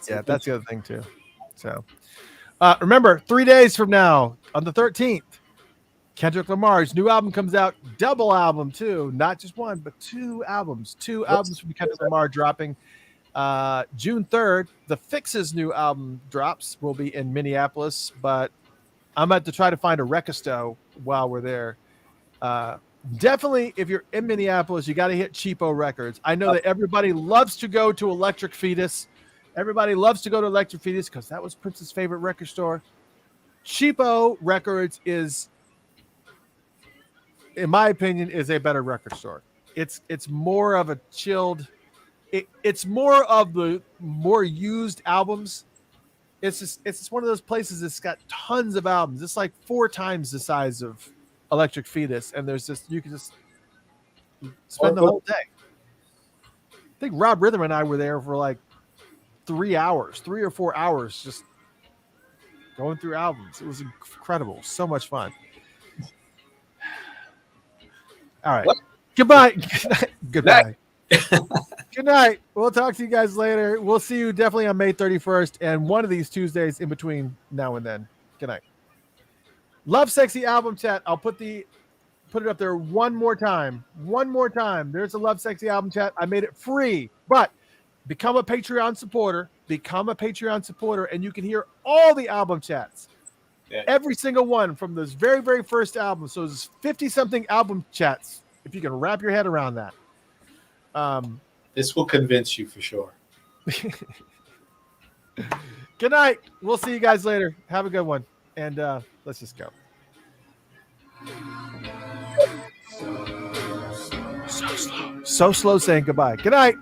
Yeah, that's the other thing, too. So remember, 3 days from now, on the 13th, Kendrick Lamar's new album comes out. Double album, too. Not just one, but 2 albums. 2 albums from Kendrick Lamar dropping. June 3rd, The Fix's new album drops. Will be in Minneapolis, but I'm about to try to find a Rekisto while we're there. Definitely, if you're in Minneapolis, you got to hit Cheapo Records. I know that everybody loves to go to Electric Fetus. Everybody loves to go to Electric Fetus because that was Prince's favorite record store. Cheapo Records is, in my opinion, is a better record store. It's more of a chilled. It's more of the more used albums. It's just one of those places that's got tons of albums. It's like 4 times the size of Electric Fetus, and you can just spend the whole day. I think Rob Rhythm and I were there for like 3 or 4 hours, just going through albums. It was incredible, so much fun. All right, what? Goodbye. Goodbye. Good night. We'll talk to you guys later. We'll see you definitely on May 31st and one of these Tuesdays in between now and then. Good night. Lovesexy album chat. I'll put it up there one more time. One more time. There's a Lovesexy album chat. I made it free, but become a Patreon supporter. Become a Patreon supporter, and you can hear all the album chats. Yeah. Every single one from those very, very first albums. So there's 50-something album chats, if you can wrap your head around that. This will convince you for sure. Good night. We'll see you guys later. Have a good one. And let's just go. So slow saying goodbye. Good night.